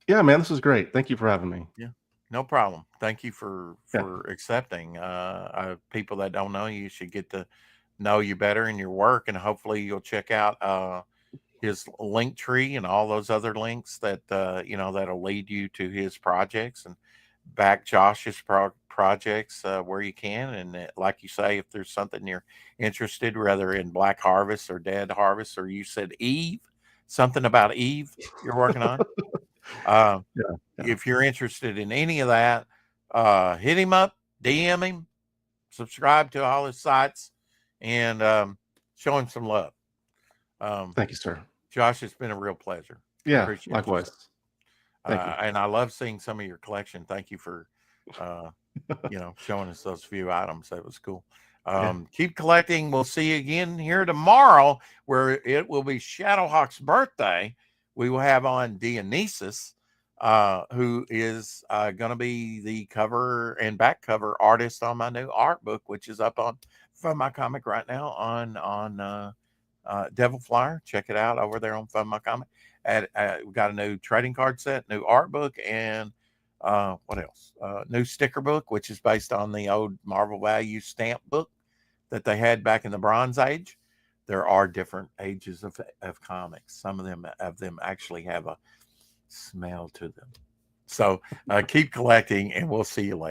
Yeah, man, this was great. Thank you for having me. Yeah, no problem. Thank you for accepting. People that don't know you should get to know you better in your work, and hopefully you'll check out his link tree and all those other links that that'll lead you to his projects, and back Josh's projects where you can. And like you say, if there's something you're interested, whether in Black Harvest or Dead Harvest, or you said Eve, something about Eve you're working on. If you're interested in any of that, hit him up, DM him, subscribe to all his sites, and show him some love. Thank you, sir. Josh, it's been a real pleasure. Likewise. Thank you. And I love seeing some of your collection. Thank you for showing us those few items. That was cool. Keep collecting. We'll see you again here tomorrow, where it will be Shadowhawk's birthday. We will have on Dionysus, who is going to be the cover and back cover artist on my new art book, which is up on Fun My Comic right now on Devil Flyer. Check it out over there on Fun My Comic. We've got a new trading card set, new art book, and what else? New sticker book, which is based on the old Marvel Value stamp book that they had back in the Bronze Age. There are different ages of comics. Some of them actually have a smell to them. So keep collecting, and we'll see you later.